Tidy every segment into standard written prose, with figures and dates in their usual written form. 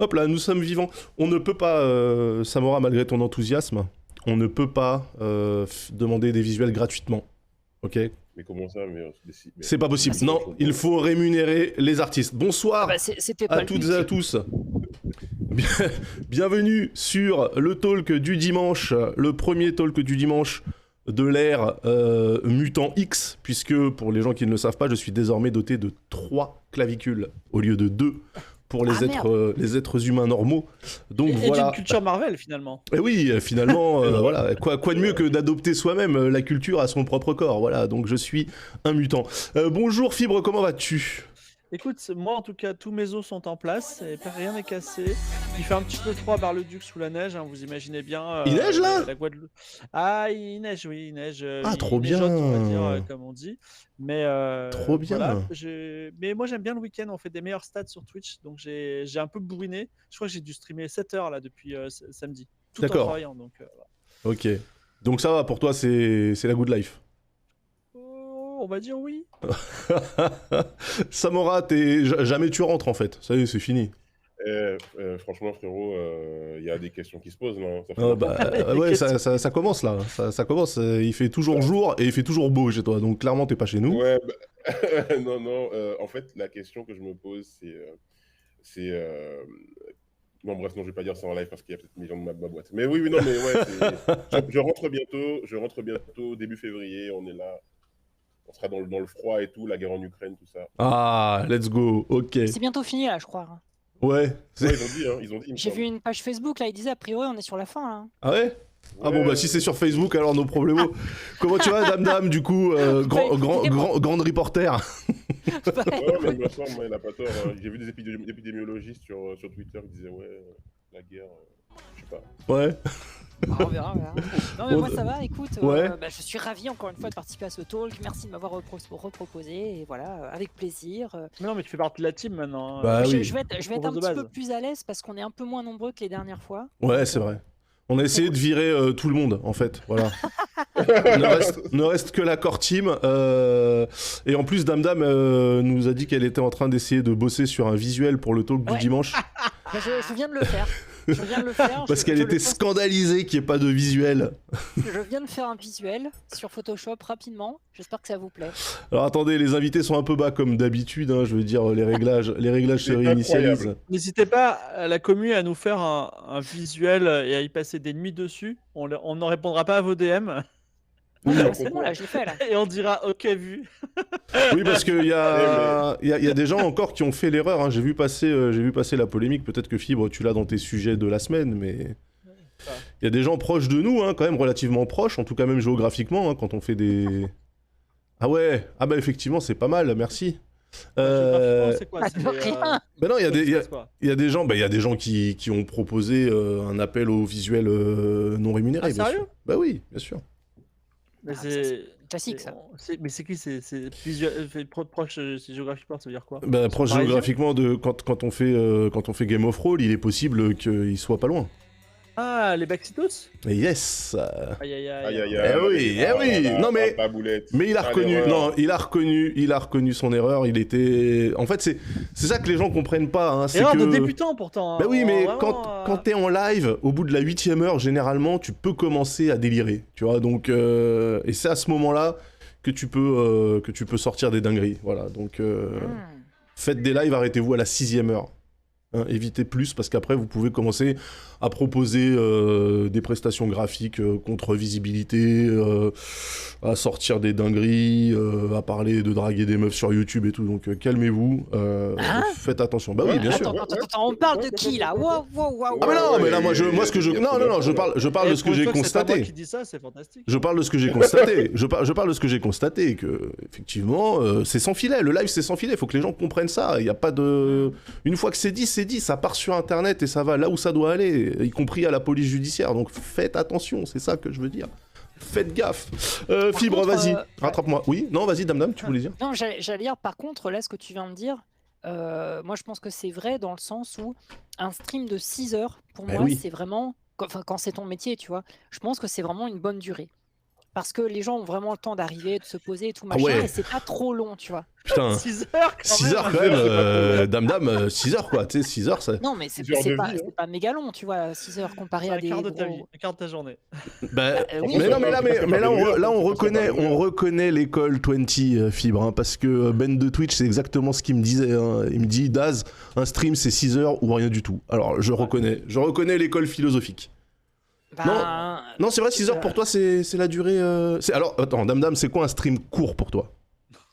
Hop là, nous sommes vivants. On ne peut pas, Samora, malgré ton enthousiasme, on ne peut pas demander des visuels gratuitement. Ok? Mais comment ça? Mais C'est pas possible. Non, il faut rémunérer les artistes. Ah Bonsoir bah c'était pas à le toutes but. et à tous. Bien- Bienvenue sur le talk du dimanche, le premier talk du dimanche de l'ère Mutant X, puisque pour les gens qui ne le savent pas, je suis désormais doté de 3 clavicules au lieu de 2 pour les, les êtres humains normaux. Donc Et voilà. d'une culture Marvel finalement. Et oui, finalement, voilà, quoi de mieux que d'adopter soi-même la culture à son propre corps. Voilà, donc je suis un mutant. Bonjour Fibre, comment vas-tu? Écoute, moi en tout cas, tous mes os sont en place, et rien n'est cassé. Il fait un petit peu froid à Bar-le-Duc sous la neige, hein, vous imaginez bien. Il neige là? La Guadeloupe. Ah, il neige, oui, il neige. Ah, trop neigeote, bien. on va dire, comme on dit. Mais trop bien. Voilà, mais moi j'aime bien le week-end, on fait des meilleurs stats sur Twitch, donc j'ai un peu bourriné. Je crois que j'ai dû streamer 7 heures là depuis samedi, tout en travaillant. Donc, voilà. Ok. Donc ça va, pour toi c'est la good life. On va dire oui. Samora, jamais tu rentres en fait. Ça y est, c'est fini. Franchement, frérot, il y a des questions qui se posent, non? Ouais, ça commence là. Ça commence. Il fait toujours jour et il fait toujours beau chez toi. Donc clairement, t'es pas chez nous. Ouais, non. En fait, la question que je me pose, c'est non, bref, non, je vais pas dire ça en live parce qu'il y a peut-être des gens de ma boîte. Mais oui, non, mais ouais, je rentre bientôt, début février, on est là. On sera dans le froid et tout, la guerre en Ukraine, tout ça. Ah, let's go, ok. C'est bientôt fini là, je crois. Ouais. Ils ont dit. J'ai vu une page Facebook là, ils disaient a priori on est sur la fin là. Ah ouais? Ah bon, bah si c'est sur Facebook, alors nos problèmes. Comment tu vas, dame, du coup, grande reporter? Ouais, mais moi, il n'a pas tort. J'ai vu des épidémiologistes sur Twitter qui disaient ouais, la guerre, je sais pas. Ouais. On verra. Non mais moi ça va, écoute, ouais. Je suis ravi encore une fois de participer à ce talk, merci de m'avoir reproposé, et voilà, avec plaisir. Mais non mais tu fais partie de la team maintenant. Bah oui. Je vais être un petit peu plus à l'aise parce qu'on est un peu moins nombreux que les dernières fois. Ouais, c'est vrai. On a essayé de virer tout le monde, en fait, voilà. ne reste que la core team. Et en plus, Dame nous a dit qu'elle était en train d'essayer de bosser sur un visuel pour le talk du dimanche. Je viens de le faire. Parce qu'elle était scandalisée qu'il n'y ait pas de visuel. Je viens de faire un visuel sur Photoshop rapidement. J'espère que ça vous plaît. Alors attendez, les invités sont un peu bas comme d'habitude. Hein, je veux dire, les réglages se réinitialisent. N'hésitez pas à la commune à nous faire un visuel et à y passer des nuits dessus. On ne répondra pas à vos DM. C'est bon, là, je l'ai fait là. Et on dira ok vu. Oui, parce qu'il y a des gens encore qui ont fait l'erreur. Hein. J'ai vu passer la polémique. Peut-être que Fibre, tu l'as dans tes sujets de la semaine, mais il y a des gens proches de nous, hein, quand même relativement proches, en tout cas même géographiquement, hein, quand on fait des. Ah ouais, ah bah effectivement, c'est pas mal. Merci. C'est quoi Ben non, il y a des gens qui ont proposé un appel au visuel non rémunéré. Ah, bien sérieux? sûr. Bah oui, bien sûr. Mais c'est classique ça. Mais c'est qui? C'est proche géographiquement, ça veut dire quoi? Bah, proche géographiquement de quand on fait Game of Roll, il est possible qu'il soit pas loin. Ah, les Baxitos? Yes. Aïe. Eh oui. Non mais il a reconnu. Non, il a reconnu son erreur. Il était. En fait, c'est ça que les gens comprennent pas. Hein, erreur de débutant pourtant. Bah oui, mais quand t'es en live, au bout de la 8e heure, généralement, tu peux commencer à délirer. Tu vois, donc et c'est à ce moment-là que tu peux sortir des dingueries. Voilà, donc faites des lives, arrêtez-vous à la 6e heure. Hein, évitez plus parce qu'après vous pouvez commencer à proposer des prestations graphiques contre visibilité, à sortir des dingueries, à parler de draguer des meufs sur YouTube et tout. Donc calmez-vous, faites attention. Bah oui, bien sûr. Attends, on parle de qui là? Wow. Ah mais non, mais là moi ce que je je parle de ce que j'ai constaté. Qui dit ça, c'est fantastique. Je parle de ce que j'ai constaté. Je parle de ce que j'ai constaté que effectivement c'est sans filet. Le live c'est sans filet. Faut que les gens comprennent ça. Il y a pas de. Une fois que c'est dit, ça part sur internet et ça va là où ça doit aller, y compris à la police judiciaire. Donc faites attention, c'est ça que je veux dire. Faites gaffe. Fibre, vas-y, rattrape-moi. Oui, non, vas-y, Dame, tu voulais dire? Non, j'allais dire, par contre, là, ce que tu viens de dire, moi, je pense que c'est vrai dans le sens où un stream de 6 heures, pour moi, c'est vraiment... Enfin, quand c'est ton métier, tu vois, je pense que c'est vraiment une bonne durée. parce que les gens ont vraiment le temps d'arriver, de se poser et tout Ah machin, ouais. et c'est pas trop long, tu vois. Putain, 6 heures quand 6 même. heures quand même, dame, 6 heures quoi, tu sais, 6 heures ça... Non, mais c'est 6 heures de pas, vie, hein. c'est pas méga long, tu vois, 6 heures comparé à Un des quart de ta gros... vie, un quart de ta journée. Bah, oui, mais non, mais là, mais on reconnaît l'école 20 Fibre, hein, parce que Ben de Twitch, c'est exactement ce qu'il me disait. Hein. Il me dit, Daz, un stream c'est 6 heures ou rien du tout. Alors, je reconnais l'école philosophique. Ben, Non, c'est vrai, 6 heures pour toi, c'est la durée. Alors, attends, Dame, c'est quoi un stream court pour toi?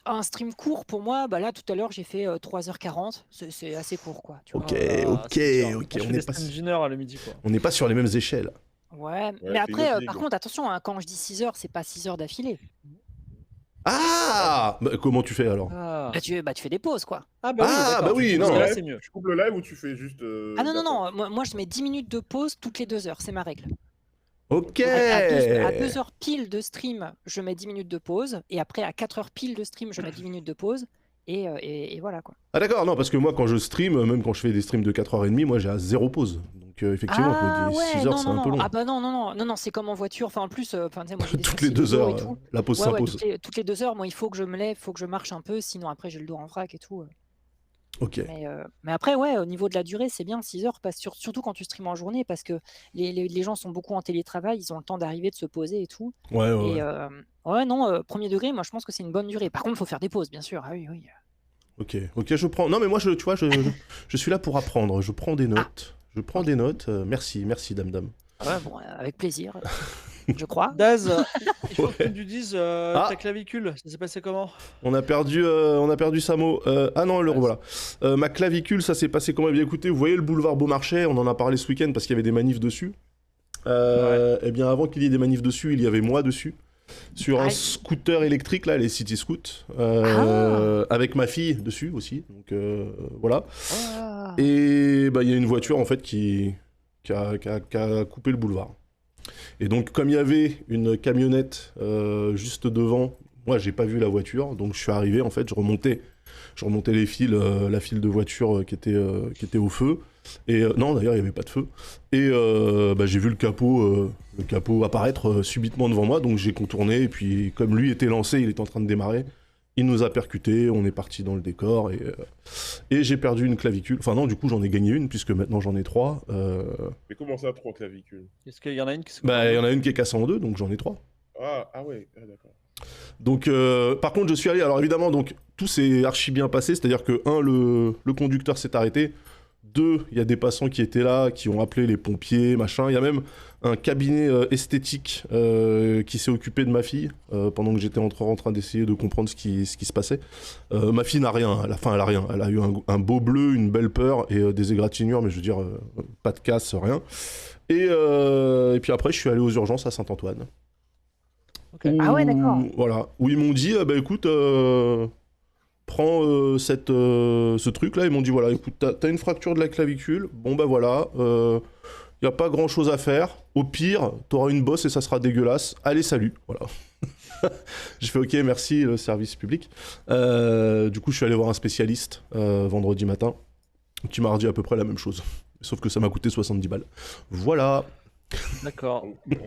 un stream court pour moi, bah là tout à l'heure j'ai fait 3h40, c'est assez court quoi. Tu Ok, vois. Ah, c'est dur. ok, Moi, je fais des streams d'une heure à le midi, quoi. on n'est pas sur les mêmes échelles. Ouais, mais c'est une après, autre ligue. par contre, attention, hein, quand je dis 6 heures, c'est pas 6 heures d'affilée. Ah bah, comment tu fais alors? Ah, Bah, tu fais des pauses quoi. ah bah oui, Ah, d'accord, bah tu oui, coupes non. le live, c'est mieux. Tu coupes le live ou tu fais juste. Ah non, d'accord. moi je mets 10 minutes de pause toutes les 2 heures, c'est ma règle. Ok. Donc, à 2 heures pile de stream, je mets 10 minutes de pause, et après à 4 heures pile de stream, je mets 10 minutes de pause, et voilà quoi. Ah d'accord, non, parce que moi quand je stream, même quand je fais des streams de 4h30, moi j'ai à 0 pause. Donc effectivement, je me dis 6 heures c'est un peu long. Ah bah non, c'est comme en voiture, enfin en plus, tu sais, moi j'ai des Toutes soucis les de 2 dos heures, et tout. la pause Ouais, s'impose. toutes les 2 heures, moi il faut que je me lève, il faut que je marche un peu, sinon après j'ai le dos en vrac et tout. Ok. Mais après, ouais, au niveau de la durée, c'est bien 6 heures, surtout quand tu streames en journée, parce que les gens sont beaucoup en télétravail, ils ont le temps d'arriver, de se poser et tout. Ouais, Et ouais, non, premier degré, moi je pense que c'est une bonne durée. Par contre, il faut faire des pauses, bien sûr. Ah oui, oui. Ok, je prends. Non mais moi, tu vois, je suis là pour apprendre. Je prends des notes. Je prends des notes. Merci, Dame. Ouais, bon, avec plaisir, je crois. Daz, il faut que Ouais. tu nous dises Ah. ta clavicule, ça s'est passé comment? On a perdu Samo. Ah non, le revoilà. Ma clavicule, ça s'est passé comment? Eh bien écoutez, vous voyez le boulevard Beaumarchais, on en a parlé ce week-end parce qu'il y avait des manifs dessus. Eh bien avant qu'il y ait des manifs dessus, il y avait moi dessus. Sur un Aïe. scooter électrique, là, les City Scoot. Avec ma fille dessus aussi. Donc voilà. Ah. Et bah il y a une voiture en fait qui a coupé le boulevard. Et donc comme il y avait une camionnette juste devant, moi j'ai pas vu la voiture, donc je suis arrivé en fait, je remontais les fils, la file de voiture qui était au feu. Et non d'ailleurs il y avait pas de feu. Et bah, j'ai vu le capot apparaître subitement devant moi, donc j'ai contourné et puis comme lui était lancé, il était en train de démarrer. Il nous a percuté, on est parti dans le décor et j'ai perdu une clavicule. Enfin non, du coup j'en ai gagné une puisque maintenant j'en ai 3. Mais comment ça, 3 clavicules? Est-ce qu'il y en a une qui se Bah il y en a une qui est cassée en 2, donc j'en ai 3. Ah ouais, d'accord. Donc par contre je suis allé, alors évidemment donc tout s'est archi bien passé, c'est-à-dire que le conducteur s'est arrêté, 2, il y a des passants qui étaient là, qui ont appelé les pompiers, machin, il y a même un cabinet esthétique qui s'est occupé de ma fille pendant que j'étais en train d'essayer de comprendre ce qui se passait. Ma fille n'a rien, elle a rien, elle a eu un beau bleu, une belle peur et des égratignures, mais je veux dire pas de casse, rien. Et puis après je suis allé aux urgences à Saint-Antoine. Ok. Ah ouais, d'accord. Voilà, où ils m'ont dit, bah écoute, prends ce truc-là, ils m'ont dit, voilà, écoute, t'as une fracture de la clavicule, bon bah voilà, y a pas grand-chose à faire, au pire, t'auras une bosse et ça sera dégueulasse, allez, salut, voilà. J'ai fait, ok, merci, le service public. Du coup, je suis allé voir un spécialiste vendredi matin, qui m'a redit à peu près la même chose, sauf que ça m'a coûté 70 balles. Voilà. D'accord. Ouais.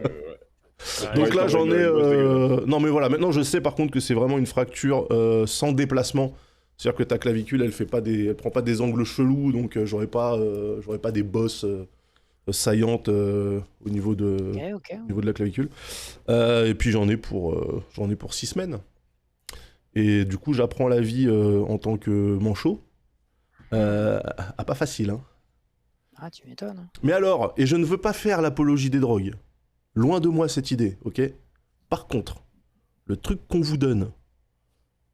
Donc Ouais, là ils j'en t'envoient ai... une bosse dégueulasse. Non mais voilà, maintenant je sais par contre que c'est vraiment une fracture sans déplacement. C'est-à-dire que ta clavicule elle prend pas des angles chelous, donc j'aurais pas des bosses saillantes au niveau de Ok. la clavicule. Et puis j'en ai pour 6 semaines. Et du coup j'apprends la vie en tant que manchot. Pas facile hein. Ah, tu m'étonnes. Mais alors, et je ne veux pas faire l'apologie des drogues. Loin de moi cette idée, ok? Par contre, le truc qu'on vous donne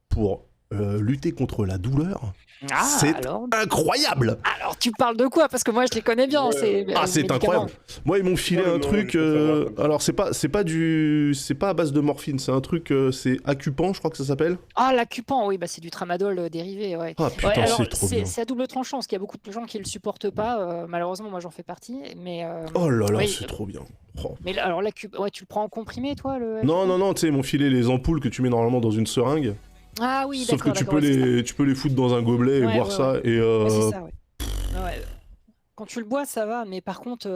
pour lutter contre la douleur, Ah, c'est alors incroyable! tu parles de quoi? Parce que moi je les connais bien, Ouais. ces Ah, c'est médicaments. incroyable! Moi, ils m'ont filé Ouais, un non, truc. je peux savoir comme ça. Alors, c'est pas à base de morphine, c'est un truc, c'est Acupan, je crois que ça s'appelle. Ah, l'Acupan, oui, bah c'est du tramadol dérivé, ouais. Ah putain, Ouais, alors, c'est trop bien. c'est à double tranchant, parce qu'il y a beaucoup de gens qui le supportent pas. Malheureusement, moi j'en fais partie, mais Oh là là, oui, c'est trop bien. Oh. mais alors ouais, tu le prends en comprimé, toi, le Non, tu sais, ils m'ont filé les ampoules que tu mets normalement dans une seringue. Ah oui, Sauf que d'accord, tu d'accord, peux, ouais, c'est ça. tu peux les foutre dans un gobelet et Ouais, boire ouais, ça. Et Ouais, c'est ça, ouais. Ouais. Quand tu le bois, ça va, mais par contre,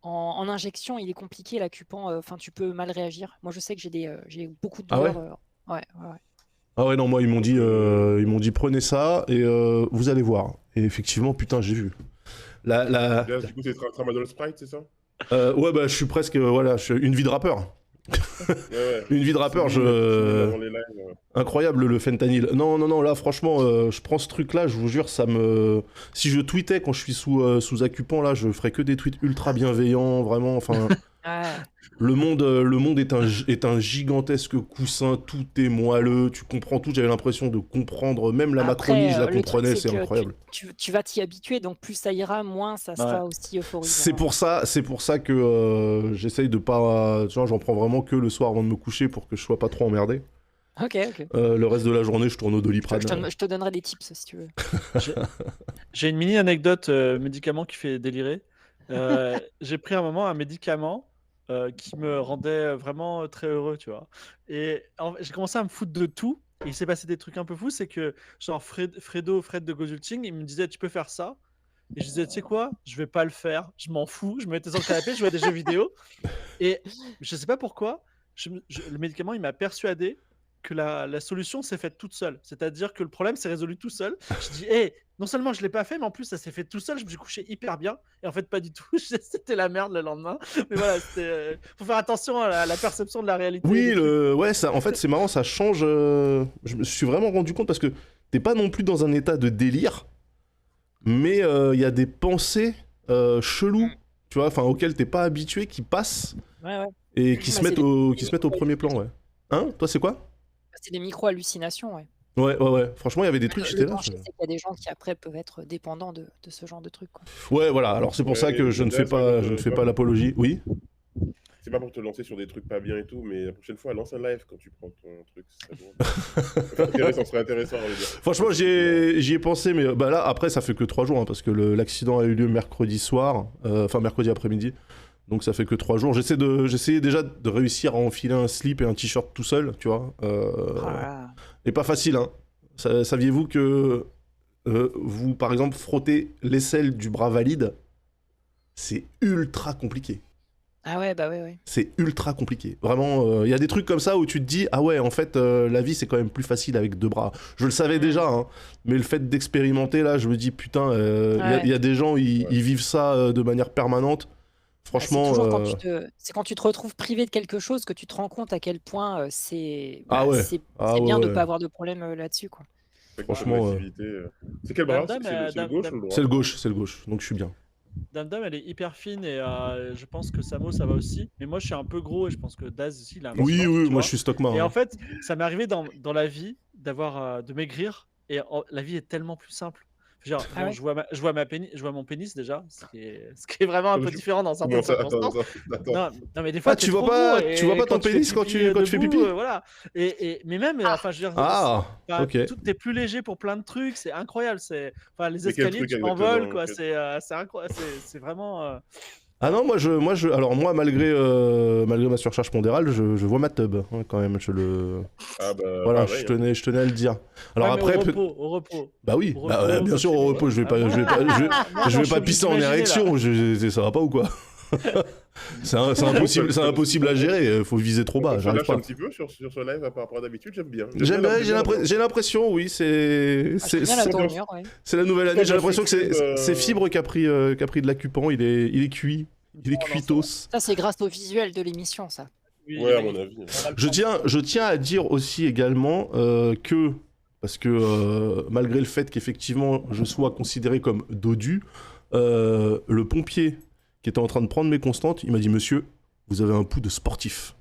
en injection, il est compliqué l'acupan. Enfin, tu peux mal réagir. Moi, je sais que j'ai beaucoup de Ah ouais? douleurs. Ouais, ouais, ouais. Ah ouais, non, moi, ils m'ont dit prenez ça et vous allez voir. Et effectivement, putain, j'ai vu. Là, du coup, c'est Tramadol Sprite, c'est ça? Ouais, bah, je suis presque, voilà, je suis une vie de rappeur. Ouais. Une vie de rappeur, Avant les lives, incroyable le fentanyl. Non, là, franchement, je prends ce truc-là, je vous jure, ça me. Si je tweetais quand je suis sous Acupan, là, je ferais que des tweets ultra bienveillants, vraiment, enfin. Ouais. Le monde est un gigantesque coussin, tout est moelleux, tu comprends tout, j'avais l'impression de comprendre, même la Macronie, je la le truc, comprenais, c'est c'est que incroyable. tu vas t'y habituer, donc plus ça ira, moins ça sera aussi euphorisant. C'est pour ça que j'essaye de pas. Tu vois, j'en prends vraiment que le soir avant de me coucher pour que je sois pas trop emmerdé. Ok. Le reste de la journée, je tourne au Doliprane. Je te donnerai des tips si tu veux. J'ai une mini anecdote médicament qui fait délirer. J'ai pris un moment un médicament qui me rendait vraiment très heureux, tu vois. Et j'ai commencé à me foutre de tout. Et il s'est passé des trucs un peu fous. C'est que, genre, Fred de Gozulting, il me disait, tu peux faire ça. Et je disais, tu sais quoi, je vais pas le faire. Je m'en fous. Je me mettais sur le canapé, je jouais à des jeux vidéo. Et je sais pas pourquoi, le médicament, il m'a persuadé que la solution s'est faite toute seule. C'est-à-dire que le problème s'est résolu tout seul. Je dis, non seulement je l'ai pas fait, mais en plus ça s'est fait tout seul. Je me suis couché hyper bien. Et en fait, pas du tout. C'était la merde le lendemain. Mais voilà, faut faire attention à la perception de la réalité. Oui, ça, en fait, c'est marrant, ça change. Je me suis vraiment rendu compte parce que t'es pas non plus dans un état de délire, mais il y a des pensées cheloues, tu vois, enfin auxquelles t'es pas habitué, qui passent et qui se mettent au premier plan, ouais. Hein? Toi, c'est quoi? C'est des micro-hallucinations, ouais. Ouais. Franchement, il y avait des trucs, j'étais là. C'est qu'il y a des gens qui après peuvent être dépendants de ce genre de trucs, quoi. Ouais, voilà. Alors c'est pour ça que je ne fais pas l'apologie. Oui. C'est pas pour te lancer sur des trucs pas bien et tout, mais la prochaine fois, lance un live quand tu prends ton truc. Ça serait intéressant. Franchement, j'y ai pensé, mais bah là, après, ça fait que 3 jours, hein, parce que l'accident a eu lieu mercredi soir, enfin mercredi après-midi. Donc ça fait que 3 jours. J'essayais déjà de réussir à enfiler un slip et un t-shirt tout seul, tu vois. Et pas facile, hein. Saviez-vous que vous, par exemple, frottez l'aisselle du bras valide, c'est ultra compliqué. Ah ouais, bah ouais. C'est ultra compliqué. Vraiment, il y a des trucs comme ça où tu te dis, ah ouais, en fait, la vie, c'est quand même plus facile avec 2 bras. Je le savais déjà, hein, mais le fait d'expérimenter, là, je me dis, putain, il y a des gens, ils vivent ça de manière permanente. Franchement, c'est quand tu te retrouves privé de quelque chose que tu te rends compte à quel point c'est bien de ne pas avoir de problème là-dessus, quoi. Franchement, c'est quel bras? C'est le gauche ou le droit? C'est le gauche, donc je suis bien. Dame, elle est hyper fine et je pense que Samo, ça va aussi. Mais moi, je suis un peu gros et je pense que Daz aussi, il a un Oui, moi je suis stockman. Et en fait, ça m'est arrivé dans la vie de maigrir et la vie est tellement plus simple. Genre, je vois mon pénis déjà, ce qui est vraiment un peu différent dans certaines circonstances. Non, mais des fois, tu vois pas ton pénis quand tu fais pipi. Voilà. Mais même, enfin, je veux dire, ok. T'es plus léger pour plein de trucs, c'est incroyable. Enfin, les escaliers, tu t'envoles, quoi. C'est incroyable. C'est vraiment. Ah non, alors moi, malgré ma surcharge pondérale, je vois ma tub, hein, quand même. Voilà, je tenais à le dire. Alors après, au repos. Bah oui, bien sûr, au repos, je vais pas pisser en érection, ça va pas ou quoi? C'est impossible à gérer, faut viser trop bas. J'arrive pas un petit peu sur ce live par rapport à d'habitude, j'aime bien. J'ai l'impression, oui, c'est la nouvelle année. J'ai l'impression que c'est Fibre qui a pris de l'acupan, il est cuit. Il est cuitos. Ça, c'est grâce au visuel de l'émission, ça. Ouais, à mon avis. Je tiens à dire aussi également parce que malgré le fait qu'effectivement je sois considéré comme dodu, le pompier qui était en train de prendre mes constantes, il m'a dit, monsieur, vous avez un pouls de sportif.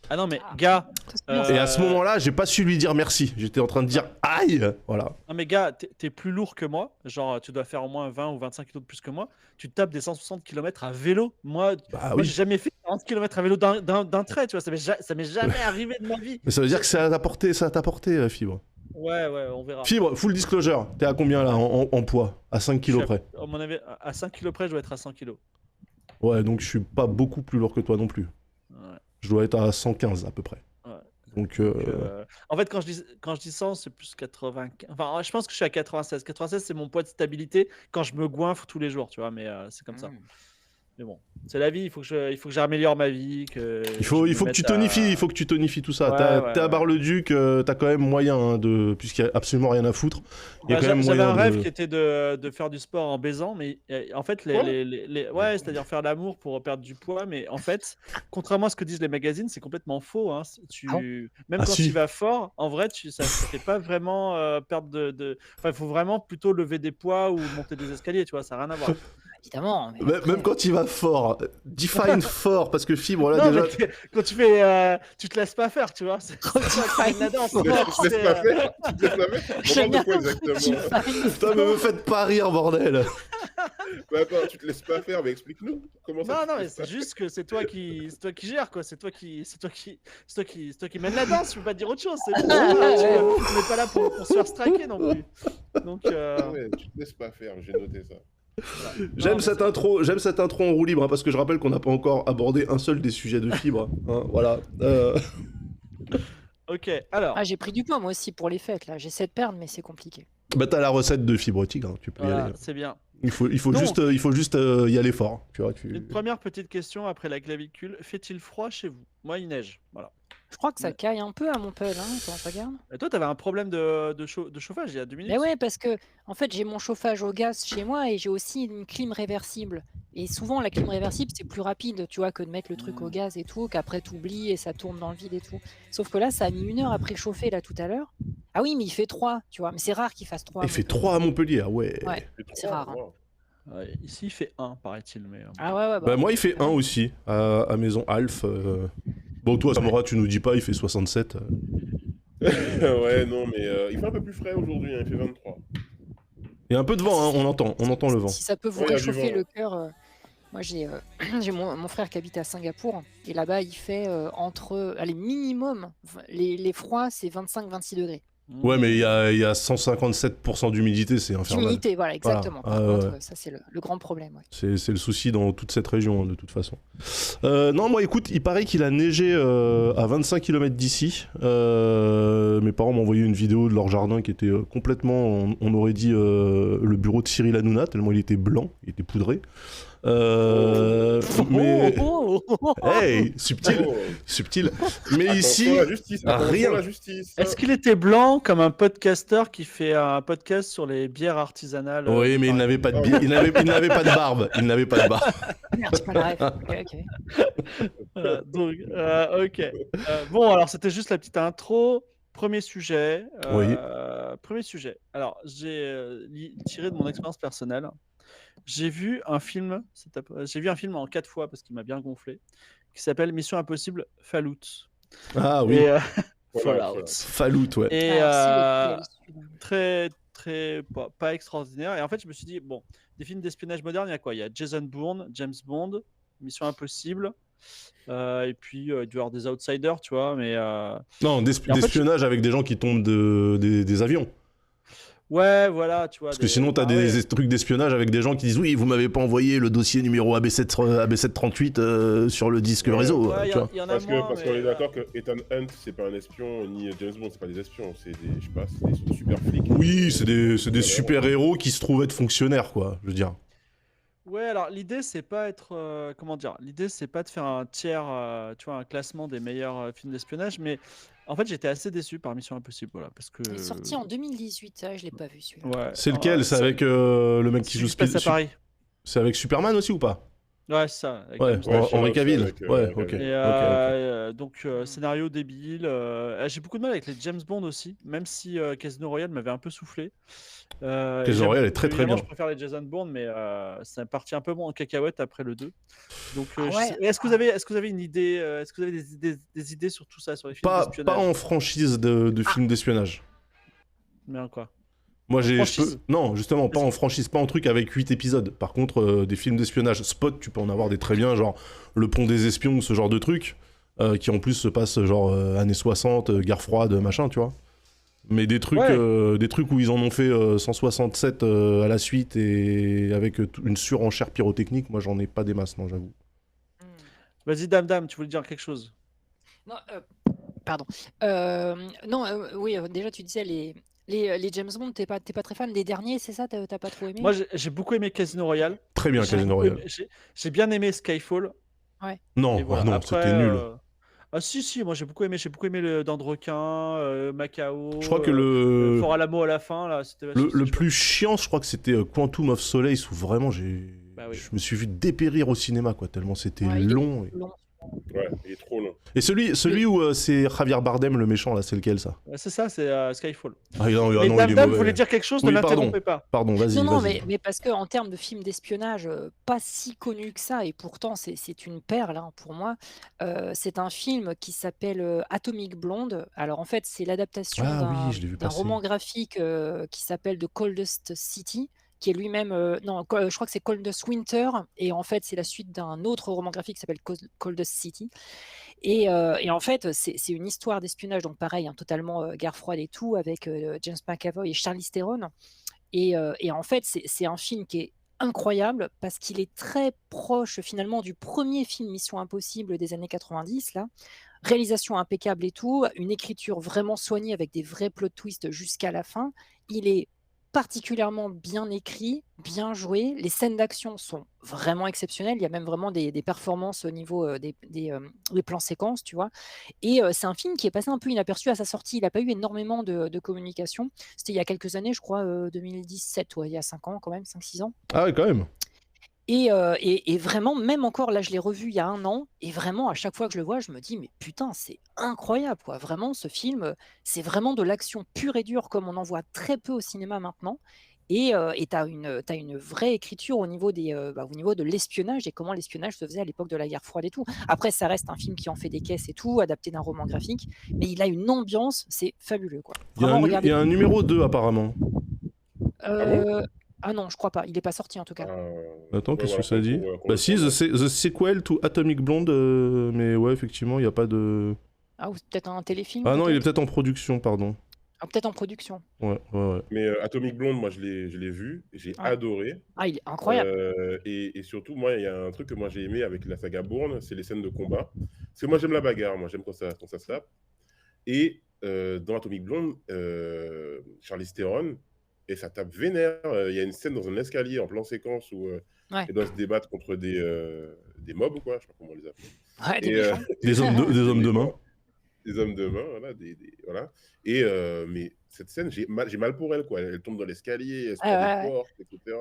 Ah non, mais gars. Et à ce moment-là, j'ai pas su lui dire merci. J'étais en train de dire aïe, voilà. Non, mais gars, t'es plus lourd que moi. Genre, tu dois faire au moins 20 ou 25 kilos de plus que moi. Tu tapes des 160 km à vélo. Moi, j'ai jamais fait 40 km à vélo d'un trait, tu vois. Ça m'est jamais arrivé de ma vie. Mais ça veut dire que ça t'a porté, Fibre. Ouais, on verra. Fibre, full disclosure. T'es à combien là en poids? À 5 kilos près? À mon avis, à 5 kilos près, je dois être à 100 kilos. Ouais, donc je suis pas beaucoup plus lourd que toi non plus. Ouais. Je dois être à 115 à peu près. Ouais. Donc, en fait, quand je dis 100, c'est plus 80. Enfin, je pense que je suis à 96. 96, c'est mon poids de stabilité quand je me goinfre tous les jours, tu vois, mais c'est comme ça. Mais bon, c'est la vie. Il faut que j'améliore ma vie. Il faut que tu tonifies, tout ça. T'es à Bar-le-Duc, t'as quand même moyen, hein, puisqu'il n'y a absolument rien à foutre. J'avais un rêve qui était de faire du sport en baisant, mais en fait, c'est-à-dire faire l'amour pour perdre du poids, mais en fait, contrairement à ce que disent les magazines, c'est complètement faux. Hein. Même quand tu vas fort, en vrai, ça ne fait pas vraiment perdre Enfin, il faut vraiment plutôt lever des poids ou monter des escaliers, tu vois, ça n'a rien à voir. Évidemment. Même quand il va fort, define fort, parce que Fibre, là, déjà... Quand tu fais... tu te laisses pas faire, tu vois. C'est la danse. Tu te laisses pas faire. Exactement. Putain, mais me faites pas rire, bordel. Mais attends, tu te laisses pas faire, mais explique-nous. Comment ça? Non, mais c'est juste que c'est toi qui gères, quoi. C'est toi qui mène la danse. Je peux pas te dire autre chose. On n'est pas là pour se faire striker non plus. Donc. Ouais, tu te laisses pas faire. J'ai noté ça. J'aime cette intro en roue libre, hein, parce que je rappelle qu'on n'a pas encore abordé un seul des sujets de Fibre. Hein, voilà. Ok, alors. J'ai pris du poids moi aussi pour les fêtes là. J'essaie de perdre, mais c'est compliqué. Bah t'as la recette de Fibre Tigre, hein, tu peux y aller. C'est bien. Il faut juste y aller fort. Tu vois, Une première petite question après la clavicule. Fait-il froid chez vous? Moi, il neige. Voilà. Je crois que ça caille un peu à Montpellier, hein, quand je regarde. Et toi, t'avais un problème de chauffage il y a 2 minutes. Mais ouais, parce que en fait, j'ai mon chauffage au gaz chez moi et j'ai aussi une clim réversible. Et souvent, la clim réversible, c'est plus rapide, tu vois, que de mettre le truc au gaz et tout, qu'après t'oublies et ça tourne dans le vide et tout. Sauf que là, ça a mis 1 heure après chauffer, là, tout à l'heure. Ah oui, mais il fait 3, tu vois. Mais c'est rare qu'il fasse 3. Il fait 3 à Montpellier, ouais. Ouais, c'est rare. Hein. Ouais, ici, il fait 1, paraît-il. Mais... Ah ouais, bah, moi, il fait 1 aussi, à Maison Alf. Bon, toi, Samora, tu nous dis pas, il fait 67. Ouais, non, mais il fait un peu plus frais aujourd'hui, hein, il fait 23. Il y a un peu de vent, hein, on entend le vent. Si ça peut vous réchauffer le cœur, moi j'ai mon frère qui habite à Singapour, et là-bas il fait allez, minimum, les froids c'est 25-26 degrés. Ouais, mais il y a 157% d'humidité, c'est infernal. D'humidité, voilà, exactement. Par contre, ça c'est le grand problème. Ouais. C'est le souci dans toute cette région, hein, de toute façon. Non, moi écoute, il paraît qu'il a neigé à 25 km d'ici. Mes parents m'ont envoyé une vidéo de leur jardin qui était complètement, on aurait dit, le bureau de Cyril Hanouna, tellement il était blanc, il était poudré. Mais hey, subtil. Mais ici, rien. Est-ce qu'il était blanc comme un podcasteur qui fait un podcast sur les bières artisanales? Oui, mais il n'avait pas de bière, il n'avait pas de barbe. Il n'avait pas de barbe. Merde, c'est pas la ref. Ok. Bon, alors c'était juste la petite intro. Premier sujet. Oui. Premier sujet. Alors, j'ai tiré de mon expérience personnelle. J'ai vu un film en 4 fois parce qu'il m'a bien gonflé, qui s'appelle Mission Impossible Fallout. Ah oui. Fallout, ouais. Et très, très pas extraordinaire. Et en fait, je me suis dit, bon, des films d'espionnage moderne, il y a quoi? Il y a Jason Bourne, James Bond, Mission Impossible. Et puis il doit y avoir des outsiders, tu vois, mais non, d'espionnage avec des gens qui tombent des avions. Ouais, voilà, tu vois. Parce que sinon, t'as des trucs d'espionnage avec des gens qui disent oui, vous m'avez pas envoyé le dossier numéro AB738 sur le disque réseau. Ouais, tu vois. Parce qu'on est d'accord que Ethan Hunt, c'est pas un espion, ni James Bond, c'est pas des espions, c'est des, je sais pas, c'est des super flics. Oui, c'est des super héros qui se trouvent être fonctionnaires, quoi, je veux dire. Ouais, alors l'idée c'est pas être l'idée c'est pas de faire un tiers, tu vois, un classement des meilleurs films d'espionnage, mais en fait j'étais assez déçu par Mission Impossible, voilà, parce que. Il est sorti en 2018, je l'ai pas vu celui-là. Ouais. C'est lequel? C'est avec le mec qui joue Paris. C'est avec Superman aussi ou pas? Ouais, c'est ça. Ouais, Henry Cavill. Ouais, ok. Et donc, scénario débile. J'ai beaucoup de mal avec les James Bond aussi, même si Casino Royale m'avait un peu soufflé. Casino Royale est très très bien. Je préfère les Jason Bourne, mais c'est parti un peu moins en cacahuète après le 2. Donc, ouais. Est-ce que vous avez une idée, est-ce que vous avez des idées sur tout ça, sur les films d'espionnage? Pas en franchise de films d'espionnage. Mais en quoi? Moi, non, justement, pas en franchise, pas en truc avec 8 épisodes. Par contre, des films d'espionnage spot, tu peux en avoir des très bien, genre Le Pont des Espions ou ce genre de trucs, qui en plus se passent genre années 60, guerre froide, machin, tu vois. Mais des trucs où ils en ont fait 167 à la suite et avec une surenchère pyrotechnique, moi j'en ai pas des masses, non, j'avoue. Vas-y, Dame, tu voulais dire quelque chose? Non, pardon. Oui, déjà tu disais Les James Bond, t'es pas très fan des derniers, c'est ça? T'as pas trop aimé? Moi, j'ai beaucoup aimé Casino Royale. Très bien, J'ai Casino beaucoup Royale. aimé- j'ai bien aimé Skyfall. Ouais. Et Non, voilà. non, Après, c'était nul. ah si, moi j'ai beaucoup aimé le Dents de requin, Macao, Je crois que Fort Alamo à la fin, là, c'était le chouette. plus chiant, je crois que c'était Quantum of Solace, où vraiment Bah oui. je me suis vu dépérir au cinéma, quoi, tellement c'était Ouais, il est long. long. Ouais, il est trop long. Et celui où c'est Javier Bardem, le méchant, là, c'est lequel, ça? C'est ça, c'est Skyfall. Ah non, Mais non, il est Dame mauvais. voulait dire quelque chose, Oui, ne pardon. l'interrompez pas. Pardon, vas-y, Non, vas-y. mais parce que en termes de films d'espionnage, pas si connu que ça, et pourtant c'est une perle hein, pour moi. C'est un film qui s'appelle Atomic Blonde. Alors en fait, c'est l'adaptation Ah oui, je l'ai vu d'un passer. roman graphique qui s'appelle The Coldest City, qui est lui-même, non, je crois que c'est Coldest Winter, et en fait c'est la suite d'un autre roman graphique qui s'appelle Coldest City. Et en fait, c'est une histoire d'espionnage, donc pareil, hein, totalement guerre froide et tout, avec James McAvoy et Charlize Theron. Et en fait, c'est un film qui est incroyable parce qu'il est très proche finalement du premier film Mission Impossible des années 90 là. Réalisation impeccable et tout, une écriture vraiment soignée avec des vrais plot twists jusqu'à la fin. Il est particulièrement bien écrit, bien joué. Les scènes d'action sont vraiment exceptionnelles. Il y a même vraiment des performances au niveau des plans séquences, tu vois. Et c'est un film qui est passé un peu inaperçu à sa sortie. Il n'a pas eu énormément de communication. C'était il y a quelques années, je crois, 2017, ouais, il y a 5 ans quand même, 5-6 ans. Ah ouais, quand même. Et vraiment, même encore, là, je l'ai revu il y a 1 an, et vraiment, à chaque fois que je le vois, je me dis, mais putain, c'est incroyable, quoi. Vraiment, ce film, c'est vraiment de l'action pure et dure, comme on en voit très peu au cinéma maintenant. Et t'as une vraie écriture au niveau au niveau de l'espionnage et comment l'espionnage se faisait à l'époque de la guerre froide et tout. Après, ça reste un film qui en fait des caisses et tout, adapté d'un roman graphique, mais il a une ambiance, c'est fabuleux, quoi. Il y a Vraiment, il y regardez. a un numéro 2, apparemment. Ah non, je crois pas. Il n'est pas sorti en tout cas. Attends, Ouais, qu'est-ce que voilà, ça dit? qu'on Bah le si, The Sequel to Atomic Blonde, mais ouais, effectivement, il n'y a pas de... Ah, ou c'est peut-être un téléfilm. Ah non, il est peut-être peut-être en production, pardon. Ah, peut-être en production. Ouais. Mais Atomic Blonde, moi, je l'ai vu, j'ai Ouais. adoré. Ah, il est incroyable. Et surtout, moi, il y a un truc que moi j'ai aimé avec la saga Bourne, c'est les scènes de combat. Parce que moi, j'aime la bagarre, moi, j'aime quand ça se tape. Et dans Atomic Blonde, Charlize Theron, et ça tape vénère. Il y a une scène dans un escalier en plan séquence où Ouais. elle doit se débattre contre des mobs, quoi, je sais pas comment on les appelle. Ouais, des Et, méchants. Des hommes de main. Des hommes de main, voilà. Voilà. Et, mais cette scène, j'ai mal pour elle, quoi. Elle tombe dans l'escalier, elle se prend des portes, etc.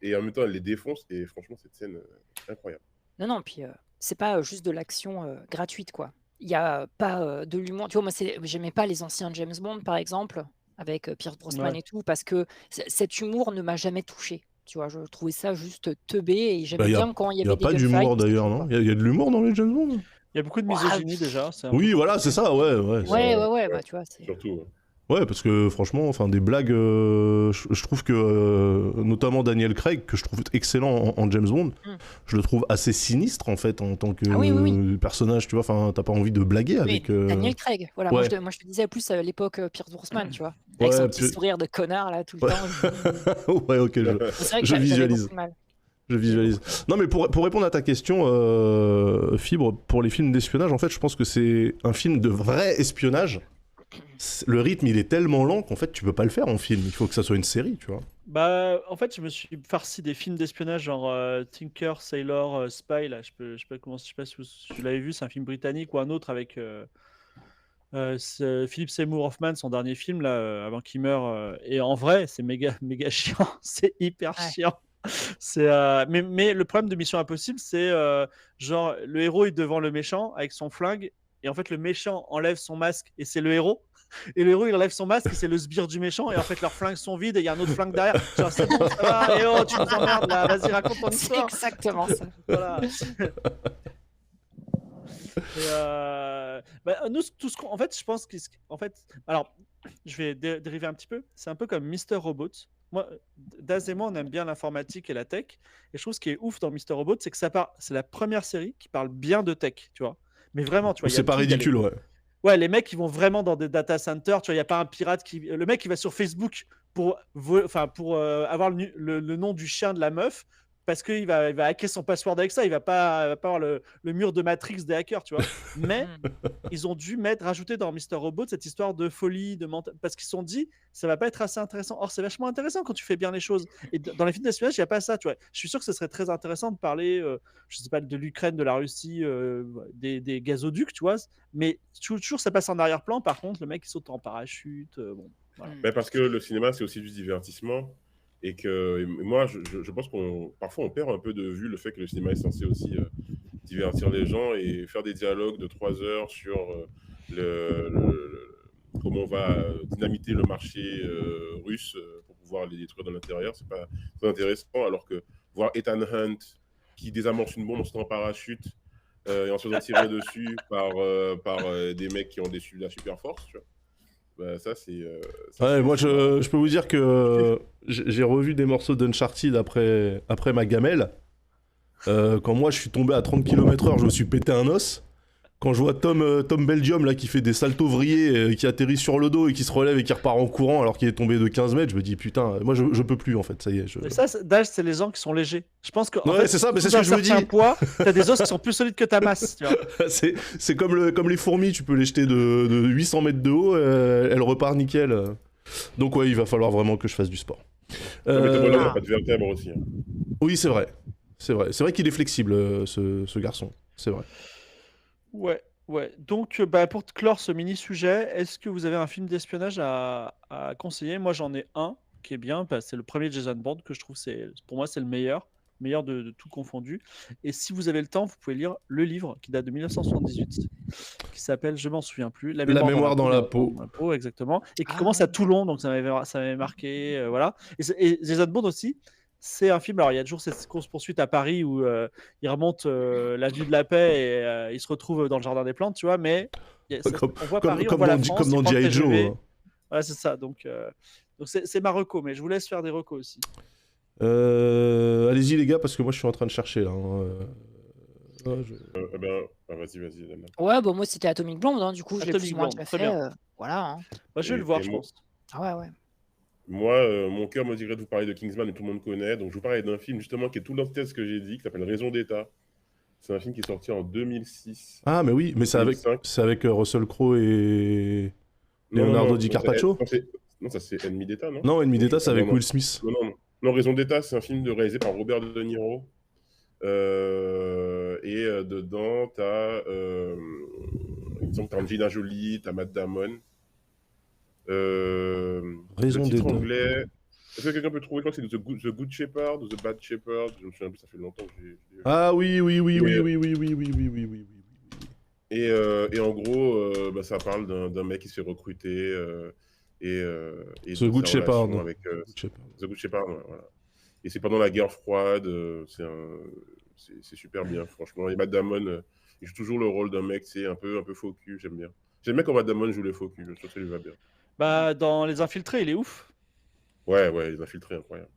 Et en même temps, elle les défonce. Et franchement, cette scène, incroyable. Non, puis c'est pas juste de l'action gratuite, quoi. Il n'y a pas de l'humour. Tu vois, moi, j'aimais pas les anciens James Bond, par exemple, avec Pierce Brosnan Ouais. et tout, parce que cet humour ne m'a jamais touché. Tu vois, je trouvais ça juste teubé, et j'aimais Bah, bien quand il y Il n'y avait a des pas gunfights, d'humour mais c'était d'ailleurs, tout, non? quoi. Il y a de l'humour dans les James Bond? Il y a beaucoup de misogynie déjà. C'est un Oui, peu voilà, c'est ça, ouais. Ouais, bah tu vois, c'est... Surtout. Ouais, parce que franchement, enfin, des blagues, je trouve que, notamment Daniel Craig, que je trouve excellent en James Bond, je le trouve assez sinistre en fait en tant que oui. personnage, tu vois, enfin, t'as pas envie de blaguer avec... Daniel Craig, voilà, Ouais. moi je te disais plus à l'époque Pierce Brosnan, tu vois, avec Ouais, son petit puis- sourire de connard là tout le temps. Ouais, ok, C'est vrai que je j'avais visualise. beaucoup de mal. Je visualise. Non, mais pour répondre à ta question, Fibre, pour les films d'espionnage, en fait, je pense que c'est un film de vrai espionnage. Le rythme, il est tellement lent qu'en fait, tu peux pas le faire en film. Il faut que ça soit une série, tu vois. Bah, en fait, je me suis farci des films d'espionnage genre Tinker, Sailor, Spy. Là, je sais pas si vous l'avez vu, c'est un film britannique ou un autre avec Philip Seymour Hoffman, son dernier film là, avant qu'il meure. Et en vrai, c'est méga chiant. C'est hyper chiant. Mais le problème de Mission Impossible, c'est genre le héros est devant le méchant avec son flingue. Et en fait, le méchant enlève son masque et c'est le héros. Et le héros, il enlève son masque et c'est le sbire du méchant. Et en fait, leurs flingues sont vides et il y a un autre flingue derrière. Genre, c'est bon, ça va. Et oh, tu nous emmerdes là. Vas-y, raconte ton C'est histoire. exactement ça. Voilà. Et nous, tout ce qu'on. En fait, je pense qu'en fait. Alors, je vais dériver un petit peu. C'est un peu comme Mr. Robot. Moi, Daz et moi, on aime bien l'informatique et la tech. Et je trouve ce qui est ouf dans Mr. Robot, c'est que c'est la première série qui parle bien de tech, tu vois. Mais vraiment, tu vois. C'est pas ridicule, ouais. Ouais, les mecs, ils vont vraiment dans des data centers. Tu vois, il n'y a pas un pirate qui. Le mec, il va sur Facebook pour avoir le nom du chien de la meuf parce qu'il va hacker son password avec ça. Il va pas avoir le mur de Matrix des hackers, tu vois. Mais ils ont dû rajouter dans Mr. Robot cette histoire de folie, parce qu'ils se sont dit, ça va pas être assez intéressant. Or, c'est vachement intéressant quand tu fais bien les choses. Et dans les films d'espionnage, il n'y a pas ça, tu vois. Je suis sûr que ce serait très intéressant de parler, je sais pas, de l'Ukraine, de la Russie, des gazoducs, tu vois. Mais toujours, ça passe en arrière-plan. Par contre, le mec, il saute en parachute. Bon, voilà. Mais parce que le cinéma, c'est aussi du divertissement. Et que moi, je pense parfois on perd un peu de vue le fait que le cinéma est censé aussi divertir les gens et faire des dialogues de 3 heures sur comment on va dynamiter le marché russe pour pouvoir les détruire de l'intérieur. C'est pas très intéressant, alors que voir Ethan Hunt qui désamorce une bombe en sautant en parachute et en se faisant tirer dessus par des mecs qui ont la super force, tu vois. Bah, ça, c'est. Moi, je peux vous dire que j'ai revu des morceaux d'Uncharted après ma gamelle. Quand moi, je suis tombé à 30 km/h, je me suis pété un os. Quand je vois Tom Belgium là, qui fait des saltos vrillés, qui atterrit sur le dos et qui se relève et qui repart en courant alors qu'il est tombé de 15 mètres, je me dis putain, moi je peux plus en fait, ça y est. Mais ça, d'âge, c'est les gens qui sont légers. Je pense que. Ouais, c'est ça, mais c'est ce que je me dis. Poids, t'as des os qui sont plus solides que ta masse. Tu vois. c'est comme les fourmis, tu peux les jeter de 800 mètres de haut, elles repartent nickel. Donc ouais, il va falloir vraiment que je fasse du sport. Mais Tom Holland n'a pas de vertèbre aussi. Hein. Oui, c'est vrai. C'est vrai qu'il est flexible, ce garçon. C'est vrai. Ouais. Donc, pour clore ce mini-sujet, est-ce que vous avez un film d'espionnage à conseiller ? Moi, j'en ai un qui est bien. C'est le premier Jason Bourne que je trouve, pour moi, c'est le meilleur de tout confondu. Et si vous avez le temps, vous pouvez lire le livre qui date de 1978, qui s'appelle, je m'en souviens plus, La mémoire dans la peau. Exactement. Et qui commence à Toulon, donc ça m'avait marqué. Voilà. Et Jason Bourne aussi. C'est un film, alors il y a toujours cette course-poursuite à Paris où il remonte l'avenue de la Paix et il se retrouve dans le jardin des plantes, tu vois, mais on voit Paris, on voit la France, comme dans G.I. Joe. Hein. Voilà, c'est ça, donc c'est ma reco, mais je vous laisse faire des recos aussi. Allez-y les gars, parce que moi je suis en train de chercher là. Vas-y, Dana. Ouais, bon, moi c'était Atomic Blonde, hein, du coup je l'ai Atomic plus ou moins Blonde, déjà très fait. bien. Voilà. Hein. Moi je vais le voir, je pense. Ah ouais. Moi, mon cœur me dirait de vous parler de Kingsman, et tout le monde connaît. Donc, je vous parlais d'un film, justement, qui est tout l'antithèse de ce que j'ai dit, qui s'appelle Raison d'État. C'est un film qui est sorti en 2006. Ah, mais oui, mais c'est avec Russell Crowe et Leonardo DiCaprio. Non, ça c'est Ennemi d'État, non ? Non, Ennemi d'État, c'est avec Will Smith. Non, Raison d'État, c'est un film réalisé par Robert De Niro. Et dedans, t'as Angelina Jolie, t'as Matt Damon. Raison d'État. Anglais. Est-ce que quelqu'un peut trouver, je crois que c'est The Good Shepherd ou The Bad Shepherd, je me souviens plus, ça fait longtemps que j'ai... Ah oui. Et en gros, ça parle d'un mec qui se fait recruter et The Good Shepherd. The Good Shepherd, voilà. Et c'est pendant la guerre froide, c'est super bien, franchement. Et Matt Damon, il joue toujours le rôle d'un mec, c'est un peu faux cul, j'aime bien. J'aime bien quand Matt Damon joue les faux cul, je trouve que ça lui va bien. Dans Les Infiltrés, il est ouf. Ouais, Les Infiltrés, incroyable.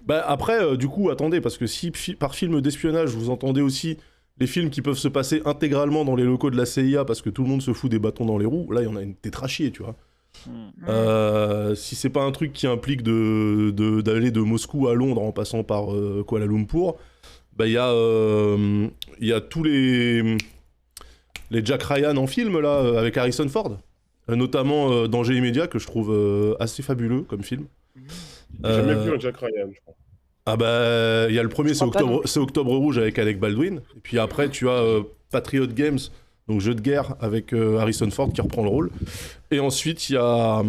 Après, du coup, attendez, parce que si par film d'espionnage, vous entendez aussi les films qui peuvent se passer intégralement dans les locaux de la CIA parce que tout le monde se fout des bâtons dans les roues, là, il y en a une tétrachier, tu vois. Si c'est pas un truc qui implique d'aller de Moscou à Londres en passant par Kuala Lumpur, il y a tous les Jack Ryan en film, là, avec Harrison Ford. Notamment Danger immédiat, que je trouve assez fabuleux comme film. J'ai jamais vu un Jack Ryan, je crois. Ah il y a le premier, c'est Octobre Rouge avec Alec Baldwin. Et puis après, tu as Patriot Games, donc jeu de guerre avec Harrison Ford qui reprend le rôle. Et ensuite, il y a...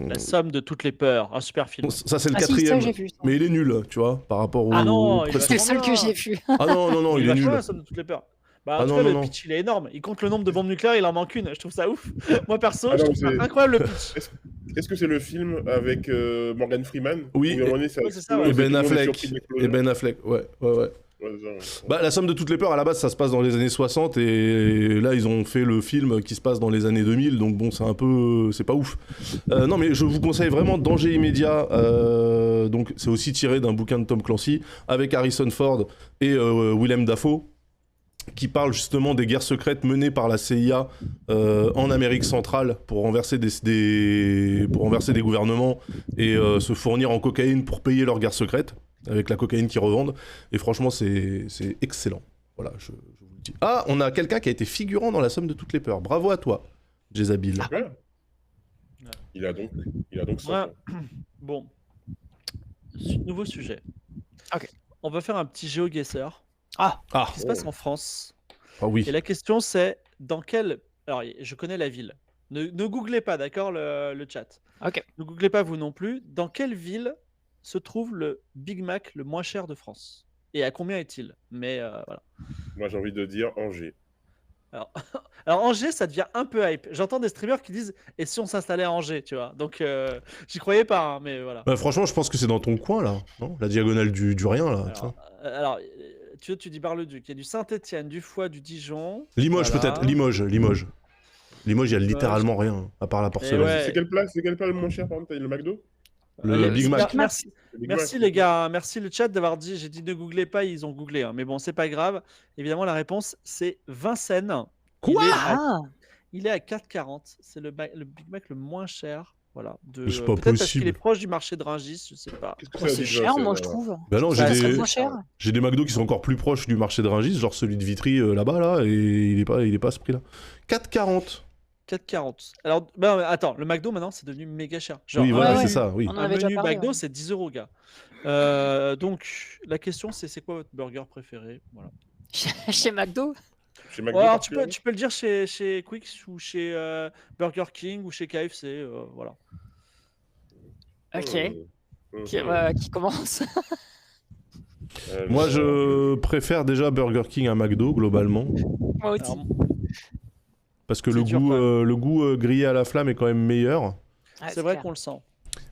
La somme de toutes les peurs, un super film. Ça, c'est le quatrième. Si, ça, vu, ça. Mais il est nul, tu vois, par rapport au... Ah non, c'est le seul que j'ai vu. Ah non, il est nul. La somme de toutes les peurs. Le pitch, il est énorme. Il compte le nombre de bombes nucléaires, il en manque une. Je trouve ça ouf. Moi, perso, je trouve ça incroyable le pitch. Est-ce que c'est le film avec Morgan Freeman ? Oui, c'est ça, ouais. Et Ben Affleck. Ouais. La somme de toutes les peurs, à la base, ça se passe dans les années 60, et là, ils ont fait le film qui se passe dans les années 2000, donc bon, c'est pas ouf. Non, mais je vous conseille vraiment Danger immédiat, donc c'est aussi tiré d'un bouquin de Tom Clancy, avec Harrison Ford et Willem Dafoe, qui parle justement des guerres secrètes menées par la CIA en Amérique centrale pour renverser des gouvernements et se fournir en cocaïne pour payer leurs guerres secrètes. avec la cocaïne qu'ils revendent. Et franchement, c'est excellent. Voilà, je vous le dis. Ah, on a quelqu'un qui a été figurant dans la somme de toutes les peurs. Bravo à toi, Jézabil. Super. Il a donc 100 ans. Bon. Nouveau sujet. Ok. On va faire un petit GeoGuessr. Ah, Ce qui se passe en France. ah oui. Et la question c'est dans quelle. Alors, je connais la ville. Ne googlez pas, d'accord, le chat. Ok. Ne googlez pas vous non plus. Dans quelle ville se trouve le Big Mac le moins cher de France? Et à combien est-il? Mais voilà. Moi, j'ai envie de dire Angers. Alors Angers, ça devient un peu hype. J'entends des streamers qui disent et si on s'installait à Angers, tu vois. Donc j'y croyais pas, hein, mais voilà. Bah, franchement, je pense que c'est dans ton coin, là. Non, la diagonale du rien, là. Alors, tu dis Bar-le-Duc. Il y a du Saint-Étienne, du Foix, du Dijon. Limoges, Voilà. peut-être. Limoges, il y a littéralement rien, à part la porcelaine. ouais. C'est quel plat le moins cher, par exemple? T'as dit le McDo? Le Big Mac. Merci, Le Big merci Mac. les gars, merci le chat d'avoir dit. J'ai dit ne googlez pas, ils ont googlé. Hein. Mais bon, c'est pas grave. Évidemment, la réponse c'est Vincennes. Quoi Il est à 4,40. C'est le Big Mac le moins cher. Voilà. C'est pas Peut-être parce possible. qu'il est proche du marché de Rungis, je sais pas. Qu'est-ce que Oh, ça c'est dit, cher, Vincennes, moi, je alors trouve. Bah non, Ça j'ai serait des... moins cher. J'ai des McDo qui sont encore plus proches du marché de Rungis, genre celui de Vitry là-bas, là, et il est pas à ce prix-là. 4,40. 4,40. Alors, attends, le McDo maintenant c'est devenu méga cher. Genre, Oui, voilà, ouais, c'est ça, oui. On en un avait déjà menu parlé. McDo Ouais. c'est 10 €, gars. Donc, la question c'est quoi votre burger préféré? Voilà. Chez McDo. Chez Ouais, McDo, alors, particulièrement tu peux le dire chez Quick ou chez Burger King ou chez KFC. Voilà. Ok. Euh, Qui commence. Moi, je préfère déjà Burger King à McDo, globalement. Moi aussi. Alors, Parce que C'est le dur, goût, quand même. le goût grillé à la flamme est quand même meilleur. Ouais, c'est vrai clair. qu'on le sent.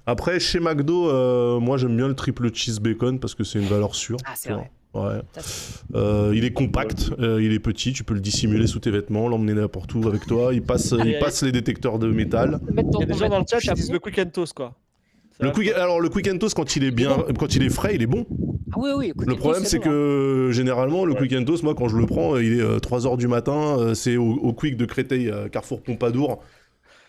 Après, chez McDo, moi j'aime bien le triple cheese bacon parce que c'est une valeur sûre. Ah, c'est tu vois. vrai. Ouais. Ça, c'est- Il est compact, il est petit, tu peux le dissimuler sous tes vêtements, l'emmener n'importe où avec toi. Il passe les détecteurs de métal. Le mettre Il y a des gens dans le chat qui chapeau. disent le quick and toast, quoi. C'est Le vrai, quick, quoi. alors le quick and toast quand il est bien, quand il est frais, il est bon. Ah oui, oui. Le problème c'est que généralement le quick and toast, moi quand je le prends, il est 3h du matin, c'est au quick de Créteil, Carrefour Pompadour.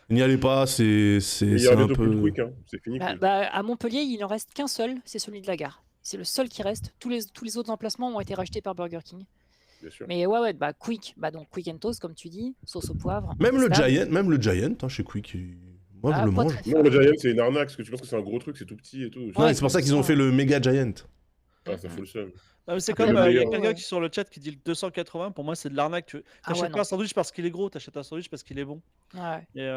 N'y allez pas, c'est Il y a un bientôt plus de peu. quick, hein. C'est fini. Quick. À Montpellier, il n'en reste qu'un seul, c'est celui de la gare. C'est le seul qui reste. Tous les autres emplacements ont été rachetés par Burger King. Bien sûr. Mais ouais, Quick. Donc Quick and Toast, comme tu dis, sauce au poivre. Même le stable. Giant, hein, chez Quick, moi Ah, je le pas mange. très Non, le Giant, c'est une arnaque, parce que tu penses que c'est un gros truc, c'est tout petit et tout. Ouais, c'est pour ça qu'ils ont fait le méga Giant. Ah, ça fout le seum. Non, mais c'est Après, comme le il y a meilleur, quelqu'un ouais. qui sur le chat qui dit le 280. Pour moi, c'est de l'arnaque. Tu Ah ouais, n'achètes non. pas un sandwich parce qu'il est gros, t'achètes un sandwich parce qu'il est bon. Ouais. Et,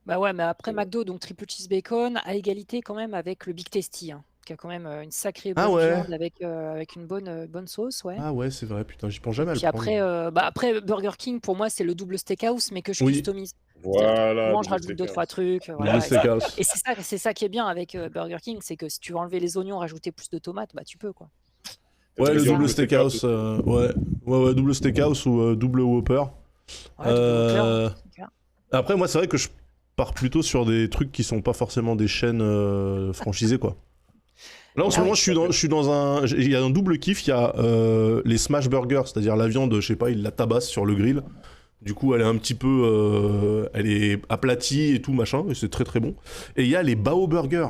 Bah ouais, mais après Ouais. McDo, donc triple cheese bacon, à égalité quand même avec le Big Tasty, hein, qui a quand même une sacrée Ah bonne ouais. viande avec une bonne sauce, ouais. Ah ouais, c'est vrai, putain, j'y pense jamais à le Puis prendre. après Burger King, pour moi, c'est le double steakhouse, mais que je Oui. customise. Voilà. Moi, je double rajoute steakhouse. 2-3 trucs. Double Voilà, steakhouse. et c'est ça qui est bien avec Burger King, c'est que si tu veux enlever les oignons, rajouter plus de tomates, bah tu peux quoi. T'as Ouais, déjà le fait double un steakhouse, ouais, double steakhouse ou double Whopper. Ouais, double Euh, Whopper, c'est clair. Après, moi, c'est vrai que je pars plutôt sur des trucs qui sont pas forcément des chaînes franchisées, quoi. Là, en ce Ah moment, oui. je suis dans un. Il y a un double kiff, il y a les smash burgers, c'est-à-dire la viande, je sais pas, il la tabasse sur le grill. Du coup, elle est un petit peu. Elle est aplatie et tout, machin, et c'est très très bon. Et il y a les Bao Burgers.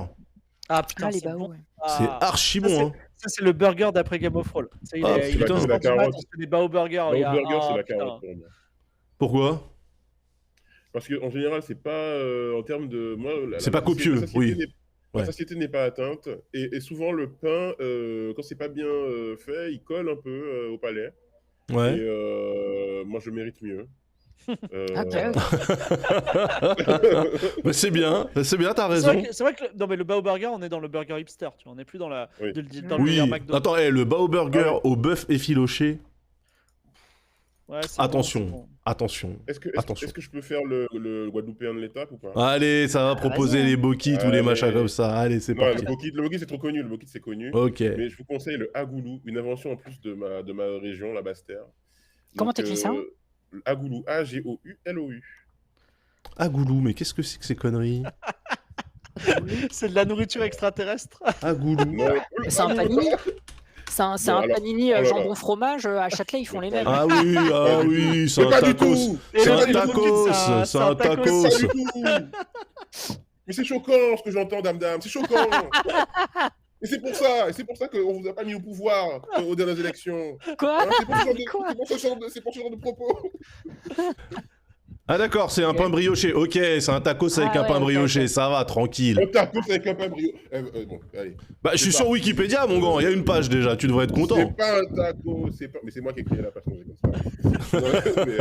Ah putain, Ah, les c'est baos, bon. ouais. C'est Ah, archi ça, bon, hein. Ça, c'est le burger d'après Game of Thrones. Ça, Ah, il putain. est C'est la carotte. c'est des Bao Burgers. Bao il y a- Burger, c'est ah, la putain. carotte pour moi. Pourquoi? Parce qu'en général, c'est pas en termes de. Moi, C'est pas copieux, la satiété oui. n'est- La Ouais. satiété n'est pas atteinte. Et souvent, le pain, quand c'est pas bien fait, il colle un peu au palais. Ouais. Et moi, je mérite mieux. Ok. Mais c'est bien, t'as C'est raison. vrai c'est vrai que non, mais le Bao Burger, on est dans le burger hipster. Tu vois, on n'est plus dans, Oui. dans le Oui, délire McDo. attends, le Bao Burger Ah ouais. au bœuf effiloché, Ouais, c'est attention, bon, c'est bon. attention. Attention. Est-ce que je peux faire le Guadeloupéen de l'étape ou pas? Allez, ça va Ah, proposer vas-y, hein. les bokits ou les Allez. machins comme ça. Allez, c'est Non, parti. le bokit, c'est trop connu. Le bokit, c'est connu. Ok. Mais je vous conseille le agoulou, une invention en plus de ma région, la Basse-Terre. Comment Donc, t'écris ça? Agoulou, A-G-O-U-L-O-U. Ah, Goulou, mais qu'est-ce que c'est que ces conneries? C'est de la nourriture extraterrestre. Ah, Goulou. Non, C'est un panini. C'est un alors- panini oh là là. jambon fromage. À Châtelet, ils font les mêmes. Ah oui, c'est un pas du tacos. tout. Et C'est le- un le tacos, bokit, c'est un tacos. Pas du tout. Mais c'est choquant ce que j'entends, dame. C'est choquant. Et c'est pour ça qu'on vous a pas mis au pouvoir aux dernières élections. Quoi? Hein, Quoi? c'est pour ce genre de propos. Ah d'accord, c'est un pain brioché. Ok, c'est un tacos avec Ah un ouais, pain ok, brioché, ok. ça va, tranquille. On t'a tous avec un pain brio. Bon, allez. Bah, je suis C'est sur parti. Wikipédia, mon grand, il y a une page déjà, tu devrais être C'est content. pas un taco, mais c'est moi qui ai créé la personne, comme ça. Non, mais,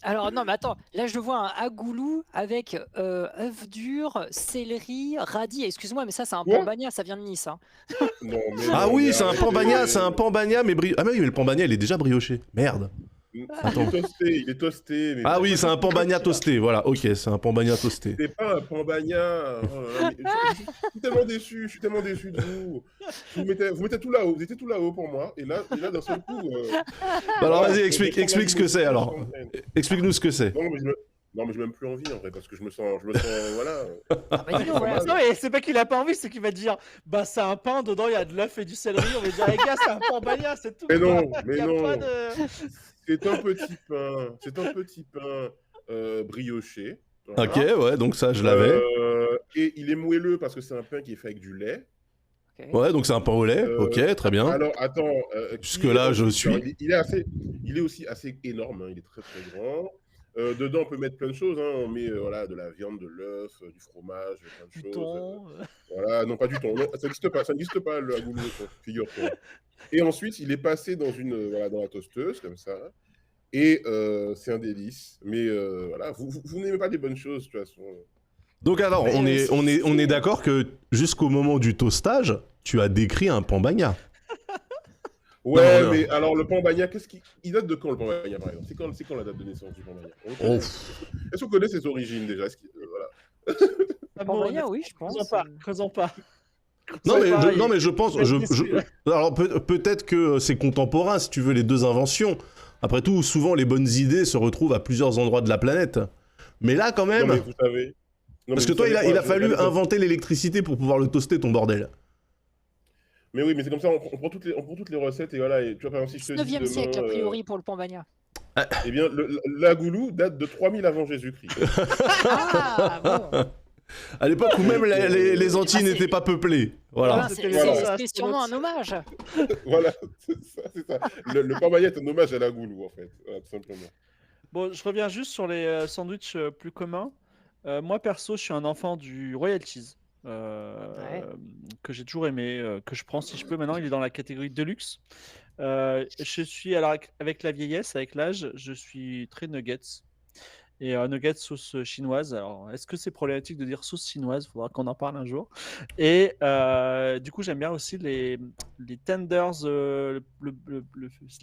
Alors non, mais attends, là je vois un agoulou avec œuf dur, céleri, radis. Excuse-moi, mais ça c'est un Quoi? pambagna, ça vient de Nice. Hein. non, mais Ah non, oui, mais c'est un arrêtez. pambagna, c'est un pambagna, mais Ah mais oui, mais le pambagna, il est déjà brioché. Merde. Attends. Il est toasté. Mais Ah oui, c'est un pambagna toasté, voilà, ok, c'est un pambagna toasté. C'est pas un pambagna. Oh là là, je suis tellement déçu, de vous. Vous mettez tout là-haut, vous étiez tout là-haut pour moi, et là d'un seul coup. Bah alors voilà, vas-y, je explique prends la ce que c'est alors. Explique-nous ce que c'est. Non, mais j'ai même plus envie en vrai, parce que je me sens, voilà. Ah, bah, dis donc, voilà. Non, mais c'est pas qu'il a pas envie, c'est qu'il va dire bah c'est un pain, dedans il y a de l'œuf et du céleri. On va dire les gars, c'est un pambagna, c'est tout. Mais non, Il mais y a non. pas de... C'est un petit pain brioché. Voilà. Ok, ouais, donc ça, je l'avais. Et il est moelleux parce que c'est un pain qui est fait avec du lait. Okay. Ouais, donc c'est un pain au lait, ok, très bien. Alors, attends. Jusque-là, je suis. Il est aussi assez énorme, hein, il est très très grand. Dedans, on peut mettre plein de choses. Hein. On met voilà, de la viande, de l'œuf, du fromage, plein de Du choses. thon. Voilà, non, pas du thon. Non, ça n'existe pas le agoulou, figure-toi. Et ensuite, il est passé dans la toasteuse, comme ça. Et c'est un délice. Mais voilà, vous n'aimez pas les bonnes choses, de toute façon. Donc alors, on est d'accord que jusqu'au moment du toastage, tu as décrit un pambagna. Ouais, non. Mais alors le pambagna, il date de quand le pambagna, par exemple? C'est quand la date de naissance du pambagna? Est-ce qu'on connaît ses origines déjà? Voilà. Pambagna, oui, je pense. Creusons pas. Non mais je pense, alors peut-être que c'est contemporain si tu veux les deux inventions. Après tout, souvent les bonnes idées se retrouvent à plusieurs endroits de la planète. Mais là quand même, non, mais vous savez... parce que toi il a fallu inventer l'électricité pour pouvoir le toaster ton bordel. Mais oui, mais c'est comme ça, on prend toutes les recettes et voilà. Et tu vois, par exemple, si je te dis 9e siècle, a priori, pour le pambagna. Eh bien, l'agoulou date de 3000 avant Jésus-Christ. Ah, bon. À l'époque où même les Antilles n'étaient pas peuplées. Voilà. C'est sûrement un hommage. Voilà, c'est ça. Le pambagna est un hommage à l'agoulou, en fait, voilà, tout simplement. Bon, je reviens juste sur les sandwichs plus communs. Moi, perso, je suis un enfant du Royal Cheese. Que j'ai toujours aimé, que je prends si je peux. Maintenant, il est dans la catégorie Deluxe. Je suis, alors, avec la vieillesse, avec l'âge, je suis très nuggets. Et nuggets sauce chinoise. Alors, est-ce que c'est problématique de dire sauce chinoise? Il faudra qu'on en parle un jour. Et du coup, j'aime bien aussi les tenders,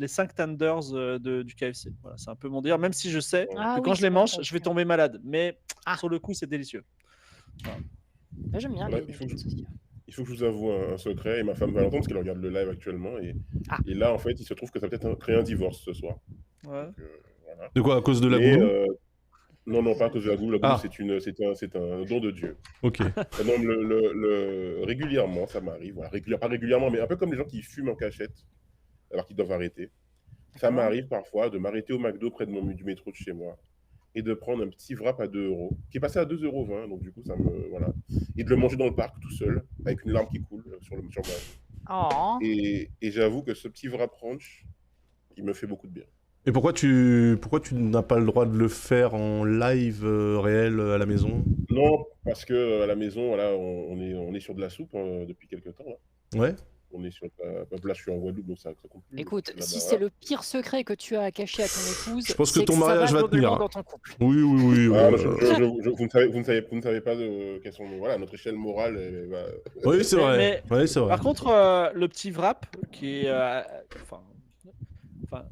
les 5 tenders du KFC. Voilà, c'est un peu mon délire, même si je sais que quand je les mange, je vais tomber malade. Mais sur le coup, c'est délicieux. Voilà. Là, j'aime bien voilà, il faut que je vous avoue un secret, et ma femme va l'entendre parce qu'elle regarde le live actuellement. Et là, en fait, il se trouve que ça va peut-être créer un divorce ce soir. Ouais. Donc, voilà. De quoi? À cause de la goulou? Non, pas à cause de la goulou. La goulou, c'est un don de Dieu. Ok. Non, régulièrement, ça m'arrive. Voilà, pas régulièrement, mais un peu comme les gens qui fument en cachette alors qu'ils doivent arrêter. Ça m'arrive parfois de m'arrêter au McDo près du métro de chez moi et de prendre un petit wrap à 2 €, qui est passé à 2,20 €, donc du coup, ça me... Voilà. Et de le manger dans le parc tout seul, avec une larme qui coule sur ma joue. Et j'avoue que ce petit wrap ranch, il me fait beaucoup de bien. Et pourquoi tu n'as pas le droit de le faire en live réel à la maison? Non, parce que à la maison, voilà, on est sur de la soupe depuis quelques temps. Là. Ouais. On est sur là, je suis en Guadeloupe, donc ça compte plus. Écoute, si c'est le pire secret que tu as à cacher à ton épouse, je pense que ton mariage va tenir dans ton couple. Oui. Vous ne savez pas de quelles sont notre échelle morale. Oui, c'est vrai. C'est vrai. Par contre, le petit wrap qui est,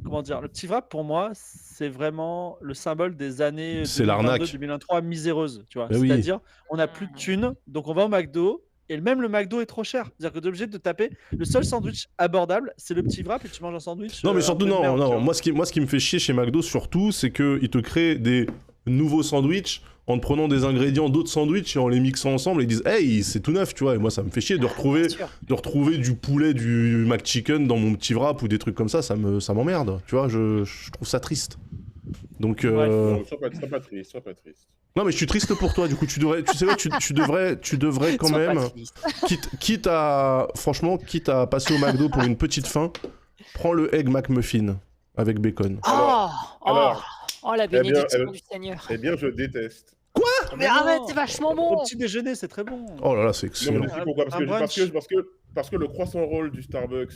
comment dire, le petit wrap pour moi, c'est vraiment le symbole des années 2022-2023 miséreuses, tu vois. C'est-à-dire, on n'a plus de thunes, donc on va au McDo. Et même le McDo est trop cher. C'est-à-dire que tu es obligé de taper. Le seul sandwich abordable, c'est le petit wrap et tu manges un sandwich. Non, mais surtout, non. Moi, ce qui me fait chier chez McDo, surtout, c'est qu'ils te créent des nouveaux sandwichs en te prenant des ingrédients d'autres sandwichs et en les mixant ensemble et ils disent hey, c'est tout neuf, tu vois. Et moi, ça me fait chier de retrouver du poulet, du McChicken dans mon petit wrap ou des trucs comme ça. Ça m'emmerde. Tu vois, je trouve ça triste. Donc, Non, sois pas triste. non, mais je suis triste pour toi. Du coup, tu sais quoi, tu devrais quand Sois pas même, triste. quitte à passer au McDo pour une petite faim, prends le Egg McMuffin avec bacon. Alors, La bénédiction du Seigneur. Eh bien, je déteste. Mais arrête, c'est vachement Au bon. petit déjeuner, c'est très bon. Oh là là, c'est Non, excellent. mais je sais pourquoi. Un brunch. Parce que le croissant roll du Starbucks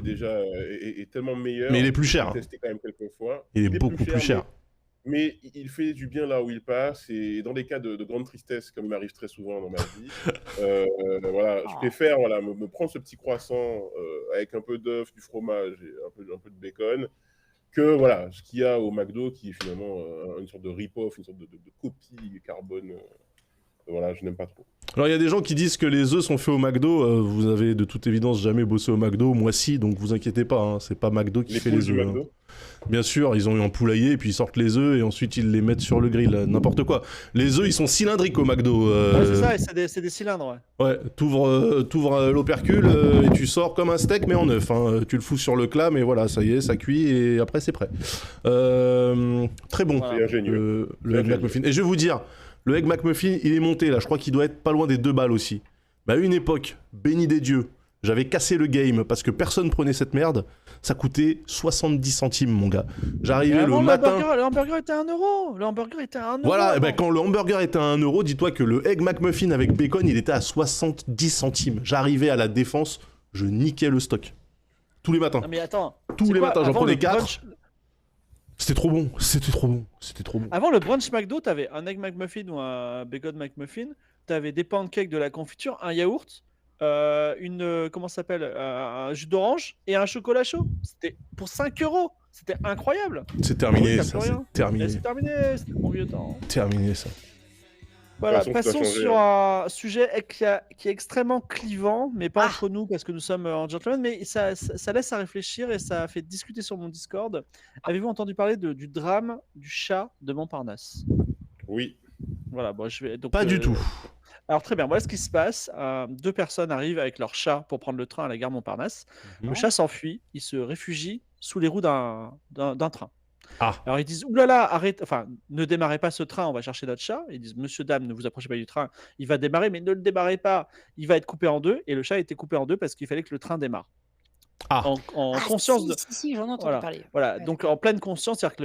déjà est tellement meilleur. Mais il est plus cher. J'ai testé quand même quelques fois. Il est beaucoup plus cher. Mais il fait du bien là où il passe, et dans des cas de grande tristesse, comme il m'arrive très souvent dans ma vie, voilà, je préfère me prendre ce petit croissant avec un peu d'œuf, du fromage et un peu de bacon, que voilà, ce qu'il y a au McDo, qui est finalement une sorte de rip-off, une sorte de copie carbone. Voilà, je n'aime pas trop. Alors il y a des gens qui disent que les œufs sont faits au McDo. Vous avez de toute évidence jamais bossé au McDo. Moi si, donc vous inquiétez pas. Hein, c'est pas McDo qui fait poules les du œufs. McDo. Hein. Bien sûr, ils ont eu un poulailler et puis ils sortent les œufs et ensuite ils les mettent sur le grill. N'importe quoi. Les œufs ils sont cylindriques au McDo. Ouais, c'est ça, et c'est des cylindres, ouais. Ouais, t'ouvres l'opercule et tu sors comme un steak mais en œuf. Hein. Tu le fous sur le clam et voilà, ça y est, ça cuit et après c'est prêt. Très bon. C'est ingénieux. Le Egg McMuffin. Et je vais vous dire, le Egg McMuffin, il est monté là. Je crois qu'il doit être pas loin des 2 balles aussi. Mais à une époque, béni des dieux, j'avais cassé le game parce que personne prenait cette merde. Ça coûtait 70 centimes, mon gars. J'arrivais le matin. Le hamburger était à 1 euro. Le hamburger était à 1 euro. Voilà, et ben quand le hamburger était à 1 euro, dis-toi que le Egg McMuffin avec bacon, il était à 70 centimes. J'arrivais à la défense, je niquais le stock. Tous les matins. Non, mais attends. Tous les matins, j'en Avant prenais le 4. brunch- C'était trop bon, c'était trop bon, c'était trop bon. Avant le brunch McDo, t'avais un Egg McMuffin ou un Bacon McMuffin, t'avais des pancakes, de la confiture, un yaourt, comment ça s'appelle, un jus d'orange et un chocolat chaud. C'était pour 5 euros. C'était incroyable. C'est terminé, T'as ça, plus c'est rien. terminé. Et c'est terminé, c'était le bon vieux temps. Terminé, ça. Voilà, De toute façon, ça a passons changé, sur un sujet qui est extrêmement clivant, mais pas Ah. entre nous parce que nous sommes en gentleman, mais ça laisse à réfléchir et ça a fait discuter sur mon Discord. Avez-vous entendu parler du drame du chat de Montparnasse? Oui. Voilà, bon, je vais donc. Pas du tout. Alors très bien, voilà ce qui se passe. 2 personnes arrivent avec leur chat pour prendre le train à la gare Montparnasse. Le chat s'enfuit, il se réfugie sous les roues d'un train. Ah. Alors ils disent oulala, arrête, enfin ne démarrez pas ce train, on va chercher notre chat. Ils disent monsieur, dame, ne vous approchez pas du train, il va démarrer, mais ne le démarrez pas, il va être coupé en 2. Et le chat a été coupé en 2 parce qu'il fallait que le train démarre. Ah. En conscience si, de. si, j'en ai entendu Voilà. parler. Voilà, Ouais. donc en pleine conscience, c'est-à-dire que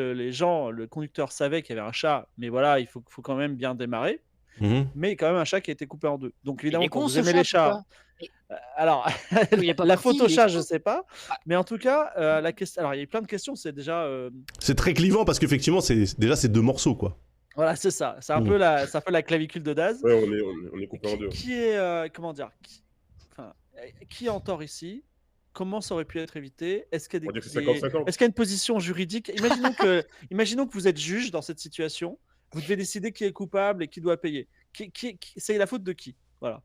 le conducteur savait qu'il y avait un chat, mais voilà, il faut quand même bien démarrer. Mhm. Mais quand même un chat qui a été coupé en 2. Donc évidemment, est quand con, vous ce aimez chat, les chats, pourquoi alors Il est pas la parti, photo il est chat, con. je sais pas, mais en tout cas, la question. Alors il y a plein de questions. C'est déjà, C'est très clivant parce qu'effectivement, c'est 2 morceaux, quoi. voilà, c'est ça. C'est un Mm. peu la clavicule de Daz. Ouais, on est coupé en 2. Qui est, comment dire, qui est en tort ici? Comment ça aurait pu être évité? Est-ce qu'il y a On va dire que c'est 50-50. est-ce qu'il y a une position juridique? Imaginons que vous êtes juge dans cette situation. Vous devez décider qui est coupable et qui doit payer. C'est la faute de qui? Voilà.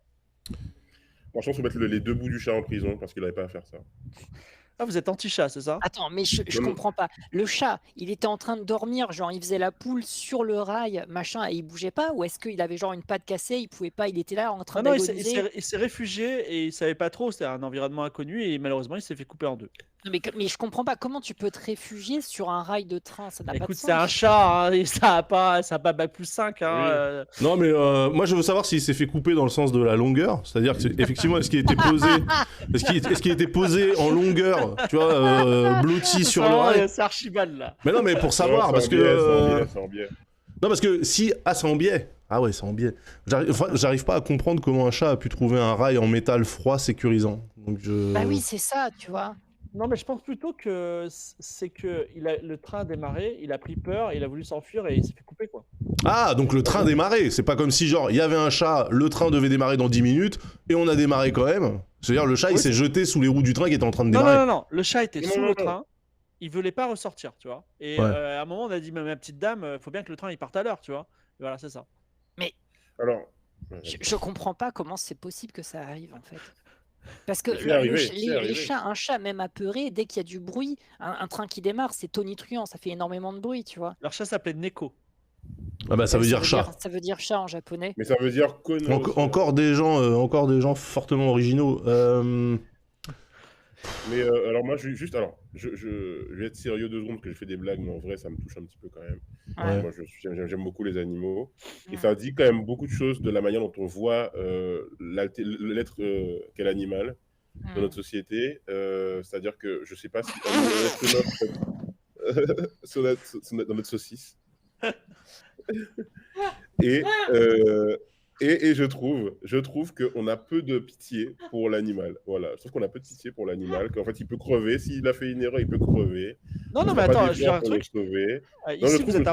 Franchement, il faut mettre les 2 bouts du chat en prison parce qu'il n'avait pas à faire ça. Ah, vous êtes anti-chat, c'est ça? Attends, mais je Non, non. comprends pas. Le chat, il était en train de dormir, genre il faisait la poule sur le rail, machin, et il bougeait pas? Ou est-ce qu'il avait genre une patte cassée, il pouvait pas, il était là en train Non, il d'agoniser? s'est réfugié et il savait pas trop, c'était un environnement inconnu et malheureusement il s'est fait couper en 2. Non, mais je comprends pas, comment tu peux te réfugier sur un rail de train? Ça n'a pas de Écoute, sens. c'est un chat, hein, et ça a pas bac plus 5. Hein, Oui. Non, mais moi, je veux savoir s'il s'est fait couper dans le sens de la longueur. C'est-à-dire que, effectivement, est-ce qu'il était posé, est-ce qu'il était posé en longueur, tu vois, blotti sur le rail. C'est Archibald là. Mais non, mais pour savoir, Non, parce c'est que. en biais. Non, parce que si. Ah, c'est en biais. Ah ouais, c'est en biais. J'arrive pas à comprendre comment un chat a pu trouver un rail en métal froid sécurisant. Donc Bah oui, c'est ça, tu vois. Non, mais je pense plutôt que c'est que le train a démarré, il a pris peur, il a voulu s'enfuir et il s'est fait couper quoi. Ah, donc le train démarrait. C'est pas comme si, genre, il y avait un chat, le train devait démarrer dans 10 minutes, et on a démarré quand même. C'est-à-dire, le chat, il Oui, s'est jeté sous les roues du train qui était en train de Non, démarrer. non, le chat était Non, sous non, le non. train, il voulait pas ressortir, tu vois. Et Ouais. à un moment, on a dit, ma petite dame, faut bien que le train il parte à l'heure, tu vois. Et voilà, c'est ça. Alors, Je comprends pas comment c'est possible que ça arrive en fait. Parce que C'est arrivé, c'est les arrivé. chats, un chat même apeuré, dès qu'il y a du bruit, un train qui démarre, c'est tonitruant, ça fait énormément de bruit, tu vois. Leur chat s'appelait Neko. Ah bah, ça veut dire chat. Ça veut dire chat en japonais. mais ça veut dire connerie. Encore des gens fortement originaux. Mais alors moi, je vais être sérieux 2 secondes parce que je fais des blagues, mais en vrai, ça me touche un petit peu quand même. Ouais. Moi, j'aime beaucoup les animaux. Et ça dit quand même beaucoup de choses de la manière dont on voit l'être qu'est l'animal dans notre société. C'est-à-dire que je sais pas si un être humain, en fait, dans notre saucisse. Et, et je trouve qu'on a peu de pitié pour l'animal. Voilà, je trouve qu'on a peu de pitié pour l'animal, qu'en fait, il peut crever. S'il a fait une erreur, il peut crever. Non, On non, ne mais fera pas attends, je veux dire d'effort un pour le truc. sauver. Non, Ici, vous êtes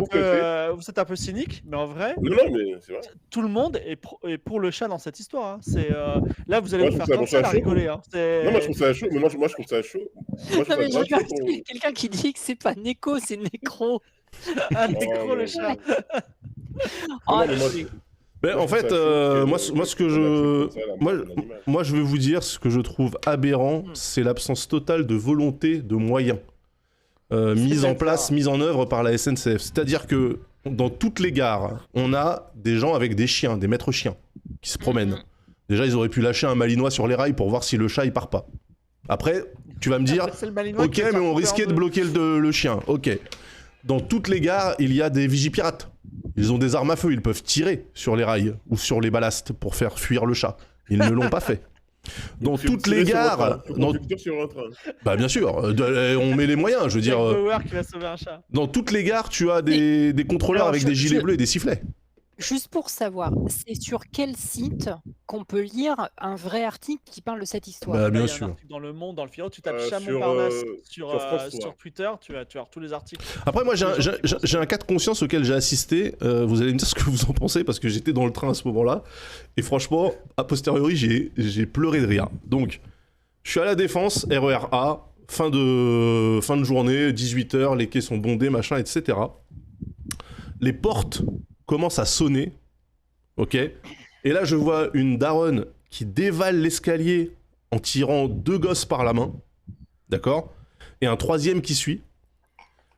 vous un peu cynique, mais en vrai, Non, non, mais c'est vrai. tout le monde est pour le chat dans cette histoire. Hein. Là, vous allez Moi, vous je faire trouve tant de ça sale à chaud. rigoler. Hein. Non, moi, je trouve ça chaud. Mais moi, je trouve ça chaud. Moi, je Non, trouve mais ça j'ai grave pas chaud. quelqu'un qui dit que c'est pas Neko, c'est Nécro. Un Oh, nécro, le non, chat. Oh, non, mais moi, Mais moi, en je trouve fait, ça chaud moi, ce que qu'on accepte je. comme ça la mort d'un animal. Moi, je vais vous dire, ce que je trouve aberrant, c'est l'absence totale de volonté, de moyens mise en place, mise en œuvre par la SNCF. C'est-à-dire que dans toutes les gares, on a des gens avec des chiens, des maîtres chiens, qui se promènent. Déjà, ils auraient pu lâcher un malinois sur les rails pour voir si le chat il part pas. Après, tu vas me dire, C'est le malinois ok, qui va mais faire on couper risquait en de deux. bloquer le chien. Ok. Dans toutes les gares, il y a des vigipirates. Ils ont des armes à feu, ils peuvent tirer sur les rails ou sur les ballasts pour faire fuir le chat. Ils ne l'ont pas fait. Dans toutes les gares, Sur un train. bah bien sûr, on met les moyens. Je veux dire, Jack Bauer qui va sauver un chat. dans toutes les gares, tu as des contrôleurs Alors, avec des gilets bleus et des sifflets. Juste pour savoir, c'est sur quel site qu'on peut lire un vrai article qui parle de cette histoire? Bah Là, bien il y a un sûr. article dans Le Monde, dans le Figaro, tu tapes Sur, Chat Montparnasse sur France 3. sur Twitter, tu vas avoir tous les articles. Après, moi, j'ai un cas de conscience auquel j'ai assisté. Vous allez me dire ce que vous en pensez parce que j'étais dans le train à ce moment-là. Et franchement, a posteriori, j'ai pleuré de rire. Donc, je suis à la Défense, RER A, fin de journée, 18h, les quais sont bondés, machin, etc. Les portes commencent à sonner. Ok. Et là, je vois une daronne qui dévale l'escalier en tirant 2 gosses par la main. D'accord. Et un 3e qui suit.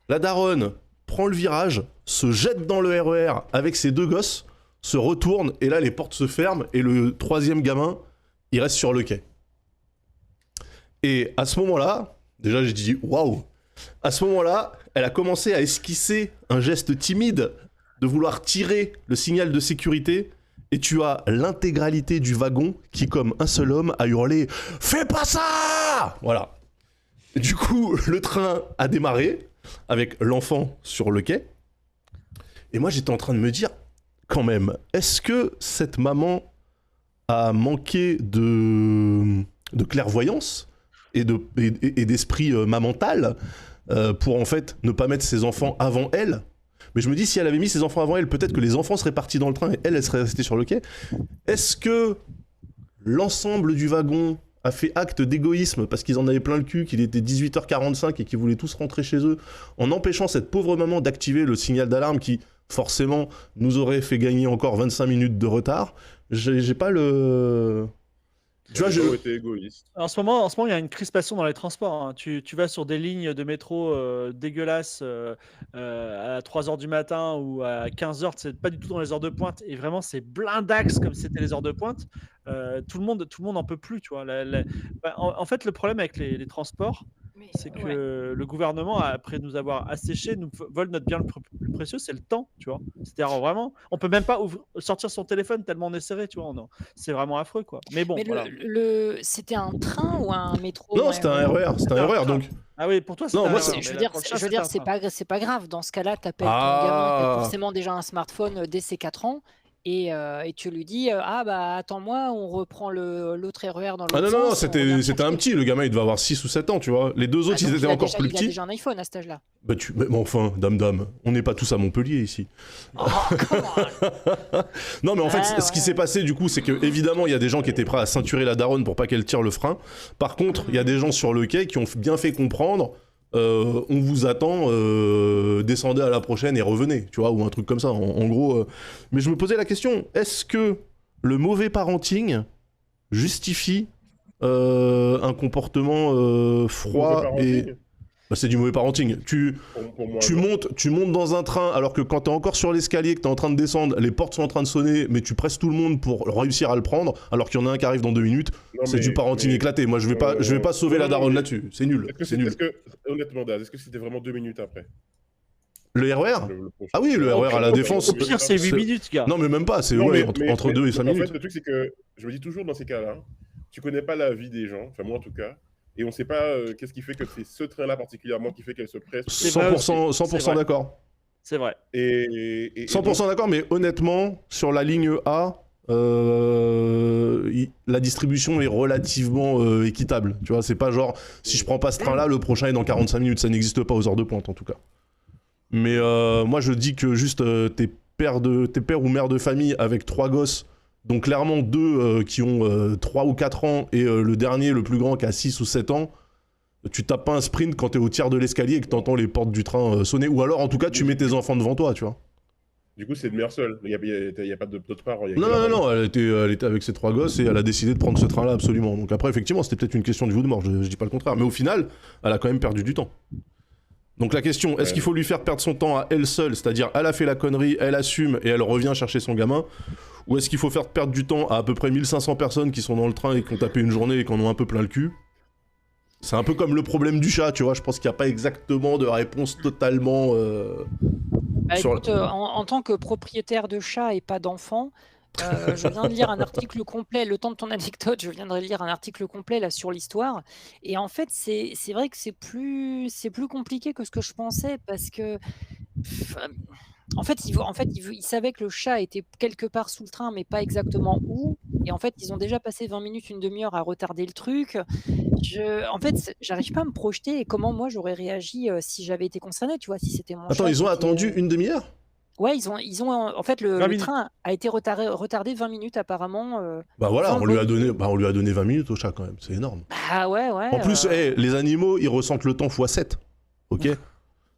La daronne prend le virage, se jette dans le RER avec ses 2 gosses, se retourne, et là, les portes se ferment, et le 3e gamin, il reste sur le quai. Et à ce moment-là, déjà, j'ai dit waouh. À ce moment-là, elle a commencé à esquisser un geste timide de vouloir tirer le signal de sécurité, et tu as l'intégralité du wagon qui, comme un seul homme, a hurlé « Fais pas ça !» Voilà. Et du coup, le train a démarré avec l'enfant sur le quai. Et moi, j'étais en train de me dire, quand même, est-ce que cette maman a manqué de clairvoyance et d'esprit mamantal pour en fait ne pas mettre ses enfants avant elle? Mais je me dis, si elle avait mis ses enfants avant elle, peut-être que les enfants seraient partis dans le train et elle serait restée sur le quai. Est-ce que l'ensemble du wagon a fait acte d'égoïsme parce qu'ils en avaient plein le cul, qu'il était 18h45 et qu'ils voulaient tous rentrer chez eux, en empêchant cette pauvre maman d'activer le signal d'alarme qui, forcément, nous aurait fait gagner encore 25 minutes de retard? J'ai pas le... Tu vois, été égoïste. En ce moment, il y a une crispation dans les transports. Hein. Tu vas sur des lignes de métro dégueulasses à 3h du matin ou à 15h, c'est pas du tout dans les heures de pointe. Et vraiment, c'est blindax comme c'était les heures de pointe. Tout le monde n'en peut plus. Tu vois. En fait, le problème avec les transports, c'est que le gouvernement, après nous avoir asséchés, nous vole notre bien le plus précieux, c'est le temps. Tu vois. C'est-à-dire vraiment, on peut même pas sortir son téléphone tellement on est serré. Tu vois. C'est vraiment affreux. Quoi. Mais bon, Mais voilà. c'était un train ou un métro? Non, c'était un RER, c'était un RER, donc... Ah oui, pour toi, c'est Non, un moi, erreur, Je veux mais dire, pour le chat, c'est pas grave. Dans ce cas-là, t'appelles ton Ah. gamin qui a forcément déjà un smartphone dès ses 4 ans et tu lui dis ah bah attends-moi, on reprend l'autre RER dans l'autre Ah non, sens. non, on c'était revient un chercher. petit, le gamin il devait avoir 6 ou 7 ans, tu vois. Les 2 autres, Ah, ils donc étaient encore plus il a petits. déjà un iPhone à cet âge-là. Bah mais enfin, dame, on n'est pas tous à Montpellier ici. Oh, come on. Non, mais en fait, Ouais, ce qui s'est passé du coup, c'est que évidemment, il y a des gens qui étaient prêts à ceinturer la daronne pour pas qu'elle tire le frein. Par contre, il y a des gens sur le quai qui ont bien fait comprendre on vous attend, descendez à la prochaine et revenez, tu vois, ou un truc comme ça, en gros. Mais je me posais la question, est-ce que le mauvais parenting justifie un comportement froid et... Bah, c'est du mauvais parenting. Pour moi, Tu non. montes dans un train alors que quand t'es encore sur l'escalier, que t'es en train de descendre, les portes sont en train de sonner, mais tu presses tout le monde pour réussir à le prendre, alors qu'il y en a un qui arrive dans 2 minutes. Non, C'est mais- du parenting mais- éclaté. Moi, je vais pas sauver la non, daronne mais- là-dessus. C'est nul. C'est nul. Honnêtement, Daz, est-ce que c'était vraiment 2 minutes après Le RER le prochain Ah oui, le Au RER à la pire- Défense. Au pire, c'est 8 c'est- minutes, gars. Non, mais même pas. C'est Non, ouais, mais- entre 2 et 5 en minutes. fait, le truc, c'est que je me dis toujours dans ces cas-là, tu connais pas la vie des gens, enfin moi en tout cas, et on sait pas qu'est-ce qui fait que c'est ce train-là particulièrement qui fait qu'elle se presse. C'est vrai 100%, aussi, 100% c'est vrai. d'accord. C'est vrai. Et 100% d'accord, mais honnêtement, sur la ligne A, la distribution est relativement équitable. Tu vois, c'est pas genre, si je prends pas ce train-là, le prochain est dans 45 minutes. Ça n'existe pas aux heures de pointe, en tout cas. Mais moi, je dis que juste tes pères ou mères de famille avec 3 gosses, donc clairement 2 qui ont 3 ou 4 ans, et le dernier, le plus grand, qui a 6 ou 7 ans, tu tapes pas un sprint quand t'es au tiers de l'escalier et que t'entends les portes du train sonner. Ou alors, en tout cas, tu mets tes enfants devant toi, tu vois. du coup, c'est de mère seule. Il y a pas d'autres parents. Non, elle était avec ses 3 gosses et elle a décidé de prendre ce train-là absolument. Donc après, effectivement, c'était peut-être une question de vie ou de mort, je dis pas le contraire. Mais au final, elle a quand même perdu du temps. Donc la question, est-ce qu'il faut lui faire perdre son temps à elle seule, c'est-à-dire elle a fait la connerie, elle assume et elle revient chercher son gamin, ou est-ce qu'il faut faire perdre du temps à peu près 1500 personnes qui sont dans le train et qui ont tapé une journée et qui en ont un peu plein le cul? C'est un peu comme le problème du chat, tu vois, je pense qu'il n'y a pas exactement de réponse totalement... Bah, sur écoute, en tant que propriétaire de chat et pas d'enfant, je viens de lire un article complet, le temps de ton anecdote, je viendrai lire un article complet là sur l'histoire. Et en fait, c'est vrai que c'est plus compliqué que ce que je pensais parce que, pff, en fait, ils savaient que le chat était quelque part sous le train, mais pas exactement où. Et en fait, ils ont déjà passé 20 minutes, une demi-heure à retarder le truc. En fait, j'arrive pas à me projeter et comment moi j'aurais réagi si j'avais été concerné, tu vois, si c'était mon Attends, chat ils ont qui était, attendu une demi-heure? Ouais, en fait, 20 le minutes. train a été retardé 20 minutes apparemment. Bah voilà, 20 on lui a bonnes- donné 20 minutes au chat quand même, c'est énorme. Ah ouais, En plus, les animaux, ils ressentent le temps x7, ok?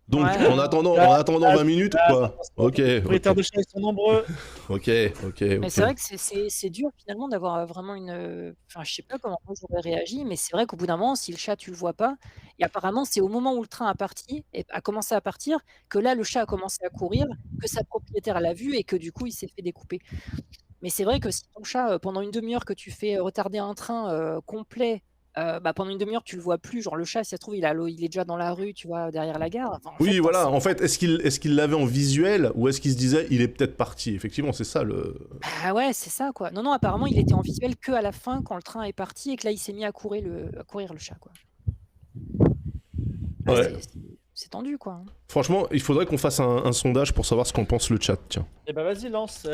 Donc, Ouais. en attendant 20 minutes, quoi. Ok, Les propriétaires de chats, ils sont nombreux. ok. Mais c'est vrai que c'est dur finalement d'avoir vraiment une. Enfin, je sais pas comment moi j'aurais réagi, mais c'est vrai qu'au bout d'un moment, si le chat tu le vois pas, et apparemment c'est au moment où le train a commencé à partir, que là le chat a commencé à courir, que sa propriétaire l'a vu et que du coup il s'est fait découper. Mais c'est vrai que si ton chat, pendant une demi-heure que tu fais retarder un train complet, bah, pendant une demi-heure tu le vois plus, genre le chat, si ça se trouve, il est déjà dans la rue, tu vois, derrière la gare. Enfin, en Oui, fait, voilà, en fait, est-ce qu'il l'avait en visuel ou est-ce qu'il se disait il est peut-être parti? Effectivement, c'est ça le... Ah ouais, c'est ça quoi. Non, apparemment il était en visuel que à la fin quand le train est parti et que là il s'est mis à courir le chat quoi. Ah, Ouais. c'est tendu quoi. Franchement, il faudrait qu'on fasse un sondage pour savoir ce qu'en pense le chat, tiens. Eh ben vas-y, lance.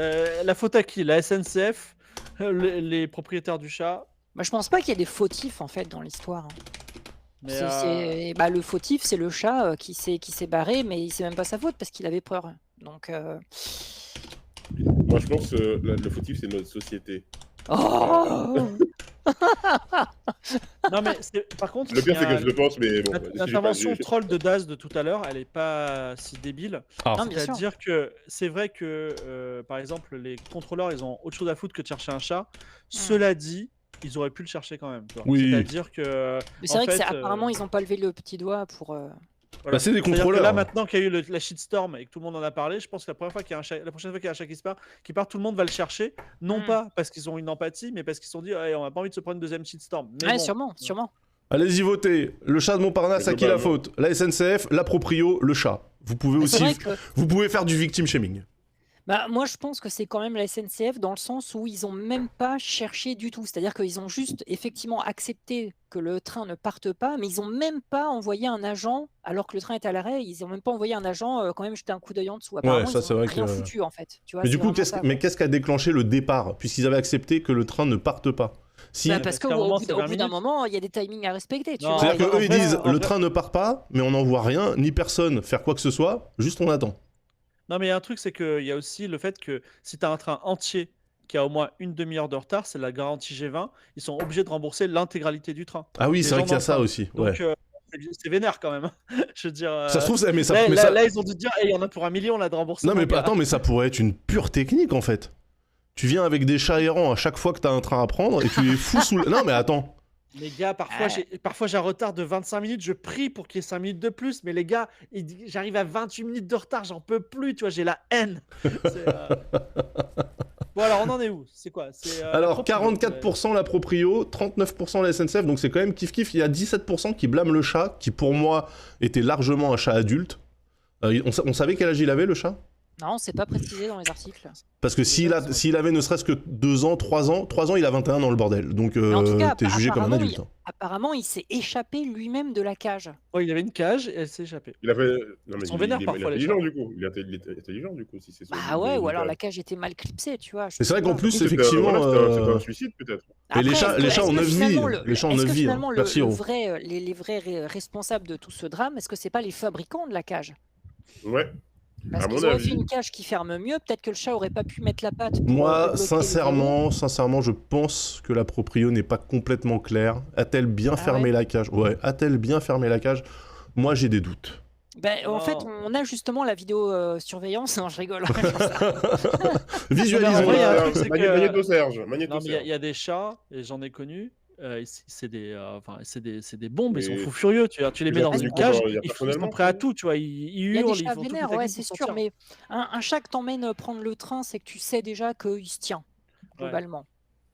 La faute à qui? La SNCF, les propriétaires du chat. Moi je pense pas qu'il y ait des fautifs en fait dans l'histoire, hein. Mais, Bah, le fautif c'est le chat qui s'est barré, mais c'est même pas sa faute parce qu'il avait peur. Donc Moi, je pense que le fautif, c'est notre société. Oh Non, mais par contre, Le pire, il y c'est a que je le pense, mais bon. l'intervention troll de Daz de tout à l'heure, elle est pas si débile. Ah. Non, bien sûr. C'est-à-dire que c'est vrai que, par exemple, les contrôleurs, ils ont autre chose à foutre que de chercher un chat. Cela dit, ils auraient pu le chercher quand même. Tu vois. Oui. C'est-à-dire que. Mais c'est en vrai que fait, apparemment ils ont pas levé le petit doigt pour. voilà. Bah, c'est des C'est-à-dire que contrôleurs. là, maintenant qu'il y a eu la shitstorm et que tout le monde en a parlé, je pense que la prochaine fois qu'il y a un chat qui part, tout le monde va le chercher. Non pas parce qu'ils ont une empathie, mais parce qu'ils se sont dit, hey, on n'a pas envie de se prendre une deuxième shitstorm. Mais Ouais, bon. sûrement. Allez-y, votez. Le chat de Montparnasse, à qui la faute? La SNCF, la proprio, le chat. Vous pouvez Mais aussi... c'est vrai que Vous pouvez faire du victim shaming. bah, moi je pense que c'est quand même la SNCF dans le sens où ils ont même pas cherché du tout. C'est-à-dire qu'ils ont juste effectivement accepté que le train ne parte pas, mais ils ont même pas envoyé un agent alors que le train est à l'arrêt. Ils ont même pas envoyé un agent quand même jeter un coup d'œil en dessous. Apparemment, ça, ils c'est ont vrai rien que- foutu en fait. Tu vois, Mais du c'est coup, vraiment ça, quoi. qu'est-ce qui a déclenché le départ? Puisqu'ils avaient accepté que le train ne parte pas. Si... Bah, parce parce qu'à qu'au un moment, bout c'est au 20 bout d'un minutes. moment, il y a des timings à respecter. Tu Non, vois. C'est-à-dire en qu'eux, ils vrai, disent, en le vrai- train ne part pas, mais on n'en voit rien, ni personne faire quoi que ce soit, juste on attend. Non, mais il y a un truc, c'est qu'il y a aussi le fait que si tu as un train entier qui a au moins une demi-heure de retard, c'est la garantie G20, ils sont obligés de rembourser l'intégralité du train. Ah oui, Les c'est vrai gens qu'il y a dans le ça train. aussi. Ouais. Donc, c'est vénère quand même. Je veux dire. Ça se trouve, mais ça... Là, mais là- ça- là, ils ont dû dire, il y en a pour 1 million là de remboursement. Non mais gars. attends, mais ça pourrait être une pure technique en fait. Tu viens avec des chats errants à chaque fois que t'as un train à prendre et tu les fous sous le... Non mais attends. Les gars, parfois j'ai un retard de 25 minutes, je prie pour qu'il y ait 5 minutes de plus, mais les gars, j'arrive à 28 minutes de retard, j'en peux plus, tu vois, j'ai la haine. Bon, alors on en est où? C'est quoi? Alors 44% la proprio, 39% la SNCF, donc c'est quand même kiff-kiff. Il y a 17% qui blâment le chat, qui pour moi était largement un chat adulte. On savait quel âge il avait, le chat? Non, c'est pas précisé dans les articles. Parce que s'il avait ne serait-ce que 2 ans, 3 ans, il a 21 dans le bordel. Donc En tout cas, t'es jugé comme un adulte. apparemment, il s'est échappé lui-même de la cage. Ouais, il avait une cage et elle s'est échappée. Il avait. Non, mais Ils sont vénères parfois, les intelligent chats. du coup. Il est intelligent du coup, si c'est ça. Bah ouais, ou alors la cage était mal clipsée, tu vois. Mais c'est vrai qu'en plus, C'était effectivement. c'était un suicide peut-être. Et les chats ont 9 vies. Les chats ont 9 vies. Finalement, Merci, Hiro. les vrais responsables de tout ce drame, est-ce que c'est pas les fabricants de la cage? Ouais. Parce À mon qu'ils auraient fait avis. une cage qui ferme mieux, peut-être que le chat aurait pas pu mettre la patte pour Moi, débloquer le sincèrement, je pense que la proprio n'est pas complètement claire. A-t-elle bien fermé ouais la cage? Ouais, a-t-elle bien fermé la cage? Moi, j'ai des doutes. Ben, en fait, Non. on a justement la vidéo surveillance. Non, je rigole. Visualisons. vrai, il y a un truc, c'est que- Magnéto Serge. Non, Magnéto mais il Serge. y a des chats, et j'en ai connu, c'est des bombes, ils sont Mais- fous furieux, tu vois. Tu les Tu mets les as dans connus une cage, comment, il y a ils personnellement, sont prêts à toi tout, tu vois. Ils Il y a hurlent, des ils chats font toutes les vénères, ouais, techniques c'est pour sûr, sortir. mais un chat que t'emmènes prendre le train, c'est que tu sais déjà qu'il se tient, Ouais. globalement.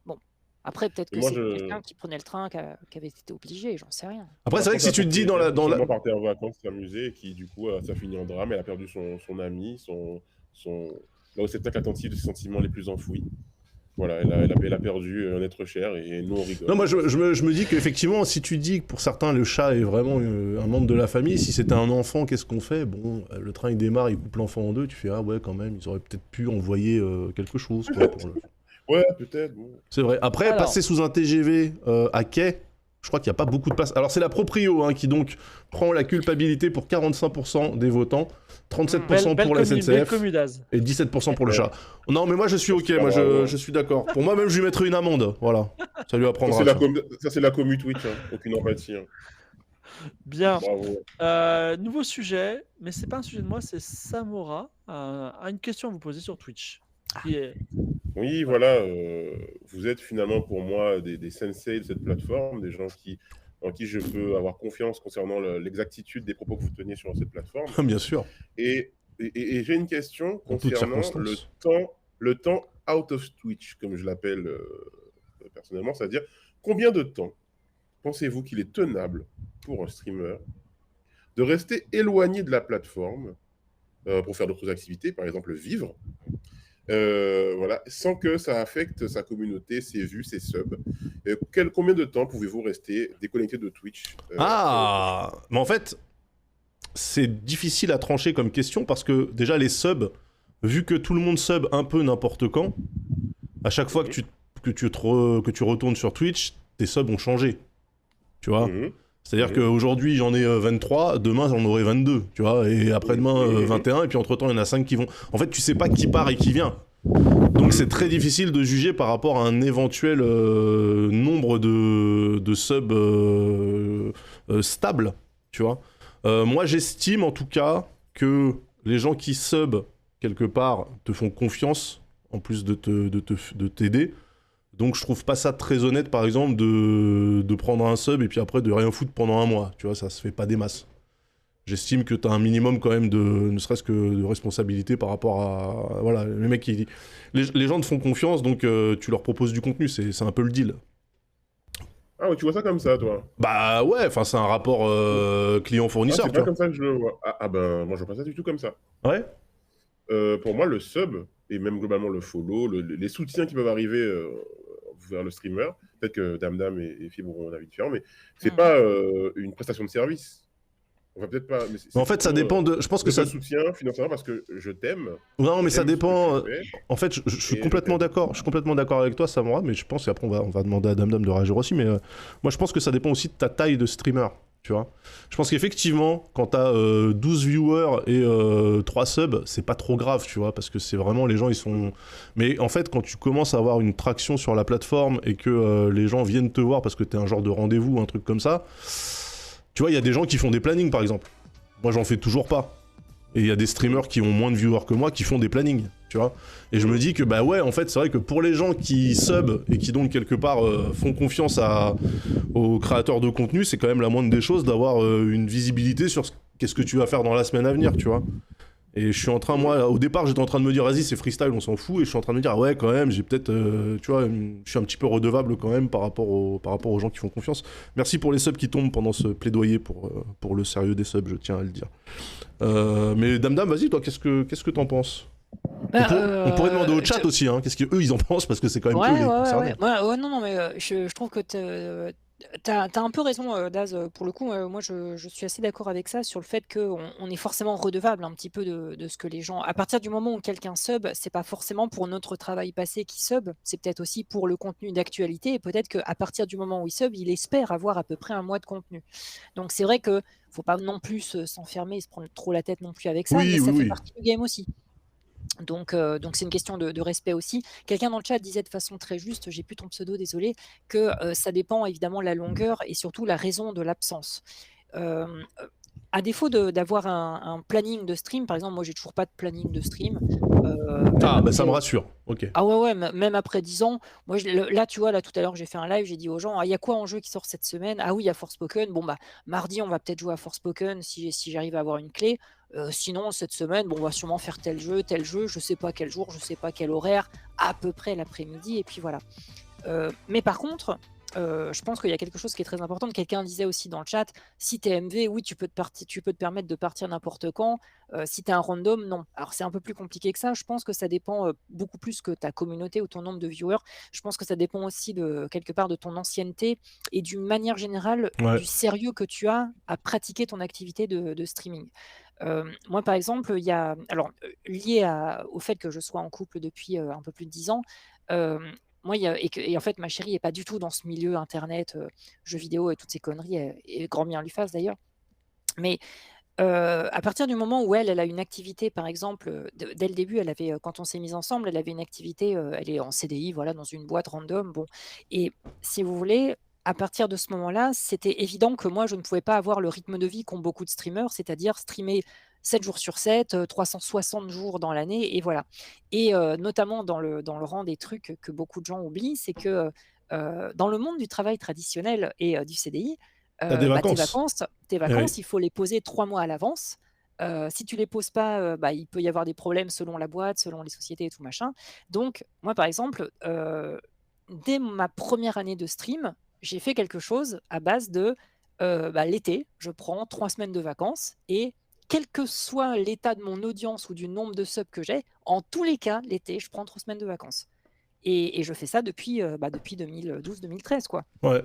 Bon, après, peut-être que Moi, c'est je- quelqu'un qui prenait le train, qui avait été obligé, j'en sais rien. Après, c'est vrai que si tu te dis dans la. Sûrement partait en vacances, s'amuser, et qui, du coup, ça finit en drame. Elle a perdu son ami, là où c'est peut-être attentif de ses sentiments les plus enfouis. Voilà, elle a perdu un être cher, et nous, on rigole. Non, moi je me dis qu'effectivement, si tu dis que pour certains le chat est vraiment un membre de la famille, si c'était un enfant, qu'est-ce qu'on fait? Bon, le train il démarre, il coupe l'enfant en deux, tu fais ah ouais, quand même, ils auraient peut-être pu envoyer quelque chose. Quoi, pour le... Ouais, peut-être. Bon. C'est vrai. Après, Alors. passer sous un TGV à quai, je crois qu'il n'y a pas beaucoup de place. Alors, c'est la proprio hein, qui donc prend la culpabilité pour 45% des votants, 37% pour la Belle SNCF commune d'Az. et 17% pour le chat. Non, mais moi je suis ok, moi je suis d'accord. Pour moi, même je lui mettrai une amende. Voilà. Ça lui apprendra. Ça, c'est la commu Twitch. Hein. Aucune empathie. Hein. Bien. Bravo. Nouveau sujet, mais c'est pas un sujet de moi, c'est Samora a une question à vous poser sur Twitch. Qui est... Oui, voilà. Vous êtes finalement pour moi des sensei de cette plateforme, des gens en qui je peux avoir confiance concernant l'exactitude des propos que vous teniez sur cette plateforme. Bien sûr. Et j'ai une question En toutes concernant circonstances. le temps out of Twitch, comme je l'appelle personnellement, c'est-à-dire combien de temps pensez-vous qu'il est tenable pour un streamer de rester éloigné de la plateforme pour faire d'autres activités, par exemple vivre, voilà, sans que ça affecte sa communauté, ses vues, ses subs. Combien de temps pouvez-vous rester déconnecté de Twitch Mais en fait, c'est difficile à trancher comme question parce que déjà les subs, vu que tout le monde sub un peu n'importe quand, à chaque fois que tu retournes sur Twitch, tes subs ont changé. Tu vois C'est-à-dire qu'aujourd'hui j'en ai 23, demain j'en aurai 22, tu vois, et après-demain 21, et puis entre-temps il y en a 5 qui vont... En fait, tu sais pas qui part et qui vient. Donc c'est très difficile de juger par rapport à un éventuel nombre de subs stable, tu vois. Moi j'estime en tout cas que les gens qui sub quelque part te font confiance, en plus de t'aider. Donc je trouve pas ça très honnête, par exemple, de prendre un sub et puis après de rien foutre pendant un mois. Tu vois, ça se fait pas des masses. J'estime que t'as un minimum quand même ne serait-ce que de responsabilité par rapport à... Voilà, les mecs qui... Les gens te font confiance, donc tu leur proposes du contenu, c'est un peu le deal. Ah ouais, tu vois ça comme ça, toi? Bah ouais, enfin c'est un rapport client-fournisseur, c'est tu pas vois. comme ça que je le vois. Ah ben, moi je vois pas ça du tout comme ça. Ouais. Pour moi, le sub, et même globalement le follow, les soutiens qui peuvent arriver vers le streamer, peut-être que Dame et Fibre ont un avis différent, mais c'est pas une prestation de service. On va peut-être pas... Mais en fait, ça dépend de... Je pense que ça... soutien financièrement parce que je t'aime. Non, mais ça dépend... Ce que tu fais. En fait, je suis complètement d'accord. Je suis complètement d'accord avec toi, Samora, mais je pense qu'après, on va demander à Dame de réagir aussi, mais moi, je pense que ça dépend aussi de ta taille de streamer, tu vois. Je pense qu'effectivement, quand t'as 12 viewers et 3 subs, c'est pas trop grave, tu vois, parce que c'est vraiment... Les gens, ils sont... Mais en fait, quand tu commences à avoir une traction sur la plateforme et que les gens viennent te voir parce que t'es un genre de rendez-vous, un truc comme ça... Tu vois, il y a des gens qui font des plannings, par exemple. Moi, j'en fais toujours pas. Et il y a des streamers qui ont moins de viewers que moi qui font des plannings, tu vois. Et je me dis que bah ouais, en fait, c'est vrai que pour les gens qui sub et qui donc quelque part font confiance aux créateurs de contenu, c'est quand même la moindre des choses d'avoir une visibilité sur qu'est-ce que tu vas faire dans la semaine à venir, tu vois. Et je suis en train, moi, au départ, j'étais en train de me dire, vas-y, c'est freestyle, on s'en fout. Et je suis en train de me dire, ah ouais, quand même, j'ai peut-être, tu vois, je suis un petit peu redevable quand même par rapport aux gens qui font confiance. Merci pour les subs qui tombent pendant ce plaidoyer pour le sérieux des subs, je tiens à le dire. Mais Dame, vas-y, toi, qu'est-ce que t'en penses? On pourrait demander au chat aussi, hein, qu'est-ce qu'eux ils en pensent, parce que c'est quand même eux les concernés. Non, mais je trouve que t'as un peu raison, Daz, pour le coup. Moi, je suis assez d'accord avec ça sur le fait qu'on est forcément redevable un petit peu de ce que les gens. À partir du moment où quelqu'un sub, c'est pas forcément pour notre travail passé qu'il sub, c'est peut-être aussi pour le contenu d'actualité. Et peut-être qu'à partir du moment où il sub, il espère avoir à peu près un mois de contenu. Donc c'est vrai que faut pas non plus s'enfermer et se prendre trop la tête non plus avec ça, mais ça fait partie du game aussi. Donc c'est une question de respect aussi. Quelqu'un dans le chat disait de façon très juste, j'ai plus ton pseudo, désolé, que ça dépend évidemment de la longueur et surtout la raison de l'absence. À défaut d'avoir un planning de stream, par exemple, moi j'ai toujours pas de planning de stream. Ça me rassure, ok. Ah ouais, même après 10 ans, moi là tu vois, là tout à l'heure j'ai fait un live, j'ai dit aux gens, il y a quoi en jeu qui sort cette semaine? Ah oui, il y a Forspoken, bon bah mardi on va peut-être jouer à Forspoken si j'arrive à avoir une clé. Sinon cette semaine, bon on va sûrement faire tel jeu, je sais pas quel jour, je sais pas quel horaire, à peu près l'après-midi, et puis voilà. Mais par contre, je pense qu'il y a quelque chose qui est très important. Quelqu'un disait aussi dans le chat, si t'es MV, oui, tu peux te permettre de partir n'importe quand. Si t'es un random, non. Alors c'est un peu plus compliqué que ça. Je pense que ça dépend beaucoup plus que ta communauté ou ton nombre de viewers. Je pense que ça dépend aussi quelque part de ton ancienneté et d'une manière générale du sérieux que tu as à pratiquer ton activité de streaming. Moi, par exemple, il y a, alors lié au fait que je sois en couple depuis un peu plus de 10 ans, moi, et en fait, ma chérie n'est pas du tout dans ce milieu internet, jeux vidéo et toutes ces conneries, et grand bien lui fasse d'ailleurs. Mais à partir du moment où elle a une activité, par exemple, dès le début, elle avait, quand on s'est mis ensemble, elle avait une activité, elle est en CDI, voilà, dans une boîte random, bon. Et si vous voulez, à partir de ce moment-là, c'était évident que moi, je ne pouvais pas avoir le rythme de vie qu'ont beaucoup de streamers, c'est-à-dire streamer 7 jours sur 7, 360 jours dans l'année, et voilà. Et notamment dans le rang des trucs que beaucoup de gens oublient, c'est que dans le monde du travail traditionnel et du CDI, T'as des vacances. tes vacances, il faut les poser 3 mois à l'avance. Si tu les poses pas, il peut y avoir des problèmes selon la boîte, selon les sociétés et tout machin. Donc moi, par exemple, dès ma première année de stream, j'ai fait quelque chose à base de l'été, je prends 3 semaines de vacances, et quel que soit l'état de mon audience ou du nombre de subs que j'ai, en tous les cas, l'été, je prends 3 semaines de vacances. Et je fais ça depuis 2012-2013, quoi. Ouais.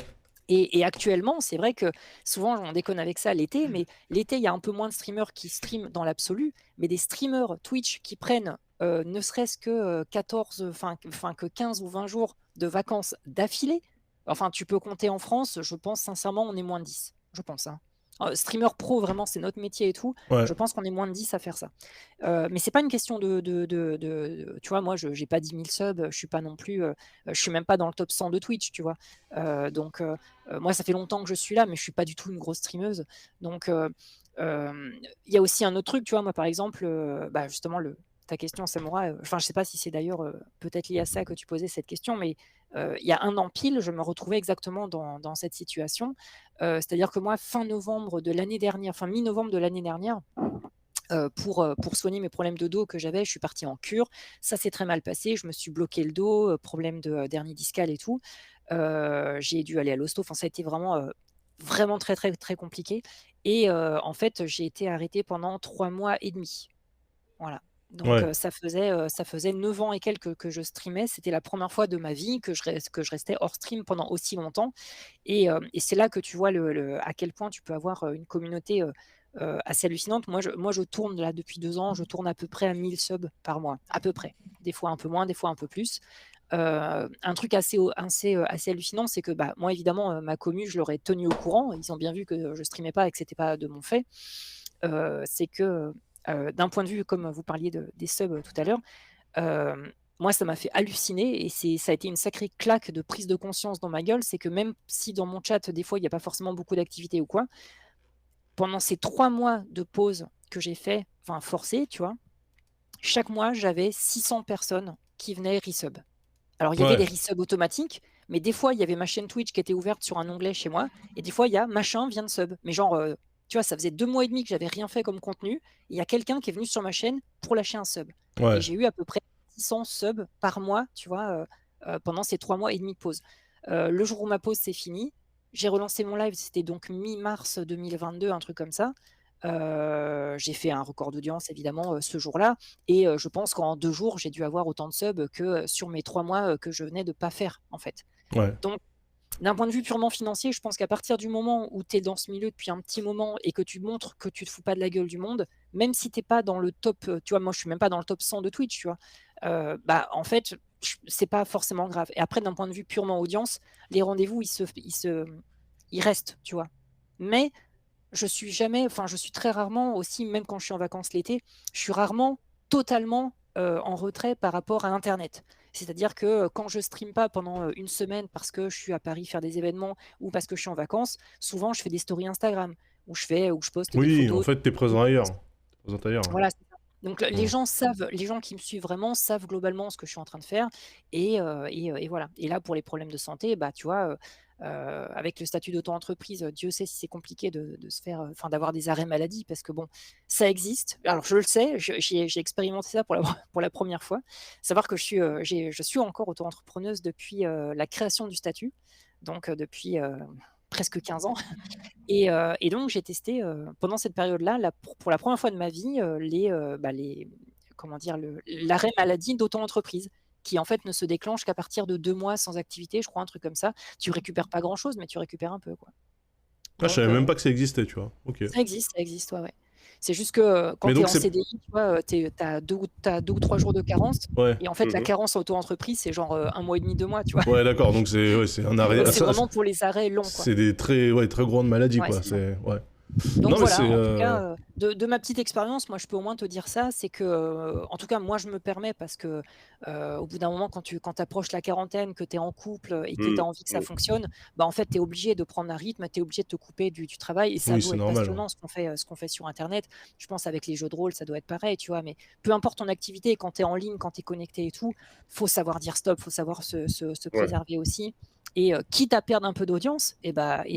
Et actuellement, c'est vrai que souvent on déconne avec ça l'été, mais l'été, il y a un peu moins de streamers qui streament dans l'absolu, mais des streamers Twitch qui prennent ne serait-ce que 15 ou 20 jours de vacances d'affilée. Enfin, tu peux compter en France, je pense sincèrement, on est moins de 10, je pense. Hein. Streamer pro, vraiment, c'est notre métier et tout. Ouais. Je pense qu'on est moins de 10 à faire ça. Mais c'est pas une question tu vois, moi, je n'ai pas 10 000 subs, je suis pas non plus, je suis même pas dans le top 100 de Twitch, tu vois. Donc, moi, ça fait longtemps que je suis là, mais je suis pas du tout une grosse streameuse. Donc, il y a aussi un autre truc, tu vois, moi, par exemple, justement, ta question, Samura, enfin, je sais pas si c'est d'ailleurs peut-être lié à ça que tu posais cette question, mais il y a un an pile, je me retrouvais exactement dans cette situation. C'est-à-dire que moi, fin novembre de l'année dernière, enfin mi-novembre de l'année dernière, pour soigner mes problèmes de dos que j'avais, je suis partie en cure. Ça s'est très mal passé. Je me suis bloqué le dos, problème de dernier discal et tout. J'ai dû aller à l'hosto. Enfin, ça a été vraiment très, très, très compliqué. Et en fait, j'ai été arrêtée pendant 3 mois et demi. Voilà. Donc ça faisait 9 ans et quelques que je streamais. C'était la première fois de ma vie que je restais hors stream pendant aussi longtemps. Et c'est là que tu vois à quel point tu peux avoir une communauté assez hallucinante. Moi, je tourne là depuis 2 ans, je tourne à peu près à 1000 subs par mois, à peu près. Des fois un peu moins, des fois un peu plus. Un truc assez hallucinant, c'est que moi, évidemment, ma commu, je l'aurais tenu au courant. Ils ont bien vu que je streamais pas et que c'était pas de mon fait. C'est que d'un point de vue, comme vous parliez des subs tout à l'heure, moi, ça m'a fait halluciner, et ça a été une sacrée claque de prise de conscience dans ma gueule. C'est que même si dans mon chat, des fois, il n'y a pas forcément beaucoup d'activité ou quoi, pendant ces 3 mois de pause que j'ai fait, enfin forcé, tu vois, chaque mois, j'avais 600 personnes qui venaient resub. Alors, il y avait des Ouais, resubs automatiques, mais des fois, il y avait ma chaîne Twitch qui était ouverte sur un onglet chez moi, et des fois, il y a machin vient de sub. Mais genre, tu vois, ça faisait 2 mois et demi que j'avais rien fait comme contenu, et il y a quelqu'un qui est venu sur ma chaîne pour lâcher un sub. Et ouais. j'ai eu à peu près 600 subs par mois, tu vois, pendant ces 3 mois et demi de pause. Le jour où ma pause s'est finie, j'ai relancé mon live, c'était donc mi-mars 2022, un truc comme ça. J'ai fait un record d'audience évidemment, ce jour-là, et je pense qu'en 2 jours, j'ai dû avoir autant de subs que, sur mes 3 mois, que je venais de pas faire, en fait. Ouais. Donc d'un point de vue purement financier, je pense qu'à partir du moment où tu es dans ce milieu depuis un petit moment et que tu montres que tu te fous pas de la gueule du monde, même si tu es pas dans le top, tu vois? Moi, je suis même pas dans le top 100 de Twitch, tu vois? Bah, en fait, c'est pas forcément grave, et après d'un point de vue purement audience, les rendez-vous, ils restent, tu vois? Mais je suis jamais, enfin, je suis très rarement aussi, même quand je suis en vacances l'été, je suis rarement totalement, en retrait par rapport à internet. C'est-à-dire que, quand je stream pas pendant, 1 semaine parce que je suis à Paris faire des événements ou parce que je suis en vacances, souvent je fais des stories Instagram où je poste des Oui, en photos. fait, t'es présent ailleurs. T'es présent ailleurs. Ouais. Voilà, c'est ça. Donc les Mm. gens savent, les gens qui me suivent vraiment savent globalement ce que je suis en train de faire, et voilà. Et là, pour les problèmes de santé, bah, tu vois, avec le statut d'auto-entreprise, Dieu sait si c'est compliqué de se faire, enfin, d'avoir des arrêts maladie, parce que bon, ça existe. Alors je le sais, j'ai expérimenté ça pour la pour la 1re fois. Savoir que je suis encore auto-entrepreneuse depuis, la création du statut, donc depuis, presque 15 ans. Et donc j'ai testé, pendant cette période-là, pour la première fois de ma vie, les comment dire? L'arrêt maladie d'auto-entreprise, qui en fait ne se déclenche qu'à partir de 2 mois sans activité, je crois, un truc comme ça. Tu récupères pas grand-chose, mais tu récupères un peu, quoi. Ah, je Donc savais même pas que ça existait, tu vois. Ok. ça existe, ouais, ouais. C'est juste que, quand Mais tu es donc en c'est... CDI, tu vois, tu as 2 ou 3 jours de carence, Ouais. et en fait la Mhm. carence auto-entreprise, c'est genre, 1 mois et demi, 2 mois, tu vois? Ouais, d'accord. Donc c'est ouais, c'est un arrêt. Donc Ah, c'est ça, vraiment pour les arrêts longs, quoi. c'est des très, ouais, très grandes maladies, Ouais, quoi. c'est ça. C'est... Ouais. Donc Non, mais voilà, c'est... en tout cas, de ma petite expérience, moi je peux au moins te dire ça, c'est que, en tout cas moi je me permets, parce que, au bout d'un moment quand tu approches la quarantaine, que tu es en couple, et que tu as Mhm. envie que ça fonctionne, bah, en fait tu es obligé de prendre un rythme, tu es obligé de te couper du travail, et ça a Oui, beau c'est être normal. Ouais. passionnant ce qu'on fait sur internet. Je pense avec les jeux de rôle, ça doit être pareil, tu vois? Mais peu importe ton activité, quand tu es en ligne, quand tu es connecté et tout, faut savoir dire stop, faut savoir se Ouais. préserver aussi, et quitte à perdre un peu d'audience, et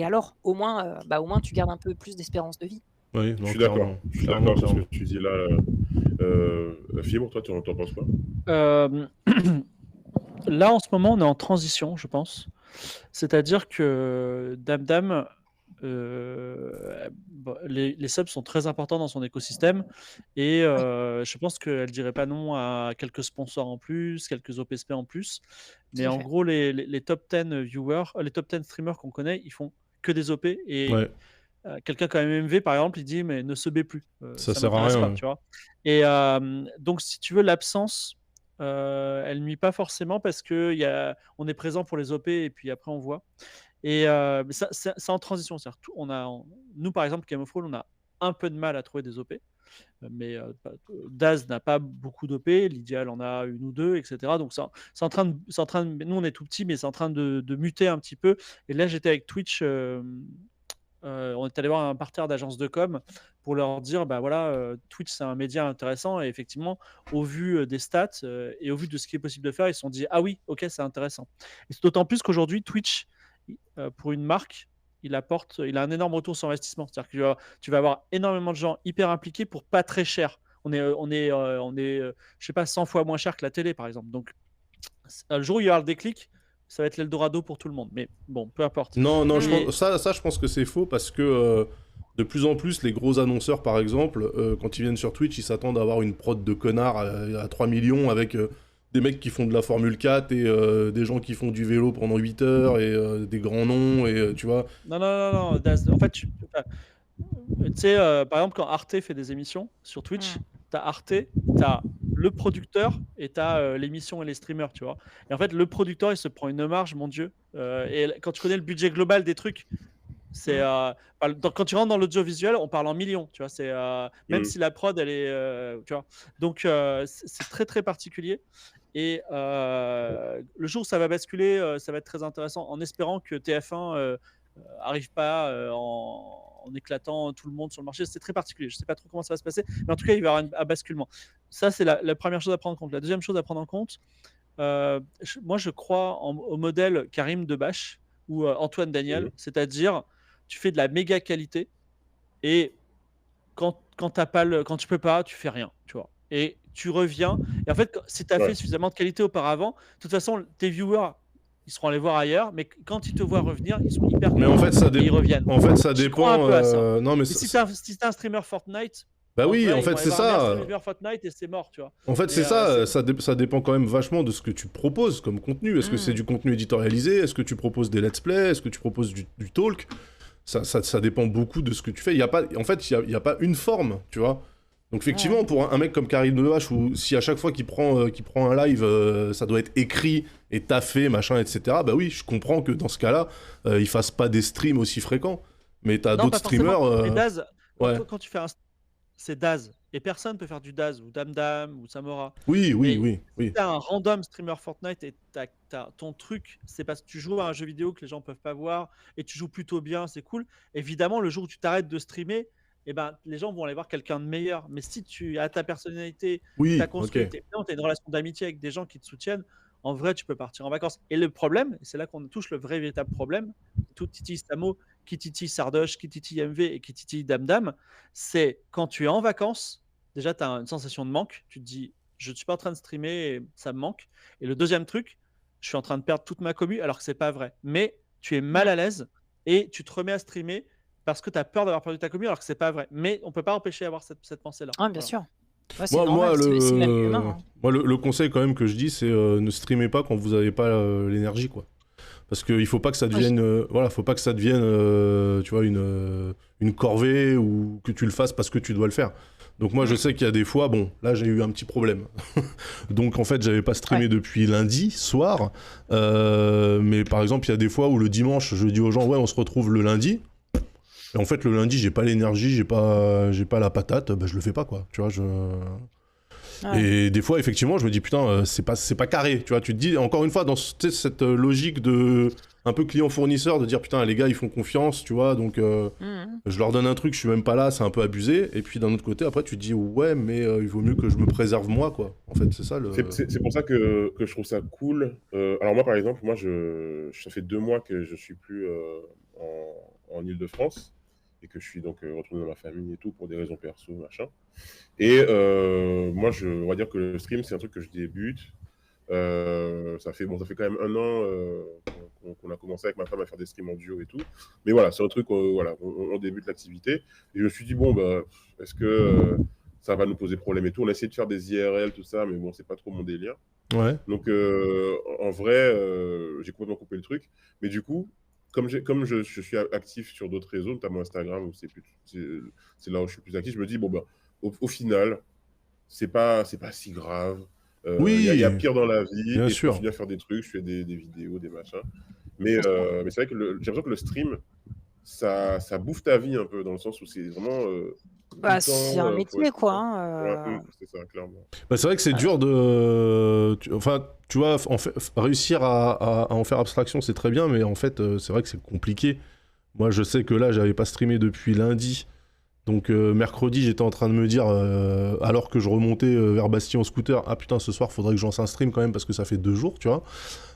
alors au moins tu gardes un peu plus d'espérance de vie. Oui, Je non, suis d'accord. clairement. Je suis Clairement, d'accord sur ce que clairement. tu dis là. Fibre, toi, tu en penses quoi? Euh, Là, en ce moment, on est en transition, je pense. C'est-à-dire que Dame Dame, les subs sont très importants dans son écosystème, et Oui, je pense qu'elle dirait pas non à quelques sponsors en plus, quelques OPSP en plus. tout Mais à en fait. gros, les top 10 viewers, les top 10 streamers qu'on connaît, ils font que des OP. Et Ouais, quelqu'un comme MMV, par exemple, il dit mais ne subez plus, ça ça sert à m'intéresse rien. pas, Ouais. tu vois. Et donc, si tu veux, l'absence, elle nuit pas forcément, parce que on est présent pour les OP et puis après on voit. Et mais ça, c'est en transition. C'est-à-dire, nous, par exemple, Game of Thrones, on a un peu de mal à trouver des OP. Mais Daz n'a pas beaucoup d'OP, Lydia en a une ou deux, etc. Donc c'est en train de, nous on est tout petit, mais c'est en train de muter un petit peu. Et là j'étais avec Twitch, on est allé voir un parterre d'agences de com pour leur dire, bah voilà, Twitch c'est un média intéressant, et effectivement, au vu des stats, et au vu de ce qui est possible de faire, ils se sont dit, ah oui, ok, c'est intéressant. Et c'est d'autant plus qu'aujourd'hui, Twitch, pour une marque, il a un énorme retour sur investissement. C'est-à-dire que tu vas avoir énormément de gens hyper impliqués pour pas très cher. Je sais pas, 100 fois moins cher que la télé, par exemple. Donc, le jour où il y aura le déclic, ça va être l'Eldorado pour tout le monde. Mais bon, peu importe. Non, non, Mmh. je pense que c'est faux parce que de plus en plus, les gros annonceurs, par exemple, quand ils viennent sur Twitch, ils s'attendent à avoir une prod de connards à 3 millions avec des mecs qui font de la Formule 4 et des gens qui font du vélo pendant 8 heures et des grands noms et tu vois. Non, non, non, non. En fait, tu sais, par exemple, quand Arte fait des émissions sur Twitch, Mmh. tu as Arte, tu as le producteur, et tu as l'émission et les streamers, tu vois. Et en fait, le producteur, il se prend une marge, mon Dieu. Et quand tu connais le budget global des trucs, c'est Mmh. quand tu rentres dans l'audiovisuel, on parle en millions, tu vois. C'est même Mhm. si la prod, elle est, tu vois. Donc c'est très très particulier. Et le jour où ça va basculer, ça va être très intéressant, en espérant que TF1 arrive pas en en éclatant tout le monde sur le marché. C'est très particulier. Je sais pas trop comment ça va se passer, mais en tout cas, il va y avoir un basculement. Ça, c'est la première chose à prendre en compte. La deuxième chose à prendre en compte, moi, je crois au modèle Karim Debache ou Antoine Daniel, c'est-à-dire tu fais de la méga qualité et quand tu peux pas, tu fais rien, tu vois. Et tu reviens. Et en fait, si tu as fait suffisamment de qualité auparavant, de toute façon, tes viewers, ils seront allés voir ailleurs, mais quand ils te voient revenir, ils sont hyper contents. Mais en fait, ça ils reviennent. En fait, ça Je dépend. crois un peu à ça. Non, mais si t'es un streamer Fortnite, bah oui, vrai, en fait, c'est ça. Un streamer Fortnite et c'est mort, tu vois. En fait, c'est ça. Ça dépend quand même vachement de ce que tu proposes comme contenu. Est-ce que c'est du contenu éditorialisé? Est-ce que tu proposes des let's play? Est-ce que tu proposes du talk? Ça dépend beaucoup de ce que tu fais. En fait, il y a pas une forme, tu vois. Donc effectivement, pour un mec comme Karim Debache, où si à chaque fois qu'il prend un live, ça doit être écrit et taffé, machin, etc. Bah oui, je comprends que dans ce cas-là, il fasse pas des streams aussi fréquents. Mais t'as d'autres streamers. Mais Daz, quand tu fais c'est Daz. Et personne peut faire du Daz ou Damdam ou Samora. Oui. Si t'as un random streamer Fortnite et ton truc, c'est parce que tu joues à un jeu vidéo que les gens peuvent pas voir et tu joues plutôt bien, c'est cool. Évidemment, le jour où tu t'arrêtes de streamer, eh ben, les gens vont aller voir quelqu'un de meilleur. Mais si tu as ta personnalité, ta construit, tu as une relation d'amitié avec des gens qui te soutiennent, en vrai, tu peux partir en vacances. Et le problème, et c'est là qu'on touche le vrai véritable problème, tout titille Samo, qui titille Sardoche, qui titille MV et qui titille Damdam, c'est quand tu es en vacances, déjà, tu as une sensation de manque. Tu te dis, je ne suis pas en train de streamer et ça me manque. Et le deuxième truc, je suis en train de perdre toute ma commu alors que c'est pas vrai. Mais tu es mal à l'aise et tu te remets à streamer parce que tu as peur d'avoir perdu ta commu alors que c'est pas vrai. Mais on peut pas empêcher d'avoir cette pensée-là. Ah, bien sûr. Ouais, moi, c'est même humain, hein. Moi, le conseil quand même que je dis, c'est ne streamez pas quand vous n'avez pas l'énergie, quoi. Parce qu'il faut pas que ça devienne, faut pas que ça devienne, tu vois, une corvée ou que tu le fasses parce que tu dois le faire. Donc moi, je sais qu'il y a des fois, bon, là j'ai eu un petit problème. Donc en fait, j'avais pas streamé depuis lundi soir, mais par exemple, il y a des fois où le dimanche, je dis aux gens, ouais, on se retrouve le lundi. Et en fait, le lundi, j'ai pas l'énergie, j'ai pas la patate, bah je le fais pas, quoi. Tu vois, Et des fois, effectivement, je me dis, putain, c'est pas carré. Tu vois, tu te dis, encore une fois, dans cette logique de un peu client-fournisseur, de dire, putain, les gars, ils font confiance, tu vois, donc je leur donne un truc, je suis même pas là, c'est un peu abusé. Et puis d'un autre côté, après, tu te dis, ouais, mais il vaut mieux que je me préserve moi, quoi. En fait, c'est ça le. C'est pour ça que je trouve ça cool. Alors moi, par exemple, ça fait 2 mois que je suis plus en Île-de-France et que je suis donc retourné dans ma famille et tout pour des raisons perso, machin. Et moi, on va dire que le stream, c'est un truc que je débute. Ça fait quand même 1 an qu'on a commencé avec ma femme à faire des streams en duo et tout. Mais voilà, c'est un truc, on débute l'activité. Et je me suis dit, bon, bah, est-ce que ça va nous poser problème et tout? On a essayé de faire des IRL, tout ça, mais bon, c'est pas trop mon délire. Ouais. Donc, en vrai, j'ai complètement coupé le truc. Mais du coup, comme je suis actif sur d'autres réseaux, notamment Instagram, où c'est là où je suis plus actif, je me dis, bon, bah, au final, c'est pas si grave. Oui, il y a pire dans la vie. Bien et sûr. Je continue à faire des trucs, je fais des vidéos, des machins. Mais c'est vrai que j'ai l'impression que le stream, ça bouffe ta vie un peu, dans le sens où c'est vraiment... c'est un métier, quoi. Hein, c'est ça, clairement. Bah, c'est vrai que c'est dur de... Enfin, tu vois, réussir à en faire abstraction, c'est très bien, mais en fait, c'est vrai que c'est compliqué. Moi, je sais que là, j'avais pas streamé depuis lundi. Donc mercredi, j'étais en train de me dire, alors que je remontais vers Bastille en scooter, ah putain, ce soir, faudrait que je lance un stream quand même parce que ça fait 2 jours, tu vois.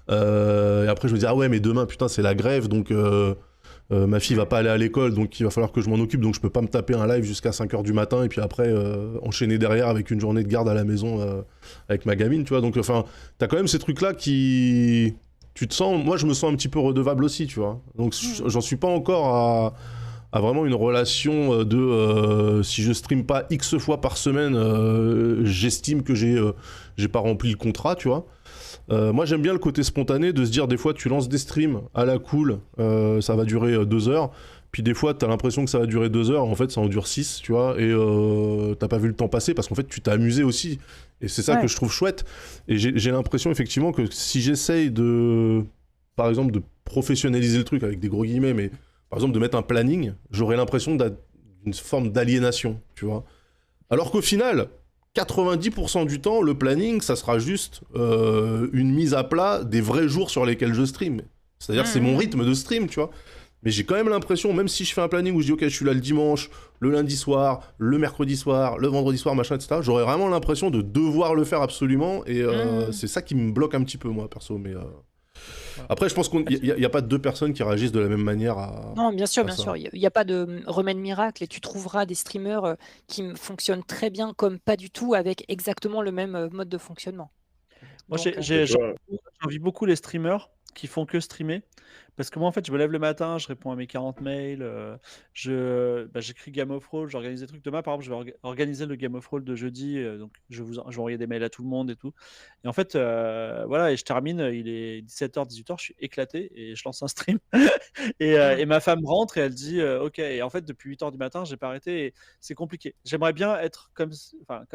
Et après, je me dis, ah ouais, mais demain, putain, c'est la grève, donc ma fille va pas aller à l'école, donc il va falloir que je m'en occupe, donc je peux pas me taper un live jusqu'à 5h du matin et puis après enchaîner derrière avec une journée de garde à la maison avec ma gamine, tu vois. Donc enfin, t'as quand même ces trucs-là qui... Tu te sens... Moi, je me sens un petit peu redevable aussi, tu vois. Donc j'en suis pas encore à vraiment une relation de si je stream pas X fois par semaine, j'estime que j'ai pas rempli le contrat, tu vois. Moi j'aime bien le côté spontané de se dire des fois tu lances des streams à la cool, ça va durer 2 heures, puis des fois t'as l'impression que ça va durer 2 heures, en fait ça en dure 6, tu vois, et t'as pas vu le temps passer parce qu'en fait tu t'es amusé aussi, et c'est ça que je trouve chouette, et j'ai l'impression effectivement que si j'essaye par exemple de professionnaliser le truc avec des gros guillemets, mais par exemple de mettre un planning, j'aurais l'impression d'une forme d'aliénation, tu vois. Alors qu'au final, 90% du temps, le planning, ça sera juste une mise à plat des vrais jours sur lesquels je stream. C'est-à-dire c'est mon rythme de stream, tu vois. Mais j'ai quand même l'impression, même si je fais un planning où je dis ok, je suis là le dimanche, le lundi soir, le mercredi soir, le vendredi soir, machin, etc. J'aurais vraiment l'impression de devoir le faire absolument, et c'est ça qui me bloque un petit peu moi perso. Mais après, je pense qu'il n'y a pas deux personnes qui réagissent de la même manière à. Non, bien sûr, à ça. il n'y a pas de remède miracle et tu trouveras des streamers qui fonctionnent très bien comme pas du tout avec exactement le même mode de fonctionnement. Moi, Donc, j'envie beaucoup les streamers qui font que streamer. Parce que moi, en fait, je me lève le matin, je réponds à mes 40 mails, j'écris Game of Thrones, j'organise des trucs. Demain, par exemple, je vais organiser le Game of Thrones de jeudi, donc je vais envoyer des mails à tout le monde et tout. Et en fait, voilà, et je termine, il est 17h, 18h, je suis éclaté et je lance un stream. et ma femme rentre et elle dit ok. Et en fait, depuis 8h du matin, j'ai pas arrêté et c'est compliqué. J'aimerais bien être comme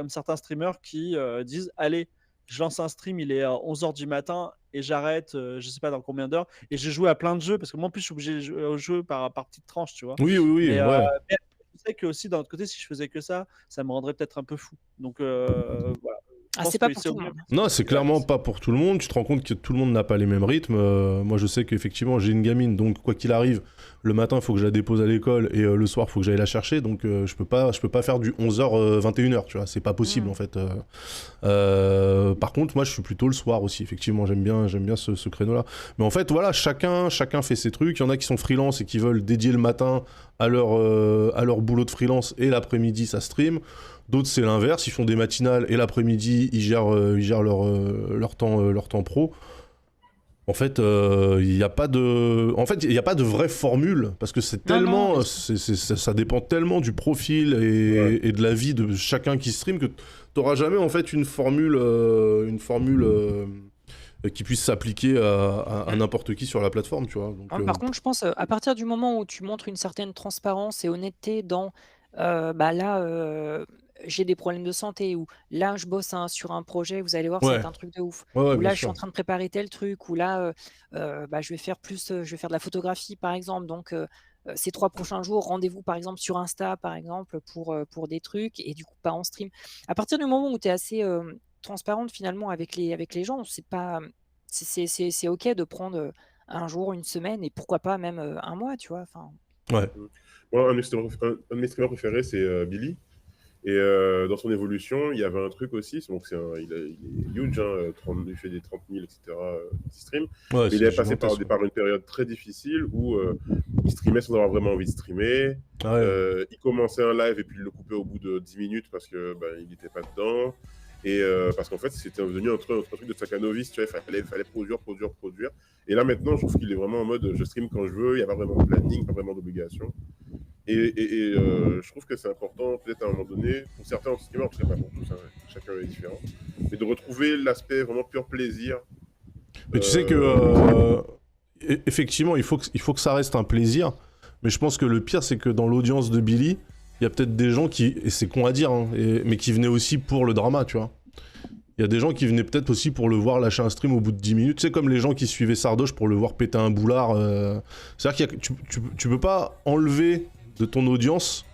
certains streamers qui disent allez, je lance un stream, il est à 11h du matin et j'arrête, je sais pas dans combien d'heures. Et j'ai joué à plein de jeux parce que moi en plus je suis obligé de jouer au jeu par petite tranche, tu vois. Oui, Mais ouais. mais je sais que aussi d'un autre côté, si je faisais que ça me rendrait peut-être un peu fou. Donc voilà. Je pense c'est pas que pour c'est tout au le mieux. monde. Non, c'est clairement pas pour tout le monde. Tu te rends compte que tout le monde n'a pas les mêmes rythmes. Moi, je sais qu'effectivement, j'ai une gamine, donc quoi qu'il arrive, le matin, il faut que je la dépose à l'école et le soir, il faut que j'aille la chercher. Donc, je peux pas faire du 11h, 21h, tu vois. C'est pas possible, en fait. Par contre, moi, je suis plutôt le soir aussi. Effectivement, j'aime bien ce créneau-là. Mais en fait, voilà, chacun fait ses trucs. Il y en a qui sont freelance et qui veulent dédier le matin à leur boulot de freelance et l'après-midi, ça stream. D'autres, c'est l'inverse, ils font des matinales et l'après-midi, ils gèrent leur temps pro. En fait, il n'y a pas de vraie formule, parce que c'est tellement, ça dépend tellement du profil et de la vie de chacun qui stream que tu n'auras jamais en fait une formule qui puisse s'appliquer à n'importe qui sur la plateforme, tu vois. Donc, Par contre, je pense à partir du moment où tu montres une certaine transparence et honnêteté dans là, j'ai des problèmes de santé, ou là, je bosse sur un projet, vous allez voir, ça va être un truc de ouf. Ouais, Ou bien là, je suis sûr. en train de préparer tel truc, ou là, je vais faire de la photographie, par exemple. Donc, ces 3 prochains jours, rendez-vous, par exemple, sur Insta, par exemple, pour des trucs, et du coup, pas en stream. À partir du moment où tu es assez transparente, finalement, avec les gens, c'est OK de prendre un jour, une semaine, et pourquoi pas même un mois, tu vois. Enfin, Ouais. Moi, un de mes streamers préférés, c'est Billy. Et dans son évolution, il y avait un truc aussi, donc il est huge, hein, il fait des 30 000, etc. Stream. Ouais, Mais il est passé par une période très difficile où il streamait sans avoir vraiment envie de streamer. Ah ouais. Il commençait un live et puis il le coupait au bout de 10 minutes parce qu'il n'était pas dedans. Et parce qu'en fait, c'était devenu un truc de Sakhanoviste, tu vois, il fallait produire. Et là, maintenant, je trouve qu'il est vraiment en mode je stream quand je veux, il n'y a pas vraiment de planning, pas vraiment d'obligation. Et je trouve que c'est important, peut-être à un moment donné, pour certains streamers, parce que pas pour tous, hein, chacun est différent, mais de retrouver l'aspect vraiment pur plaisir. Mais tu sais que, effectivement, il faut que ça reste un plaisir, mais je pense que le pire, c'est que dans l'audience de Billy, il y a peut-être des gens qui, et c'est con à dire, hein, mais qui venaient aussi pour le drama, tu vois. Il y a des gens qui venaient peut-être aussi pour le voir lâcher un stream au bout de 10 minutes. C'est comme les gens qui suivaient Sardoche pour le voir péter un boulard. C'est-à-dire que tu peux pas enlever de ton audience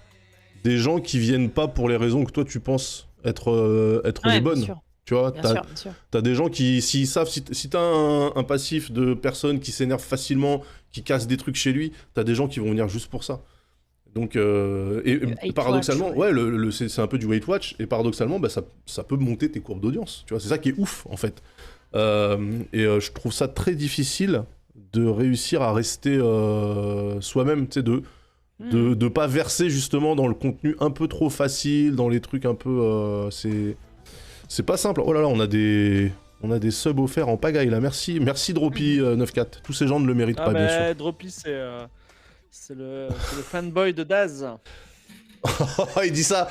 des gens qui viennent pas pour les raisons que toi tu penses être les bonnes. sûr. Tu vois, Bien sûr. t'as des gens qui, s'ils savent, si t'as un passif de personnes qui s'énervent facilement, qui cassent des trucs chez lui, t'as des gens qui vont venir juste pour ça. Donc, et paradoxalement, watch, ouais, c'est un peu du weight watch, et paradoxalement, bah, ça peut monter tes courbes d'audience. Tu vois, c'est ça qui est ouf, en fait. Je trouve ça très difficile de réussir à rester soi-même, tu sais, de pas verser justement dans le contenu un peu trop facile, dans les trucs un peu... c'est pas simple. Oh là là, on a des subs offerts en pagaille là. Merci Droppy94. Tous ces gens ne le méritent pas, bien sûr. Droppy, c'est le fanboy de Daz. il dit ça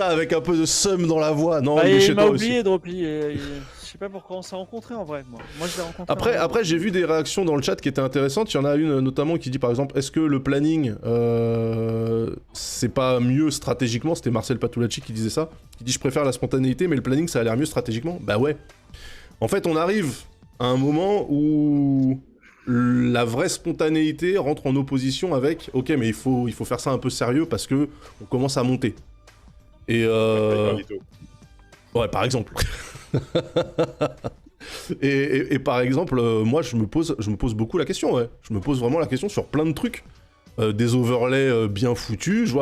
avec un peu de seum dans la voix. Non, il m'a oublié, Droppy. Je sais pas pourquoi on s'est rencontrés en vrai. Moi je l'ai rencontré. Après j'ai vu des réactions dans le chat qui étaient intéressantes. Il y en a une notamment qui dit par exemple, est-ce que le planning c'est pas mieux stratégiquement? C'était Marcel Patulacci qui disait ça. Qui dit je préfère la spontanéité, mais le planning ça a l'air mieux stratégiquement. Bah ouais. En fait, on arrive à un moment où la vraie spontanéité rentre en opposition avec ok, mais il faut faire ça un peu sérieux parce que on commence à monter. Et ouais, par exemple. et par exemple, moi je me pose beaucoup la question, ouais. Je me pose vraiment la question sur plein de trucs. des overlays bien foutus. Je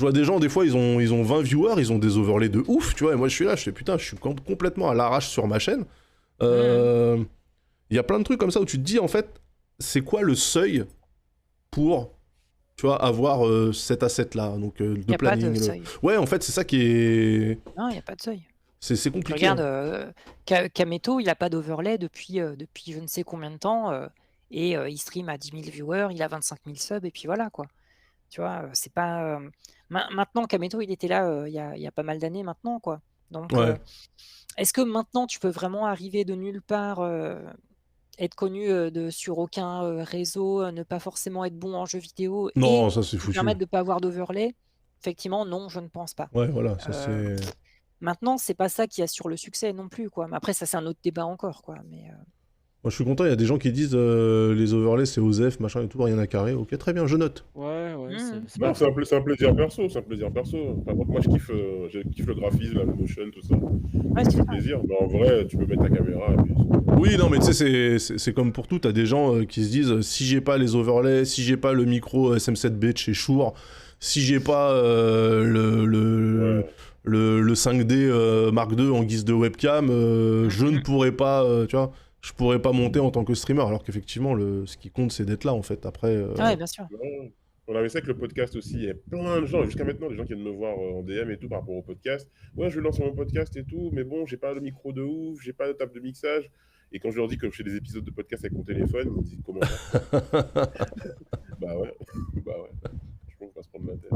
vois des gens, des fois, ils ont 20 viewers, ils ont des overlays de ouf, tu vois, et moi je suis là, je fais putain, je suis complètement à l'arrache sur ma chaîne. Il y a plein de trucs comme ça où tu te dis, en fait, c'est quoi le seuil pour, tu vois, avoir cet asset-là, donc Il de n'y a pas planning. de seuil. Ouais, en fait, c'est ça qui est... Non, il n'y a pas de seuil. C'est compliqué. Regarde, Kameto, il n'a pas d'overlay depuis je ne sais combien de temps, et il stream à 10 000 viewers, il a 25 000 subs, et puis voilà, quoi. Tu vois, c'est pas... Maintenant, Kameto, il était là il y a pas mal d'années maintenant, quoi. Donc, Ouais. est-ce que maintenant, tu peux vraiment arriver de nulle part, être connu sur aucun réseau, ne pas forcément être bon en jeux vidéo, Non, et ça c'est te foutu. permettre de ne pas avoir d'overlay? Effectivement, non, je ne pense pas. Ouais, voilà, ça Euh, c'est... Maintenant, c'est pas ça qui assure le succès non plus, quoi. Mais après, ça, c'est un autre débat encore, quoi. Mais Moi je suis content, il y a des gens qui disent les overlays c'est OSEF, machin et tout, rien à carrer. Ok, très bien, je note. Ouais, c'est Non, pas c'est faux. un plaisir perso, c'est un plaisir perso. Par contre, moi, je kiffe le graphisme, la motion, tout ça. ouais, Ça c'est fait ça. plaisir. Mais en vrai, tu peux mettre ta caméra et puis... Oui, non, mais tu sais, c'est comme pour tout, t'as des gens qui se disent si j'ai pas les overlays, si j'ai pas le micro SM7B de chez Shure, si j'ai pas Ouais. le 5D Mark II en guise de webcam, je ne pourrais pas, tu vois, je pourrais pas monter en tant que streamer, alors qu'effectivement, ce qui compte, c'est d'être là, en fait. Après, Ouais, bien sûr. Ouais. On avait ça avec le podcast aussi. Il y a plein de gens, jusqu'à maintenant, des gens qui viennent me voir en DM et tout par rapport au podcast. Ouais, je vais lancer mon podcast et tout, mais bon, j'ai pas le micro de ouf, j'ai pas de table de mixage. Et quand je leur dis que je fais des épisodes de podcast avec mon téléphone, ils me disent comment ça. Bah ouais, bah ouais. Je pense qu'on va se prendre la tête.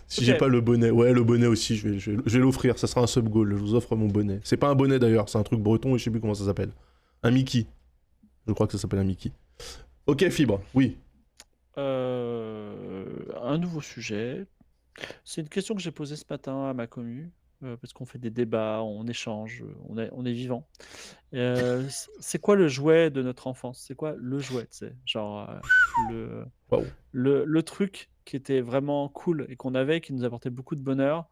si Ok. j'ai pas le bonnet, ouais, le bonnet aussi, je vais l'offrir, ça sera un sub-goal, je vous offre mon bonnet. C'est pas un bonnet d'ailleurs, c'est un truc breton et je sais plus comment ça s'appelle. Un Mickey. Je crois que ça s'appelle un Mickey. Ok, Fibre, oui. Un nouveau sujet. C'est une question que j'ai posée ce matin à ma commu, parce qu'on fait des débats, on échange, on est vivant. C'est quoi le jouet de notre enfance? C'est quoi le jouet, tu sais? Genre, Waouh. le truc qui était vraiment cool et qu'on avait, qui nous apportait beaucoup de bonheur.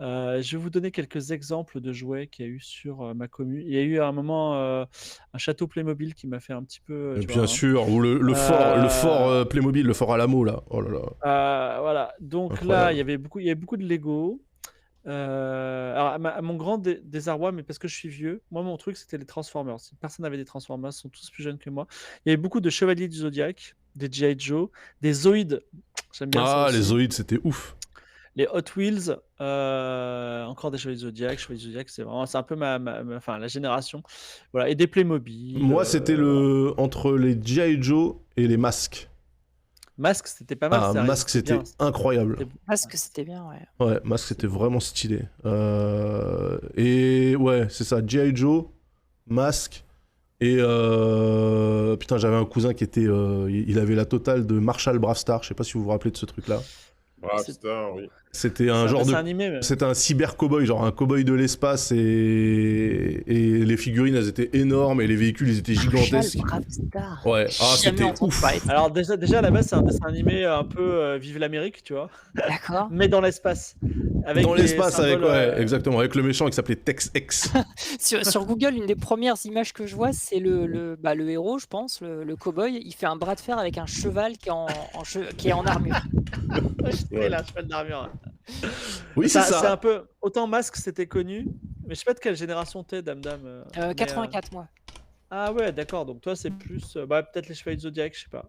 Je vais vous donner quelques exemples de jouets qu'il y a eu sur ma commu. Il y a eu à un moment un château Playmobil qui m'a fait un petit peu, tu Bien vois, hein. sûr, ou le fort Playmobil, le fort Alamo là. Oh là là. Voilà, donc Incroyable. là, il y avait beaucoup de Lego. Alors, à mon grand désarroi, mais parce que je suis vieux, moi, mon truc, c'était les Transformers. Personne n'avait des Transformers, ils sont tous plus jeunes que moi. Il y avait beaucoup de Chevaliers du Zodiac, des G.I. Joe, des Zoïdes. J'aime bien ça Ah, aussi. les Zoïdes, c'était ouf. Les Hot Wheels, encore des Chevaliers du Zodiac. Chevaliers du Zodiac, c'est un peu enfin, la génération. Voilà, et des Playmobil. Moi, c'était entre les G.I. Joe et les masques. Masque, c'était pas mal. Ah, masque, c'était bien. incroyable. Parce que c'était bien, ouais. Ouais, masque, c'était vraiment stylé. Et ouais, c'est ça, G.I. Joe, masque. Et putain, j'avais un cousin qui était. Il avait la totale de Marshall Bravestar. Je sais pas si vous vous rappelez de ce truc-là. Brave C'est- Star, oui. C'était un genre de. dessin animé, mais... C'était un cyber cowboy, genre un cowboy de l'espace et les figurines elles étaient énormes et les véhicules ils étaient gigantesques. Marshall Bravestar. Ouais, ah Jamais c'était entendu ouf. parler de ça. Alors déjà à la base, c'est un dessin animé un peu Vive l'Amérique, tu vois, D'accord. mais dans l'espace. Avec Dans des l'espace avec symboles, ouais, exactement, avec le méchant qui s'appelait Tex X. Sur Google, une des premières images que je vois, c'est le héros, je pense, le cow-boy. Il fait un bras de fer avec un cheval qui est en armure. Ouais. Là, cheval d'armure. Oui, c'est C'est ça. un peu autant Masque c'était connu, mais je sais pas de quelle génération t'es, Dame. Mais, 84, moi. Ah ouais, d'accord. Donc toi, c'est plus peut-être les Chevaliers du Zodiac, je sais pas.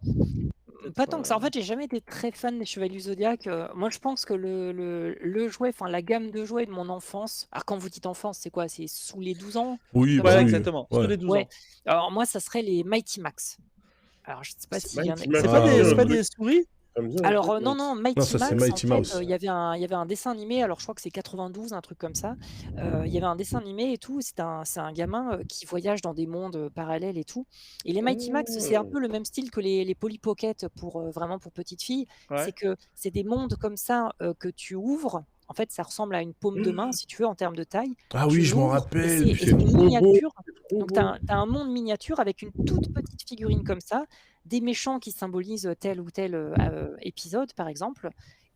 Pas tant que ça. En fait, j'ai jamais été très fan des Chevaliers du Zodiac. Moi, je pense que le jouet, enfin la gamme de jouets de mon enfance. Alors, quand vous dites enfance, c'est quoi? C'est sous les 12 ans? Oui, Ouais, bah oui. exactement. Ouais. Sous les 12 Ouais. ans. Alors, moi, ça serait les Mighty Max. Alors, je sais pas s'il y en a. Mighty Max. C'est Ah, pas ouais. des souris? Ça me dit un Alors, truc, non, non, Mighty Non, ça, c'est Max, Mighty en fait, Mouse. il y avait un dessin animé, alors je crois que c'est 92, un truc comme ça. Il y avait un dessin animé et tout, c'est un gamin qui voyage dans des mondes parallèles et tout. Et les Mighty Max, c'est un peu le même style que les Polly Pocket vraiment pour petites filles. Ouais. C'est que c'est des mondes comme ça que tu ouvres. En fait, ça ressemble à une paume de main, si tu veux, en termes de taille. Ah Tu oui, je m'en l'ouvres, rappelle. et puis- c'est trop beau. miniature. Trop Donc, beau. tu as un monde miniature avec une toute petite figurine comme ça, des méchants qui symbolisent tel ou tel épisode, par exemple,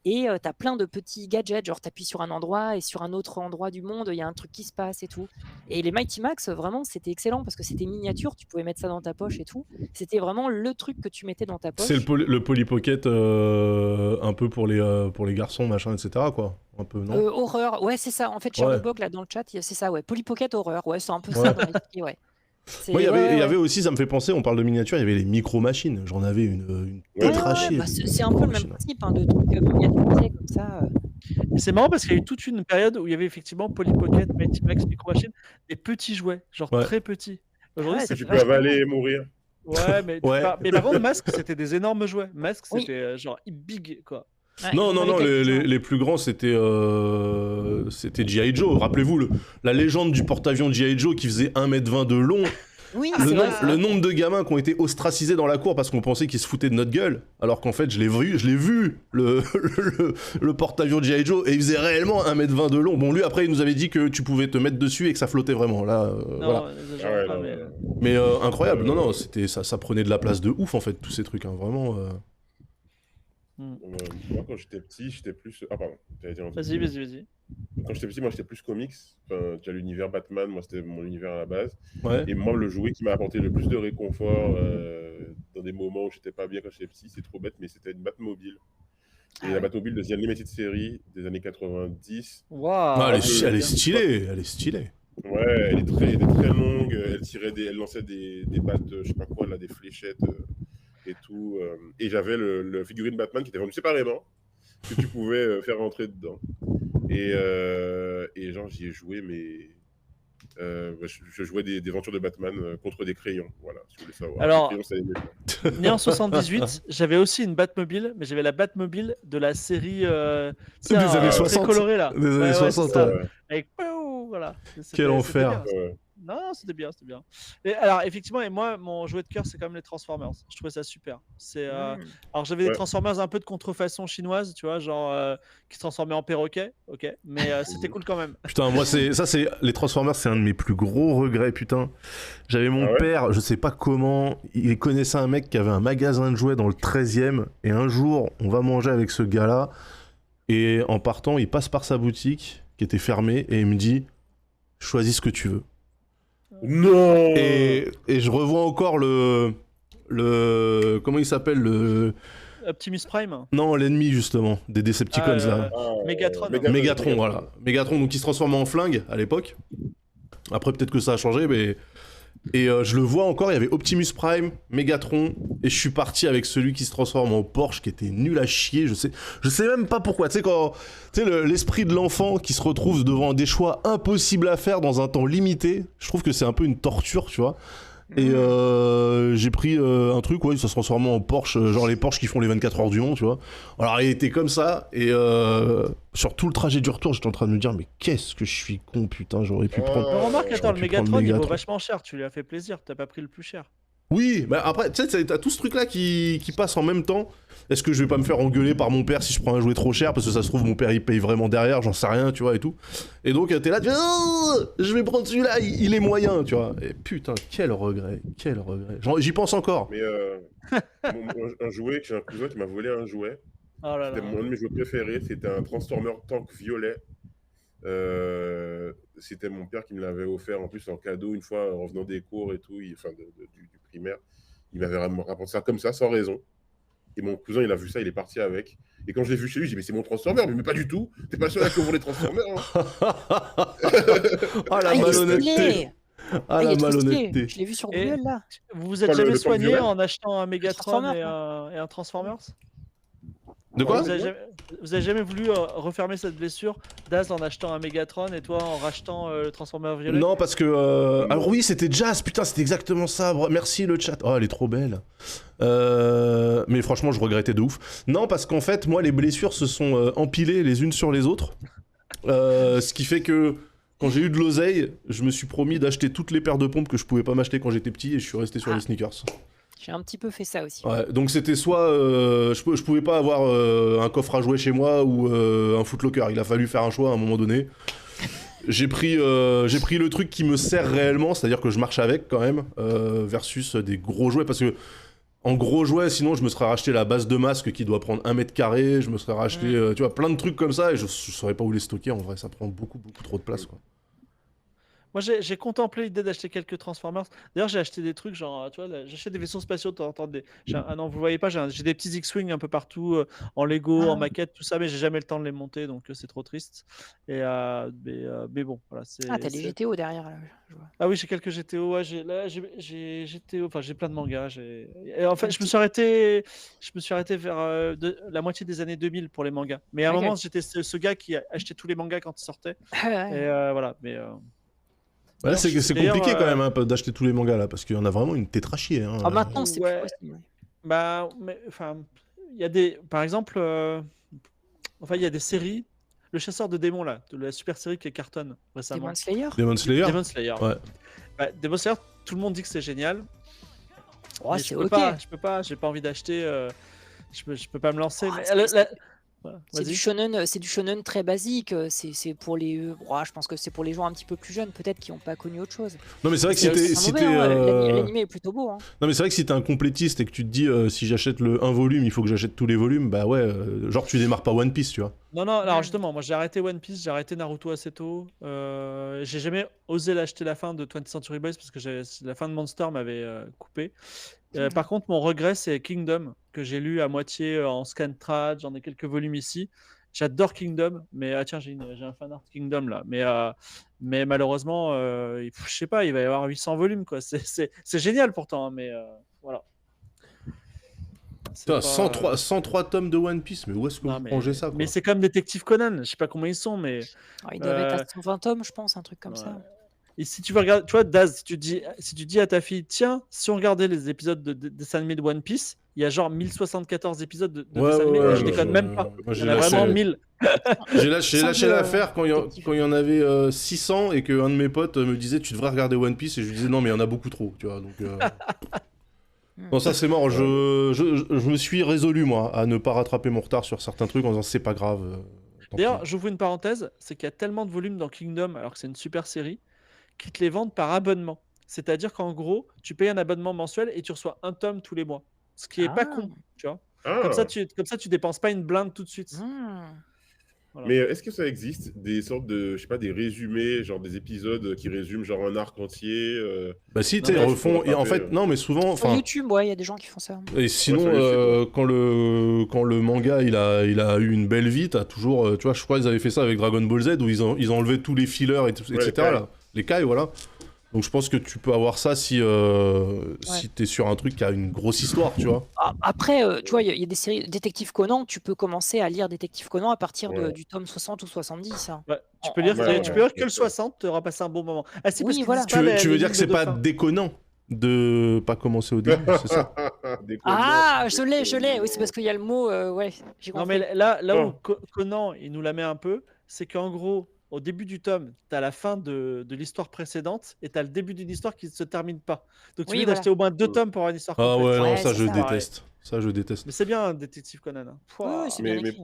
et t'as plein de petits gadgets, genre t'appuies sur un endroit et sur un autre endroit du monde, il y a un truc qui se passe et tout. Et les Mighty Max, vraiment, c'était excellent parce que c'était miniature, tu pouvais mettre ça dans ta poche et tout. C'était vraiment le truc que tu mettais dans ta poche. C'est le Polly Pocket un peu pour les garçons, machin, etc. quoi. Un peu, non Horreur, ouais, c'est ça. En fait, Ouais. Cherbourg, là, dans le chat, c'est ça, ouais. Polly Pocket Horreur, ouais, c'est un peu Ouais. ça dans l'esprit, ouais. Moi, il y avait aussi, ça me fait penser, on parle de miniature, il y avait les micro-machines. J'en avais une Ouais, tétrachée. bah, c'est un peu le même principe hein, de trucs miniaturisés comme ça. Et c'est marrant parce qu'il y a eu toute une période où il y avait effectivement Polly Pocket, Mighty Max, Micro Machine, des petits jouets, genre Ouais. très petits. Aujourd'hui, Ouais, c'est Que tu c'est peux vachement avaler et mourir. Ouais, mais, Ouais. mais par contre, Mask, c'était des énormes jouets. Mask, Oui. c'était genre big, quoi. Ouais, Non, j'en non, avais non, quelques-uns. les plus grands, c'était G.I. Joe. Rappelez-vous, la légende du porte-avions G.I. Joe qui faisait 1m20 de long. Oui, Le, c'est nom- vrai. le nombre de gamins qui ont été ostracisés dans la cour parce qu'on pensait qu'ils se foutaient de notre gueule, alors qu'en fait, je l'ai vu, le porte-avions G.I. Joe, et il faisait réellement 1m20 de long. Bon, lui, après, il nous avait dit que tu pouvais te mettre dessus et que ça flottait vraiment. Là, Non, voilà. j'exagère Ah ouais, pas, non, mais... non. Mais incroyable, non, non, c'était ça prenait de la place de ouf, en fait, tous ces trucs, hein, vraiment. Moi, quand j'étais petit, j'étais plus. Ah, pardon. J'allais dire un truc. Vas-y. Quand j'étais petit, moi, j'étais plus comics. Enfin, tu as l'univers Batman, moi, c'était mon univers à la base. Ouais. Et moi, le jouet qui m'a apporté le plus de réconfort dans des moments où j'étais pas bien quand j'étais petit, c'est trop bête, mais c'était une Batmobile. Et la Batmobile de The Animated Series des années 90. Waouh. Ah, elle est bien. stylée, elle est stylée. Ouais, elle était très longue. Elle lançait des battes, je sais pas quoi, là, des fléchettes et tout. Et j'avais le figurine Batman qui était vendu séparément, que tu pouvais faire rentrer dedans. Et genre, j'y ai joué, mais je jouais des aventures de Batman contre des crayons. Voilà, si vous voulez savoir. Alors, Les crayons, ça aimait. Né en 78, j'avais aussi une Batmobile, mais j'avais la Batmobile de la série Des années 60. très colorée là. Des années 60, c'est ça. ouais. Avec voilà. Quel enfer. bien. Ouais. Non, c'était bien. Et alors effectivement, et moi, mon jouet de cœur, c'est quand même les Transformers. Je trouvais ça super. Alors j'avais des Ouais. Transformers un peu de contrefaçon chinoise, tu vois, genre qui se transformaient en perroquet, ok, mais c'était cool quand même. Putain, moi, les Transformers, c'est un de mes plus gros regrets, putain. J'avais mon Ah ouais père, je sais pas comment, il connaissait un mec qui avait un magasin de jouets dans le 13e, et un jour, on va manger avec ce gars-là, et en partant, il passe par sa boutique, qui était fermée, et il me dit, choisis ce que tu veux. Non. Et je revois encore le comment il s'appelle, Optimus Prime. non, l'ennemi, justement, des Decepticons, là. Megatron. Megatron, voilà. Megatron, donc il se transformait en flingue à l'époque. Après, peut-être que ça a changé, mais. Et je le vois encore, il y avait Optimus Prime, Megatron, et je suis parti avec celui qui se transforme en Porsche, qui était nul à chier. Je sais même pas pourquoi. Tu sais, l'esprit de l'enfant qui se retrouve devant des choix impossibles à faire dans un temps limité, je trouve que c'est un peu une torture, tu vois. Et j'ai pris un truc, ouais, ça se transformait en Porsche, genre les Porsche qui font les 24 heures du Mans, tu vois. Alors il était comme ça, et sur tout le trajet du retour, j'étais en train de me dire, mais qu'est-ce que je suis con, putain, j'aurais pu prendre. Mais remarque, attends, le pu prendre Megatron, il vaut Megatron. vachement cher. Tu lui as fait plaisir. T'as pas pris le plus cher. Oui, mais après, tu sais, t'as tout ce truc-là qui passe en même temps. Est-ce que je vais pas me faire engueuler par mon père si je prends un jouet trop cher, parce que ça se trouve, mon père il paye vraiment derrière, j'en sais rien, tu vois, et tout. Et donc, t'es là, tu fais, oh, je vais prendre celui-là, il est moyen, tu vois. Et putain, quel regret. J'y pense encore. Mais un jouet, j'ai un cousin qui m'a volé un jouet. Oh là là. C'était un de mes jouets préférés. C'était un Transformer tank violet. C'était mon père qui me l'avait offert en plus en cadeau une fois en revenant des cours et tout, du primaire. Il m'avait rapporté ça comme ça, sans raison. Et mon cousin, il a vu ça, il est parti avec. Et quand je l'ai vu chez lui, j'ai dit, mais c'est mon Transformer. Mais pas du tout. T'es pas le seul à couvrir les Transformers. Hein. Ah la il est malhonnêteté. stylé. Ah il la est trop stylé. malhonnêteté. Je l'ai vu sur Et- Google là. Vous vous êtes Pas le jamais tank soigné violet en achetant un Megatron Transformers, et un Transformers? De quoi Vous avez jamais voulu refermer cette blessure, Daz, en achetant un Megatron et toi en rachetant le Transformer violet? Non, parce que. Alors oui, c'était Jazz, putain, c'était exactement ça. Merci le chat. Oh, elle est trop belle. Mais franchement, je regrettais de ouf. Non, parce qu'en fait, moi, les blessures se sont empilées les unes sur les autres. Ce qui fait que quand j'ai eu de l'oseille, je me suis promis d'acheter toutes les paires de pompes que je pouvais pas m'acheter quand j'étais petit et je suis resté sur les sneakers. J'ai un petit peu fait ça aussi. Ouais, donc c'était soit je pouvais pas avoir un coffre à jouer chez moi ou un footlocker. Il a fallu faire un choix à un moment donné. J'ai pris le truc qui me sert réellement, c'est-à-dire que je marche avec quand même, versus des gros jouets, parce que En gros jouet, sinon je me serais racheté la base de masque qui doit prendre 1 mètre carré, je me serais racheté, tu vois, plein de trucs comme ça, et je saurais pas où les stocker, en vrai, ça prend beaucoup trop de place, quoi. Moi, j'ai contemplé l'idée d'acheter quelques Transformers. D'ailleurs, j'ai acheté des trucs, genre, tu vois, j'achète des vaisseaux spatiaux de temps en temps. Ah non, vous voyez pas, j'ai des petits X-Wing un peu partout, en Lego, en maquette, tout ça, mais j'ai jamais le temps de les monter, donc c'est trop triste. Mais bon, voilà. Ah, t'as les GTO derrière, là, je vois. Ah oui, j'ai quelques GTO, ouais, j'ai GTO, enfin, j'ai plein de mangas. Et en fait, je me suis arrêté vers la moitié des années 2000 pour les mangas. Mais à un Ok. moment, j'étais ce gars qui achetait tous les mangas quand ils sortaient. Et voilà, mais. Ouais, Alors, c'est d'ailleurs, compliqué quand même, hein, d'acheter tous les mangas, là, parce qu'il y en a vraiment une tétrachier, hein. Ah, maintenant, c'est plus Ouais. possible. Ouais. Bah, mais enfin, il y a des, par exemple, enfin, il y a des séries. Le chasseur de démons là, de la super série qui cartonne récemment. Demon Slayer. Demon Slayer. Demon Slayer. Ouais. Bah, Demon Slayer, tout le monde dit que c'est génial. Oh, Mais c'est je peux ok. pas, j'ai pas envie d'acheter. Je peux pas me lancer. Ah, Mais c'est- ouais, C'est vas-y. du shonen très basique. C'est pour les. Je pense que c'est pour les gens un petit peu plus jeunes, peut-être qui n'ont pas connu autre chose. Non, mais c'est vrai que C'est si pas t'es, mauvais, hein, l'animé est plutôt beau. Hein. non, mais c'est vrai que si t'es un complétiste et que tu te dis si j'achète un volume, il faut que j'achète tous les volumes, bah ouais, genre tu démarres pas One Piece, tu vois. Non, alors Ouais. justement, moi j'ai arrêté One Piece, j'ai arrêté Naruto assez tôt. J'ai jamais osé l'acheter la fin de 20th Century Boys parce que la fin de Monster m'avait coupé. Par contre, mon regret, c'est Kingdom, que j'ai lu à moitié en scan trad. J'en ai quelques volumes ici. J'adore Kingdom, mais tiens, j'ai un fan art Kingdom là. Mais malheureusement, je sais pas, il va y avoir 800 volumes, quoi. C'est génial pourtant, hein, mais voilà. C'est Putain, pas- 103 tomes de One Piece, mais où est-ce que Non, vous rangez ça, quoi? mais c'est comme Détective Conan. Je sais pas combien ils sont, mais. Alors, ils doivent être Euh, à 120 tomes, je pense, un truc comme Ouais. ça. Et si tu veux regarder, tu vois, Daz, si tu dis à ta fille, tiens, si on regardait les épisodes de dessin animé de One Piece, il y a genre 1074 épisodes de Ouais, dessin animé, ouais, et je moi, déconne même pas. moi, Il j'ai y en a vraiment lâché, 1000. j'ai lâché Sans l'affaire quand il détective. y en avait 600 et qu'un de mes potes me disait tu devrais regarder One Piece et je lui disais non mais il y en a beaucoup trop, tu vois, donc... Non, ça c'est mort, je me suis résolu moi à ne pas rattraper mon retard sur certains trucs en disant c'est pas grave. Tant D'ailleurs, pis. j'ouvre une parenthèse, c'est qu'il y a tellement de volumes dans Kingdom, alors que c'est une super série, qu'ils te les vendent par abonnement. C'est-à-dire qu'en gros, tu payes un abonnement mensuel et tu reçois un tome tous les mois. Ce qui est pas con, tu vois. Ah. Comme ça, tu dépenses pas une blinde tout de suite. Voilà. Mais est-ce que ça existe des sortes de, je sais pas, des résumés, genre des épisodes qui résument genre un arc entier Bah si, Non, tu sais, mais ils je refont... peux et en rattraper, fait, non mais souvent... Sur enfin. YouTube, ouais, il y a des gens qui font ça. Et sinon, sur YouTube, quand le manga il a eu une belle vie, t'as toujours, tu vois, je crois qu'ils avaient fait ça avec Dragon Ball Z où ils ont enlevé tous les fillers et Ouais, etc. les Kai. Là. Les Kai, voilà. Donc je pense que tu peux avoir ça si t'es sur un truc qui a une grosse histoire, tu vois. Après, tu vois, il y a des séries. Détective Conan, tu peux commencer à lire Détective Conan à partir Ouais. du tome 60 ou 70. Hein. Ouais, tu En- peux en lire, vrai, tu peux lire que le 60, tu auras passé un bon moment. Ah si, Oui, parce qu'ils voilà. disent pas Tu veux les dire que c'est lignes de pas fin. déconnant de pas commencer au début, c'est ça? Ah, je l'ai. Oui, c'est parce qu'il y a le mot. Ouais, j'ai Non, compris. mais là où Oh. Conan, il nous la met un peu, c'est qu'en gros, au début du tome, tu as la fin de l'histoire précédente et tu as le début d'une histoire qui ne se termine pas. Donc tu Oui, veux voilà. d'acheter au moins 2 tomes pour avoir une histoire Ah complète. ouais, non, Ouais, ça c'est je ça. déteste. Ça je déteste. Mais c'est bien, un Détective Conan. Hein. Oui, Pouah. c'est bien Mais écrit.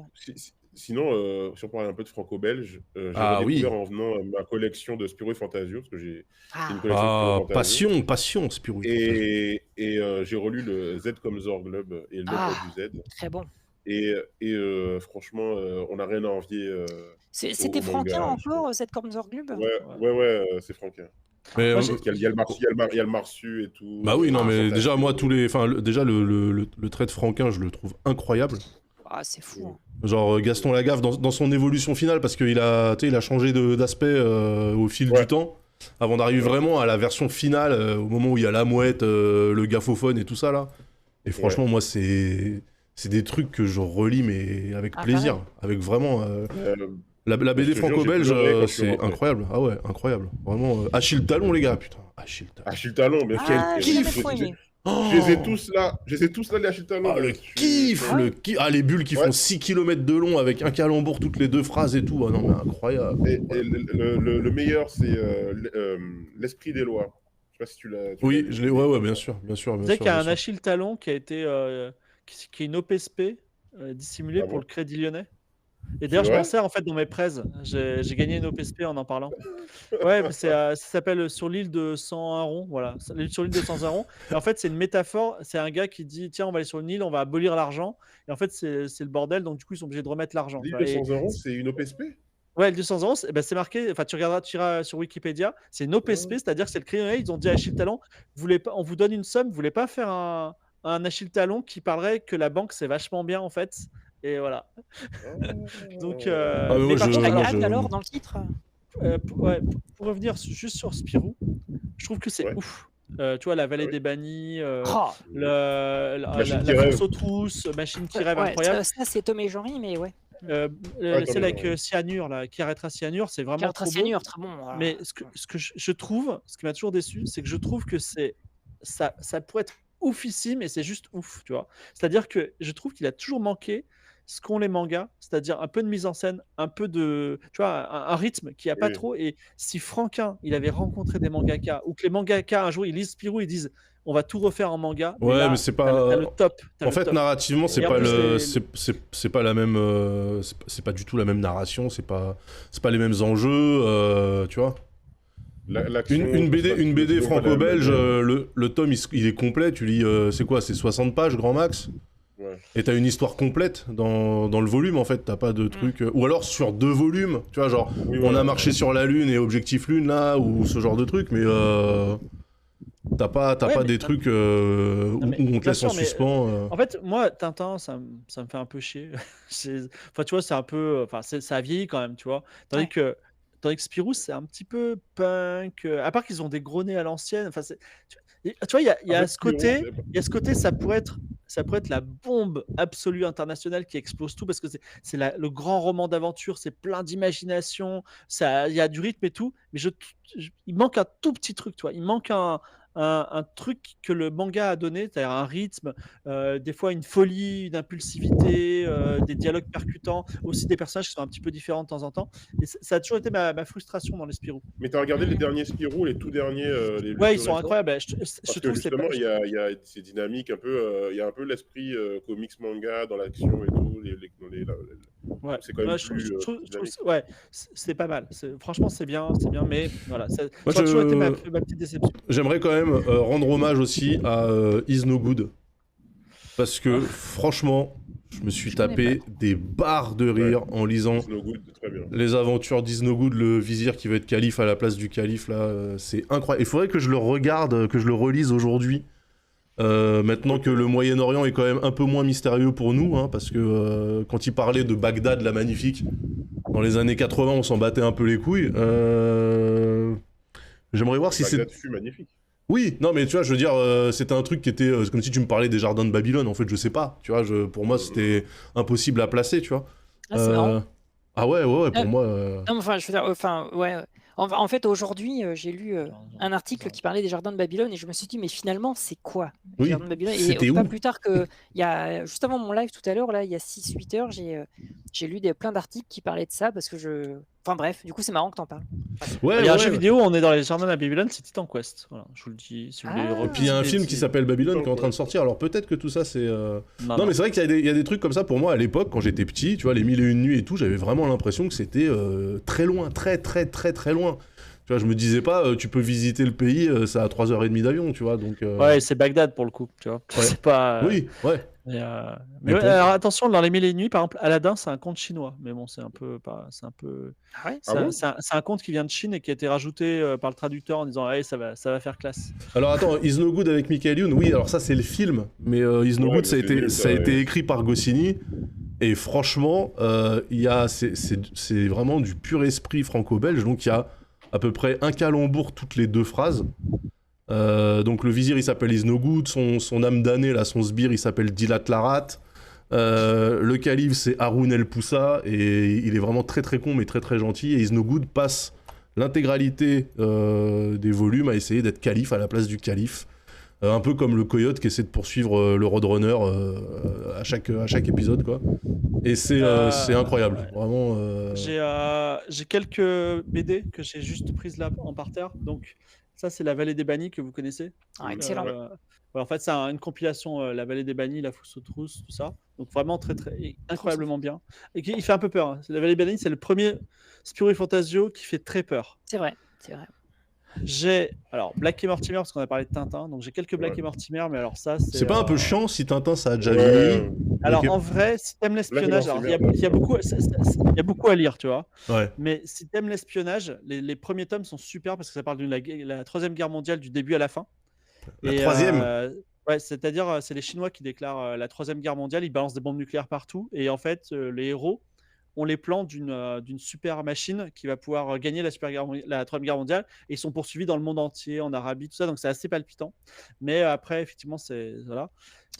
sinon, si on parlait un peu de franco-belge, j'ai Ah redécouvert oui. en venant ma collection de Spirou et Fantasio, parce que j'ai une Ah, collection de Spirou et Ah, Fantasio. passion, Spirou. Et j'ai relu le Z comme Zorglub et l'œuvre Ah. du Z. très bon. Et franchement, on n'a rien à envier. C'était au Franquin manga, encore, cette Cornzor Glub Ouais, c'est franquin. Mais, Moi, Parce qu'il y a le il y a le Marsu et tout. bah oui, non, mais Fantasio. déjà, moi, déjà, le trait de Franquin, je le trouve incroyable. Ah, c'est fou. Hein. Genre, Gaston Lagaffe, dans son évolution finale, parce qu'il a, tu sais, il a changé d'aspect au fil Ouais. du temps, avant d'arriver vraiment à la version finale, au moment où il y a la mouette, le gaffophone et tout ça, là. Et franchement, moi, c'est des trucs que je relis, mais avec Ah, plaisir. Avec vraiment... La je BD te jure, franco-belge, j'ai pleuré quand je suis c'est rentré. incroyable. Ah ouais, incroyable. Vraiment, Achille Talon, les gars, putain. Achille Talon. Achille Talon, mais Ah, quel j'ai jamais kiff. trop aimé. Je les ai tous là, les Achille Talon. Ah, le mais kiff, Ah ouais. le kiff. Ah, les bulles qui Ouais. font 6 km de long avec un calembour toutes les 2 phrases et tout. Ah non, mais incroyable. Et le meilleur, c'est l'esprit des lois. Je sais pas si tu l'as. Oui, lu. je l'ai. Ouais, bien sûr, bien sûr. Tu Bien sais sûr, qu'il y a bien un sûr. Achille Talon qui a été qui est une OPSP dissimulée Ah pour bon le Crédit Lyonnais. Et d'ailleurs, C'est je m'en vrai? sers en fait dans mes prêts. J'ai gagné une OPSP en parlant. Ouais, ça s'appelle Sur l'île de 101 ronds. Voilà, sur l'île de 101 ronds. Et en fait, c'est une métaphore. C'est un gars qui dit tiens, on va aller sur une île, on va abolir l'argent. Et en fait, c'est le bordel. Donc, du coup, ils sont obligés de remettre l'argent. Tu L'île vois. de Et 100 euros, c'est une OPSP? ouais, le 200 euros, c'est marqué. Enfin, tu iras sur Wikipédia. C'est une OPSP, Ah, c'est-à-dire que c'est le criminel. Ils ont dit à Achille Talon on vous donne une somme, vous voulez pas faire un Achille Talon qui parlerait que la banque c'est vachement bien en fait. Et voilà. Donc, Ah, mais mais moi, par Et contre, la alors, gamme alors dans le titre? ouais, pour revenir juste sur Spirou, je trouve que c'est Ouais. ouf. Tu vois, la vallée Ah oui. des bannis, Oh, Machine qui la rêve. course aux trousses, machine qui rêve ouais, incroyable. ça c'est Tom et Jean-Ry, mais ouais. Tom Celle et avec Jean-Ry. Cyanure, là, qui arrêtera Cyanure, c'est vraiment trop beau. Cyanure, très bon. Voilà. Mais ce que je trouve, ce qui m'a toujours déçu, c'est que je trouve que ça pourrait être oufissime et c'est juste ouf, tu vois. C'est-à-dire que je trouve qu'il a toujours manqué ce qu'ont les mangas, c'est-à-dire un peu de mise en scène, un peu de, tu vois, un rythme qu'il n'y a pas Oui. trop. Et si Franquin, il avait rencontré des mangaka, ou que les mangaka un jour ils lisent Spirou, ils disent on va tout refaire en manga. Ouais, là, mais c'est t'as pas. le top. En fait, narrativement, c'est Et en pas plus, c'est pas la même, c'est pas du tout la même narration, c'est pas les mêmes enjeux, tu vois. L'action, Une BD c'est pas la franco-belge, même- le tome il est complet, tu lis, c'est quoi, c'est 60 pages grand max, Ouais. et t'as une histoire complète dans le volume en fait, t'as pas de truc, ou alors sur 2 volumes, tu vois, genre Oui, on voilà. a marché sur la lune et objectif lune là, ou ce genre de truc, mais t'as pas mais- des trucs Non, où mais on te bien laisse en sûr, mais, suspens. En fait, moi, Tintin, ça me fait un peu chier. Enfin, tu vois, c'est un peu. Enfin, ça a vieilli quand même, tu vois. Ouais. Tandis que Spirou, c'est un petit peu punk. À part qu'ils ont des gros nez à l'ancienne. Enfin, tu vois, il y En a fait, ce côté. Spirou, Il y a ce côté, ça pourrait être la bombe absolue internationale qui explose tout parce que c'est le grand roman d'aventure, c'est plein d'imagination, il y a du rythme et tout. Mais il manque un tout petit truc, tu vois. Il manque un truc que le manga a donné, c'est-à-dire un rythme, des fois une folie, une impulsivité, des dialogues percutants, aussi des personnages qui sont un petit peu différents de temps en temps. Et ça a toujours été ma frustration dans les Spirou. Mais t'as regardé les derniers Spirou, les tout derniers, les Ouais, plus ils sont récents? incroyables. Je Parce trouve que que c'est pas. justement, il y a ces dynamiques un peu, il y a un peu l'esprit comics manga dans l'action et tout. Ouais. C'est quand même Ouais, plus dynamique. ouais, c'est pas mal. Franchement, c'est bien, mais voilà, ça Moi, a toujours été ma petite déception. J'aimerais quand même rendre hommage aussi à Is No Good. Parce que franchement, je me suis Je connais tapé des barres de rire en lisant It's no good, très bien. les aventures d'Is No Good, le vizir qui veut être calife à la place du calife. Là, c'est incroyable. Il faudrait que je le regarde, que je le relise aujourd'hui. Maintenant que le Moyen-Orient est quand même un peu moins mystérieux pour nous, hein, parce que quand il parlait de Bagdad la magnifique, dans les années 80, on s'en battait un peu les couilles. J'aimerais voir si c'est... Bagdad fut magnifique. Oui, non mais tu vois, je veux dire, c'était un truc qui était comme si tu me parlais des jardins de Babylone, en fait, je sais pas, tu vois, pour moi c'était impossible à placer, tu vois. Ah, c'est marrant. Ah ouais, pour moi... Non, mais enfin, je veux dire, ouais. En fait, aujourd'hui, j'ai lu un article qui parlait des jardins de Babylone et je me suis dit, mais finalement, c'est quoi les Oui, jardins de Babylone? c'était Et où pas plus tard que, juste avant mon live tout à l'heure, là, il y a 6-8 heures, j'ai lu plein d'articles qui parlaient de ça parce que Enfin bref, du coup, c'est marrant que t'en parles. Ouais, Il y a un ouais. jeu vidéo, on est dans les jardins de Babylone, c'est Titan Quest. Voilà, je vous le dis. Si vous voulez Ah. Et puis il y a un film qui s'appelle Babylone qui est en train de sortir, alors peut-être que tout ça c'est... Non, mais c'est vrai qu'il y a des trucs comme ça pour moi à l'époque, quand j'étais petit, tu vois, les 1001 nuits et tout, j'avais vraiment l'impression que c'était très loin, très loin. Tu vois, je me disais pas, tu peux visiter le pays, c'est à 3h30 d'avion, tu vois, donc... Ouais, c'est Bagdad pour le coup, tu vois. Ouais. C'est pas... Oui, ouais. Mais Mais ouais, bon. alors attention, dans les 1001 nuits, par exemple, Aladdin, c'est un conte chinois. Mais bon, c'est un peu... Ah ouais? Ah bon c'est un conte qui vient de Chine et qui a été rajouté par le traducteur en disant hey, ça va faire classe. Alors attends, Is No Good avec Michael Youn, oui, alors ça c'est le film, mais Is No Ouais, Good mais ça a c'est été, nul, ça a ça, été ouais. écrit par Goscinny, et franchement, c'est vraiment du pur esprit franco-belge, donc il y a à peu près un calembour toutes les deux phrases. Donc le vizir il s'appelle Is No Good, son âme damnée, là, son sbire il s'appelle Dilat Larat, le calife c'est Haroun El Poussa, et il est vraiment très très con mais très très gentil, et Is No Good passe l'intégralité des volumes à essayer d'être calife à la place du calife. Un peu comme le coyote qui essaie de poursuivre le Roadrunner à chaque épisode, quoi. Et c'est incroyable, ouais. vraiment. J'ai quelques BD que j'ai juste prises là en parterre. Donc, Ça, c'est La Vallée des Bannis que vous connaissez. Ah, excellent. Ouais, en fait, c'est une compilation, La Vallée des Bannis, La Fosse aux Trousses, tout ça. Donc vraiment incroyablement bien. Et il fait un peu peur. Hein. La Vallée des Bannis, c'est le premier Spirou et Fantasio qui fait très peur. C'est vrai, c'est vrai. J'ai Black et Mortimer parce qu'on a parlé de Tintin, donc j'ai quelques Black et Mortimer, mais alors ça C'est pas un peu chiant si Tintin ça a déjà Ouais. vieilli? Alors Ok. en vrai, si t'aimes l'espionnage, Black et alors Mortimer, il y a beaucoup, il y a beaucoup à lire, tu vois. Ouais. Mais si t'aimes l'espionnage, les premiers tomes sont super parce que ça parle de la Troisième Guerre mondiale du début à la fin. La troisième? Ouais, c'est-à-dire c'est les Chinois qui déclarent la Troisième Guerre mondiale, ils balancent des bombes nucléaires partout et en fait les héros ont les plans d'une super machine qui va pouvoir gagner la Troisième Guerre mondiale et ils sont poursuivis dans le monde entier, en Arabie, tout ça, donc c'est assez palpitant. Mais après, effectivement, c'est voilà.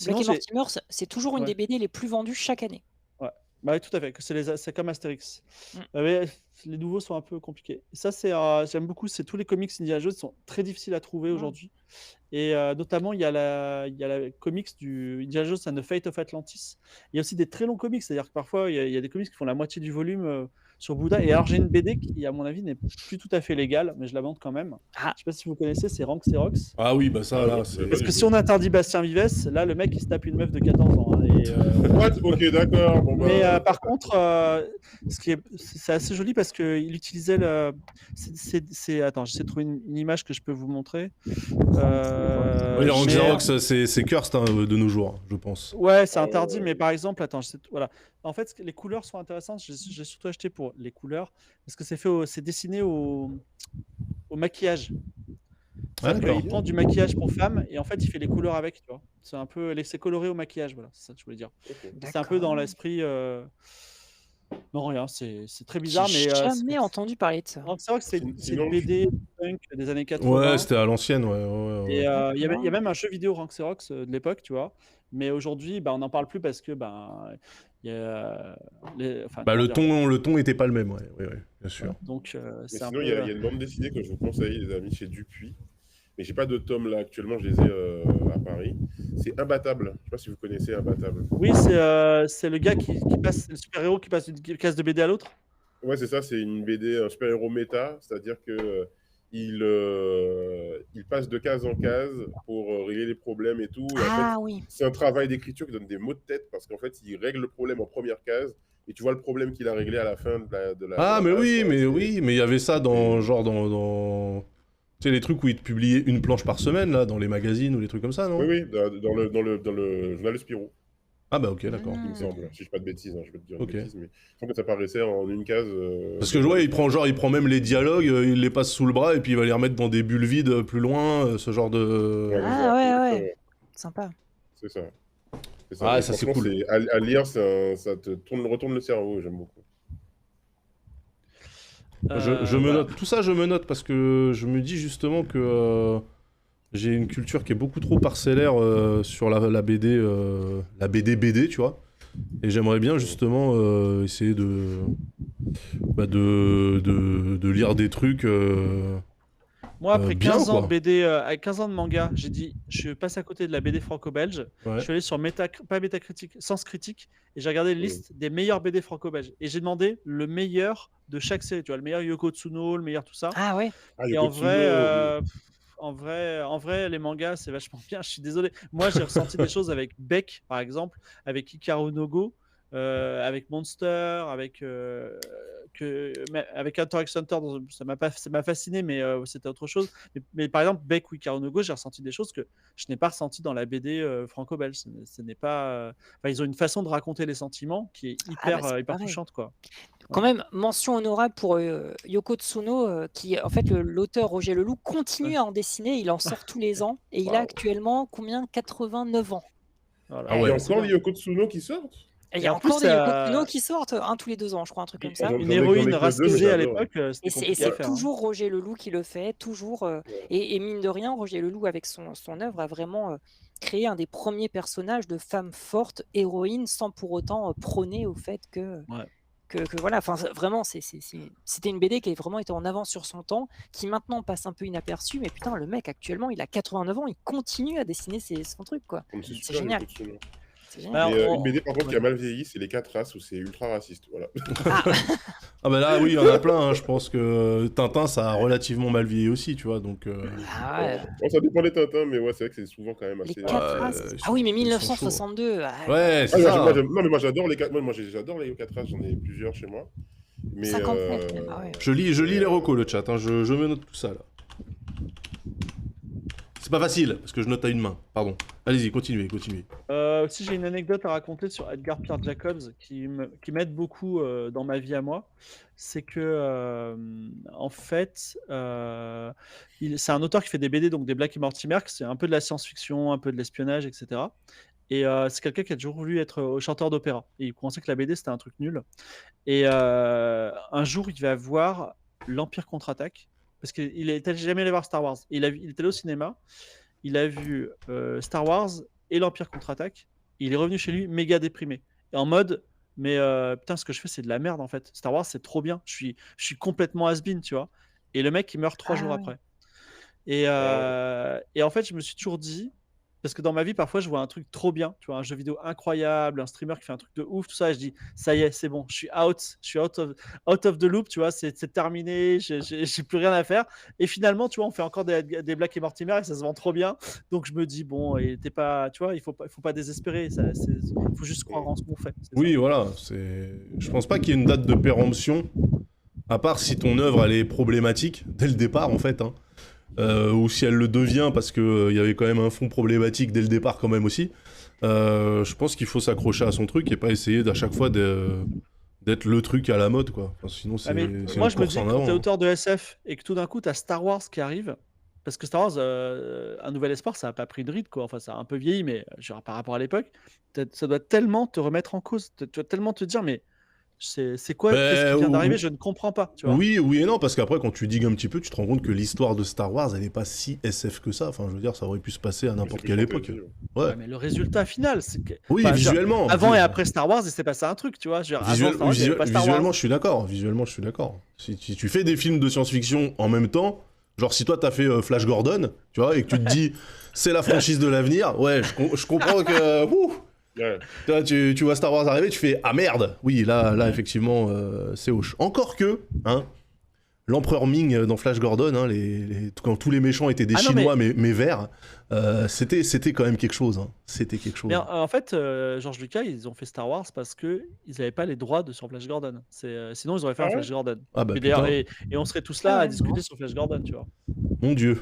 Black et Mortimer, c'est toujours une Ouais. des BD les plus vendues chaque année. Ouais, bah, tout à fait. C'est comme Astérix. Mais les nouveaux sont un peu compliqués. Ça, j'aime beaucoup. C'est tous les comics Indiana Jones sont très difficiles à trouver aujourd'hui. Et notamment, il y a la comics du Indiana Jones and the Fate of Atlantis. Il y a aussi des très longs comics, c'est-à-dire que parfois, il y a des comics qui font la moitié du volume sur Bouddha. Et alors, j'ai une BD qui, à mon avis, n'est plus tout à fait légale, mais je la vende quand même. Je sais pas si vous connaissez, c'est Rank Xerox. Ah oui, bah ça, là, c'est... Parce que si on interdit Bastien Vives, là, le mec, il se tape une meuf de 14 ans. Hein, What? Ok, d'accord. Bon, mais par contre, c'est assez joli parce qu'il utilisait Attends, j'essaie de trouver une image que je peux vous montrer. Oui, Rank Xerox, c'est cursed hein, de nos jours, je pense. Ouais, c'est interdit, mais par exemple, attends, voilà. En fait, les couleurs sont intéressantes. J'ai surtout acheté pour les couleurs parce que c'est dessiné au maquillage. Il prend du maquillage pour femmes et en fait il fait les couleurs avec, tu vois. C'est un peu c'est coloré au maquillage, voilà, c'est ça que je voulais dire. C'est un peu dans l'esprit. Non, rien, c'est très bizarre, mais. J'ai jamais entendu parler de ça. C'est vrai que c'est une BD punk des années 80. Ouais, c'était à l'ancienne, ouais. Et il y a même un jeu vidéo Rank Xerox de l'époque, tu vois. Mais aujourd'hui, on n'en parle plus parce que le ton était pas le même, ouais, bien sûr. Donc c'est sinon, un peu. Il y a une bande dessinée que je vous conseille, les amis, chez Dupuis. Mais j'ai pas de tome là actuellement, je les ai à Paris. C'est Imbattable. Je sais pas si vous connaissez Imbattable. Oui, c'est le gars qui passe, le super-héros qui passe d'une case de BD à l'autre. Ouais, c'est ça, c'est une BD, un super-héros méta, c'est-à-dire que il passe de case en case pour régler les problèmes et tout. Et en fait, oui. C'est un travail d'écriture qui donne des maux de tête parce qu'en fait, il règle le problème en première case et tu vois le problème qu'il a réglé à la fin de la mais case, oui, quoi. mais il y avait ça dans tu sais, les trucs où ils te publiaient une planche par semaine, là, dans les magazines ou les trucs comme ça, non? Oui, dans le journal de Spirou. Ah bah ok, d'accord. Il me semble, si je dis pas de bêtises, je vais te dire Ok. une bêtise, mais en fait ça paraissait en une case. Parce que ouais, il prend même les dialogues, il les passe sous le bras et puis il va les remettre dans des bulles vides plus loin, ce genre de... Ouais. Sympa. C'est ça. Ah, ça c'est cool. À lire, ça te retourne le cerveau, j'aime beaucoup. Je me note, tout ça je me note parce que je me dis justement que j'ai une culture qui est beaucoup trop parcellaire sur la BD, BD, tu vois. Et j'aimerais bien justement essayer de lire des trucs. Moi, après 15 bien, ans de BD, avec 15 ans de manga, j'ai dit, je passe à côté de la BD franco-belge. Ouais. Je suis allé sur pas Metacritic, Sens Critique, et j'ai regardé la liste des meilleurs BD franco-belges. Et j'ai demandé le meilleur de chaque série, tu vois, le meilleur Yoko Tsuno, le meilleur tout ça. Ah ouais. Et en vrai, les mangas, c'est vachement bien. Je suis désolé. Moi, j'ai ressenti des choses avec Beck, par exemple, avec Hikaru no Go, avec Monster, avec Hunter x Hunter. Ça m'a fasciné, mais c'était autre chose. Mais par exemple, Beck ou Hikaru no Go, j'ai ressenti des choses que je n'ai pas ressenties dans la BD franco-belge. Ce n'est pas. Ils ont une façon de raconter les sentiments qui est hyper touchante, quoi. Quand même, mention honorable pour Yoko Tsuno, qui, en fait, l'auteur Roger Leloup continue à en dessiner. Il en sort tous les ans. Et il a actuellement, 89 ans. Voilà. Il y a encore les Yoko Tsuno qui sortent. Et il y a encore des Yoko Tsuno qui sortent, tous les 2 ans, je crois, un truc comme ça. Une héroïne racisée à l'époque. Et c'est toujours Roger Leloup qui le fait, toujours. Et mine de rien, Roger Leloup, avec son œuvre, a vraiment créé un des premiers personnages de femme forte, héroïne, sans pour autant prôner au fait que voilà, enfin vraiment, c'était une BD qui a vraiment été en avance sur son temps, qui maintenant passe un peu inaperçu, mais putain, le mec actuellement, il a 89 ans, il continue à dessiner son truc, quoi. C'est génial. Une BD par contre qui a mal vieilli, c'est Les 4 races où c'est ultra raciste, voilà. Ah bah là, oui, il y en a plein. Hein. Je pense que Tintin, ça a relativement mal vieilli aussi, tu vois. Donc, Ah ouais, Bon, ça dépend des Tintins, mais ouais, c'est vrai que c'est souvent quand même les assez. 4 races. ils Ah oui, mais ils sont chauds. 1962. Ouais, Ah, c'est ça. non, mais moi j'adore les 4. Moi j'adore les 4 races, j'en ai plusieurs chez moi. Mais 59 même, ah ouais. Je lis les recos, le chat. Hein. Je me note tout ça, là. C'est pas facile, parce que je note à une main. Pardon. Allez-y, continuez. Aussi, j'ai une anecdote à raconter sur Edgar Pierre Jacobs qui m'aide beaucoup dans ma vie à moi. C'est que, en fait, c'est un auteur qui fait des BD, donc des Black et Mortimer, c'est un peu de la science-fiction, un peu de l'espionnage, etc. Et c'est quelqu'un qui a toujours voulu être chanteur d'opéra. Et il pensait que la BD, c'était un truc nul. Et un jour, il va voir l'Empire contre-attaque. Parce qu'il n'était jamais allé voir Star Wars. Il est allé au cinéma, il a vu Star Wars et l'Empire contre-attaque. Il est revenu chez lui méga déprimé. Et en mode, mais putain, ce que je fais, c'est de la merde en fait. Star Wars, c'est trop bien. Je suis complètement has-been, tu vois. Et le mec, il meurt 3 jours ouais. après. Et en fait, je me suis toujours dit, parce que dans ma vie, parfois, je vois un truc trop bien, tu vois, un jeu vidéo incroyable, un streamer qui fait un truc de ouf, tout ça, et je dis, ça y est, c'est bon, je suis out of the loop, tu vois, c'est terminé, j'ai plus rien à faire. Et finalement, tu vois, on fait encore des Black et Mortimer et ça se vend trop bien. Donc je me dis, bon, et t'es pas, tu vois, il faut pas désespérer, il faut juste croire en ce qu'on fait. Oui, voilà. Je pense pas qu'il y ait une date de péremption, à part si ton œuvre, elle est problématique, dès le départ, en fait. Hein. Ou si elle le devient parce qu'il y avait quand même un fond problématique dès le départ quand même aussi. Je pense qu'il faut s'accrocher à son truc et pas essayer d'à chaque fois d'être le truc à la mode, quoi. Enfin, sinon, c'est moi, une je me course dis, en quand avant. t'es Hein. auteur de SF et que tout d'un coup, t'as Star Wars qui arrive, parce que Star Wars, Un Nouvel Espoir, ça a pas pris de ride, quoi. Enfin, ça a un peu vieilli, mais genre, par rapport à l'époque, ça doit tellement te remettre en cause. Tu dois tellement te dire, mais c'est quoi, qu'est-ce qui vient d'arriver? Je ne comprends pas, tu vois. Oui et non, parce qu'après, quand tu digues un petit peu, tu te rends compte que l'histoire de Star Wars, elle est pas si SF que ça. Enfin, je veux dire, ça aurait pu se passer à n'importe quelle époque. Ouais. Mais le résultat final, c'est que. Oui, Enfin, visuellement. Avant et après Star Wars, il s'est passé un truc, tu vois. Genre, avant Star Wars, il y avait pas Star Visuellement, Wars. je suis d'accord. Visuellement, je suis d'accord. Si tu fais des films de science-fiction en même temps, genre si toi t'as fait Flash Gordon, tu vois, et que tu te dis c'est la franchise de l'avenir, ouais, je comprends que. Ouais. Toi, tu vois Star Wars arriver, tu fais ah merde. Oui, là effectivement, c'est hoche. Encore que, hein. L'empereur Ming dans Flash Gordon, hein, quand tous les méchants étaient des Chinois mais verts, c'était quand même quelque chose. Hein. C'était quelque chose. Mais en fait, George Lucas, ils ont fait Star Wars parce qu'ils n'avaient pas les droits sur Flash Gordon. Sinon, ils auraient fait un Flash Gordon. Ah bah, et on serait tous là à discuter sur Flash Gordon, tu vois. Mon Dieu.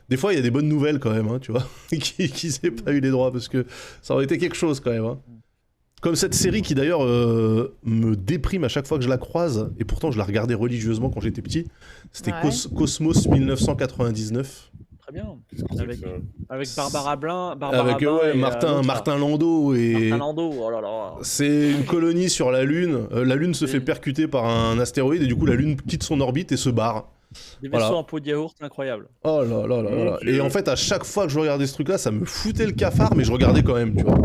Des fois, il y a des bonnes nouvelles quand même, hein, tu vois, qu'ils n'aient pas eu les droits, parce que ça aurait été quelque chose quand même. Hein. Comme cette série qui d'ailleurs me déprime à chaque fois que je la croise, et pourtant je la regardais religieusement quand j'étais petit, c'était Cosmos 1999. Très bien. Avec Barbara Blin. Avec Martin Landau. Martin Landau, oh là là. C'est une colonie sur la Lune. La Lune se fait percuter par un astéroïde, et du coup la Lune quitte son orbite et se barre. Des vaisseaux en pot de yaourt, incroyable. Oh là là là là. Et en fait, à chaque fois que je regardais ce truc-là, ça me foutait le cafard, mais je regardais quand même, tu vois.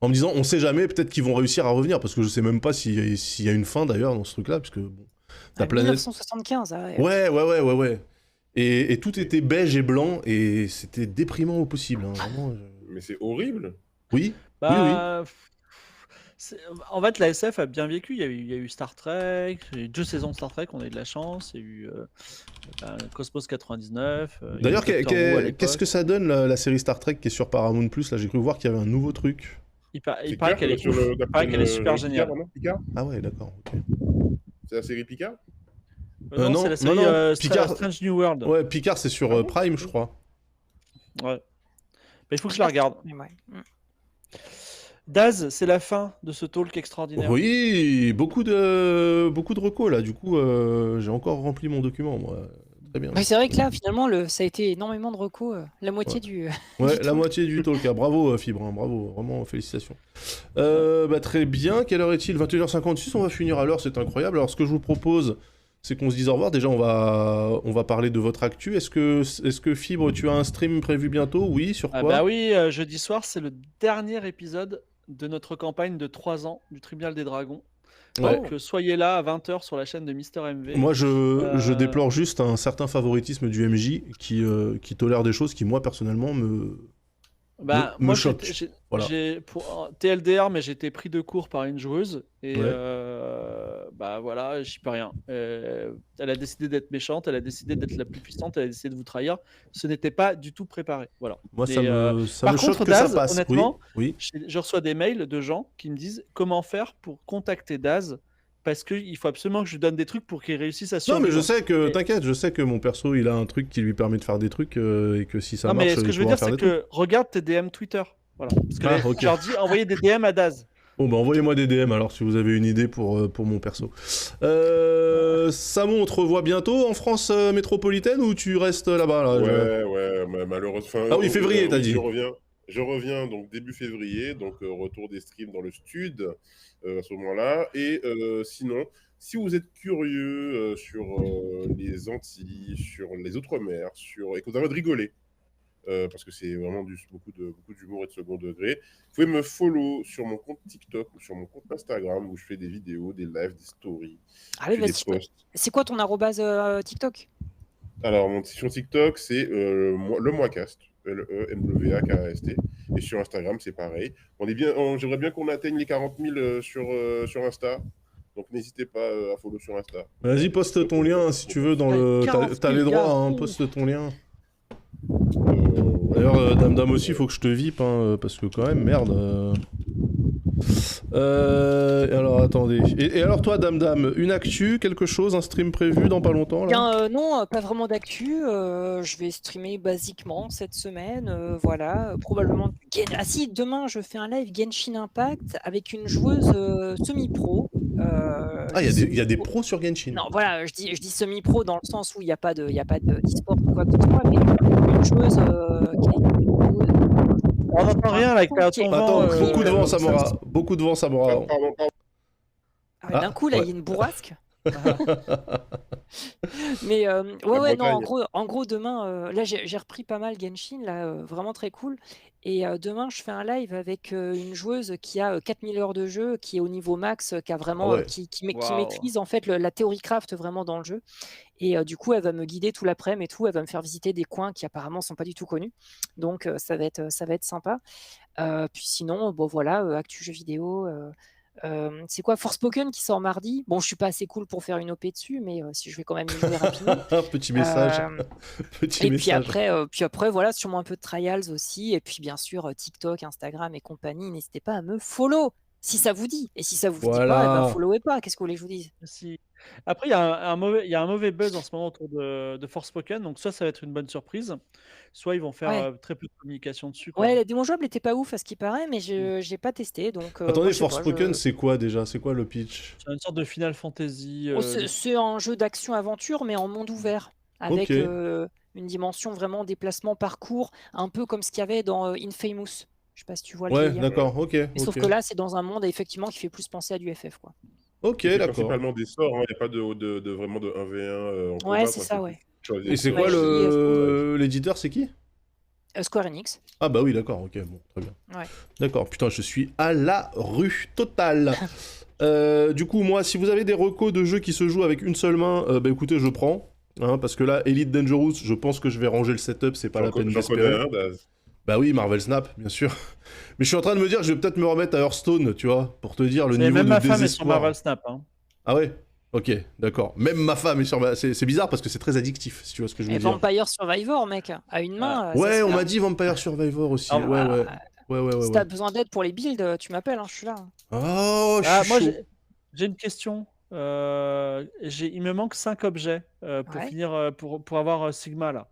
En me disant, on sait jamais, peut-être qu'ils vont réussir à revenir, parce que je sais même pas s'il y a une fin d'ailleurs dans ce truc-là, puisque bon, la planète. 1975, ouais. Et tout était beige et blanc, et c'était déprimant au possible. Hein, vraiment, Mais c'est horrible. Oui. En fait, la SF a bien vécu. Il y a eu Star Trek, il y a eu 2 saisons de Star Trek, on a eu de la chance. Il y a eu Cosmos 99. D'ailleurs, qu'est-ce que ça donne la série Star Trek qui est sur Paramount Plus? Là, j'ai cru voir qu'il y avait un nouveau truc. Il paraît qu'elle est super géniale. Ah ouais, d'accord. Okay. C'est la série Picard? Non, c'est la série Picard, Strange New World. Ouais, Picard, c'est sur Prime, je crois. Ouais. Mais il faut que je la regarde. Daz, c'est la fin de ce talk extraordinaire. Oui, beaucoup de recos là. Du coup, j'ai encore rempli mon document, moi. Très bien. C'est vrai que là, finalement, ça a été énormément de recos. La moitié du. Ouais, la moitié du talk. Bravo, Fibre. Hein, bravo, vraiment, félicitations. Très bien. Quelle heure est-il? 21h56. On va finir à l'heure. C'est incroyable. Alors, ce que je vous propose, c'est qu'on se dise au revoir. Déjà, on va parler de votre actu. Est-ce que Fibre, tu as un stream prévu bientôt? Oui, sur quoi? Bah oui, jeudi soir, c'est le dernier épisode de notre campagne de 3 ans du Tribunal des Dragons. Ouais. Donc soyez là à 20h sur la chaîne de Mister MV. Moi je déplore juste un certain favoritisme du MJ qui tolère des choses qui moi personnellement me choquent. J'ai pour TLDR, mais j'étais pris de court par une joueuse et bah voilà, j'y peux rien. Elle a décidé d'être méchante, elle a décidé d'être la plus puissante, elle a décidé de vous trahir. Ce n'était pas du tout préparé. Voilà. Moi, Et, ça me par choque contre, que ça Daz, passe. Oui, honnêtement, oui. je reçois des mails de gens qui me disent comment faire pour contacter Daz parce qu'il faut absolument que je lui donne des trucs pour qu'il réussisse à Non, survivre. mais je sais que, Et- t'inquiète, je sais que mon perso, il a un truc qui lui permet de faire des trucs et que si ça Non, marche, mais ce que il je veux pourra dire, faire c'est des trucs. que regarde tes DM Twitter. Voilà. Parce que Ah, ok. je leur dis envoyez des DM à Daz. Bon, bah envoyez-moi des DM alors si vous avez une idée pour mon perso. Samo, on te revoit bientôt en France métropolitaine ou tu restes là-bas là, Ouais, malheureusement. Ah oui, février, t'as dit. Je reviens donc début février, donc retour des streams dans le stud à ce moment-là. Et sinon, si vous êtes curieux sur les Antilles, sur les Outre-mer, et que vous avez envie de rigoler, parce que c'est vraiment beaucoup d'humour et de second degré, vous pouvez me follow sur mon compte TikTok ou sur mon compte Instagram où je fais des vidéos, des lives, des stories, Allez, je fais des vas-y, posts. c'est quoi ton arrobase TikTok? Alors, sur TikTok, c'est le Moicast, LEMWAKAST. Et sur Instagram, c'est pareil. J'aimerais bien qu'on atteigne les 40 000 sur Insta. Donc, n'hésitez pas à follow sur Insta. Vas-y, poste ton lien si tu veux dans le. 40 T'as les 000 droits, gars. hein, poste ton lien. Ouais. D'ailleurs, Dame aussi, il faut que je te vip, hein, parce que quand même, merde. Alors, attendez. Et alors, toi, Dame, une actu, quelque chose, un stream prévu dans pas longtemps là Bien, non, pas vraiment d'actu. Je vais streamer basiquement cette semaine. Voilà, probablement du Ah si, demain je fais un live Genshin Impact avec une joueuse semi-pro. Ah, il y a des pros sur Genshin. Non, voilà, je dis semi-pro dans le sens où il n'y a pas d'e-sport ou quoi que ce soit, mais une joueuse qui On n'entend rien avec ton Attends, vent. beaucoup de vent, Samora. Beaucoup de vent, Samora. Pardon. Ah, d'un coup, là, il y a une bourrasque. Mais ouais, non, en gros, demain, là, j'ai repris pas mal Genshin, là, vraiment très cool. Et demain, je fais un live avec une joueuse qui a 4000 heures de jeu, qui est au niveau max, qui a vraiment, Ah ouais. qui Waouh. maîtrise en fait la théorie craft vraiment dans le jeu. Et du coup, elle va me guider tout l'après-midi et tout. Elle va me faire visiter des coins qui apparemment sont pas du tout connus. Donc, ça va être sympa. Puis sinon, bon voilà, actu jeux vidéo. C'est quoi Forspoken qui sort mardi? Bon, je suis pas assez cool pour faire une OP dessus, mais si je vais quand même y jouer rapidement. Petit message. Petit Et message. puis après, voilà, sûrement un peu de trials aussi. Et puis bien sûr, TikTok, Instagram et compagnie. N'hésitez pas à me follow si ça vous dit. Et si ça vous dit pas, Voilà. eh ben, followez pas. Qu'est-ce que vous voulez que je vous dise? Si. Après, il y a un mauvais buzz en ce moment autour de Forspoken, donc soit ça va être une bonne surprise, soit ils vont faire Ouais. très peu de communication dessus. Quoi. Ouais, la démo jouable était pas ouf à ce qui paraît, mais j'ai pas testé. Donc, moi, Attendez, je sais pas, Forspoken, c'est quoi déjà? C'est quoi le pitch? C'est une sorte de Final Fantasy. Oh, c'est un jeu d'action-aventure, mais en monde ouvert, avec Ok. une dimension vraiment déplacement, parcours, un peu comme ce qu'il y avait dans Infamous. Je sais pas si tu vois le Ouais, délire. d'accord, ok. Mais sauf ok. que là, c'est dans un monde effectivement qui fait plus penser à du FF, quoi. Ok, C'est d'accord. principalement des sorts, il n'y a pas vraiment de 1v1 en combat. Ouais, c'est ça, ouais. Et c'est quoi l'éditeur, c'est qui? Square Enix. Ah bah oui, d'accord, ok, bon, très bien. Ouais. D'accord, putain, je suis à la rue totale. Du coup, moi, si vous avez des recos de jeux qui se jouent avec une seule main, bah écoutez, je prends. Hein, parce que là, Elite Dangerous, je pense que je vais ranger le setup, c'est pas la peine J'en connais d'espérer. un, Daz. Bah oui, Marvel Snap, bien sûr. Mais je suis en train de me dire que je vais peut-être me remettre à Hearthstone, tu vois, pour te dire le Et niveau même de ma femme est sur désespoir. Marvel Snap. Hein. Ah ouais. Ok, d'accord. Même ma femme est sur... C'est bizarre parce que c'est très addictif, si tu vois ce que je veux Et dire. Vampire Survivor, mec, à une main. ça Ouais, se on fait. m'a dit Vampire Survivor aussi. Ah, Ouais. Si t'as besoin d'aide pour les builds, tu m'appelles, hein, je suis là. Oh, je suis Moi, chaud. j'ai une question. Il me manque 5 objets pour Ouais. finir, pour avoir Sigma là.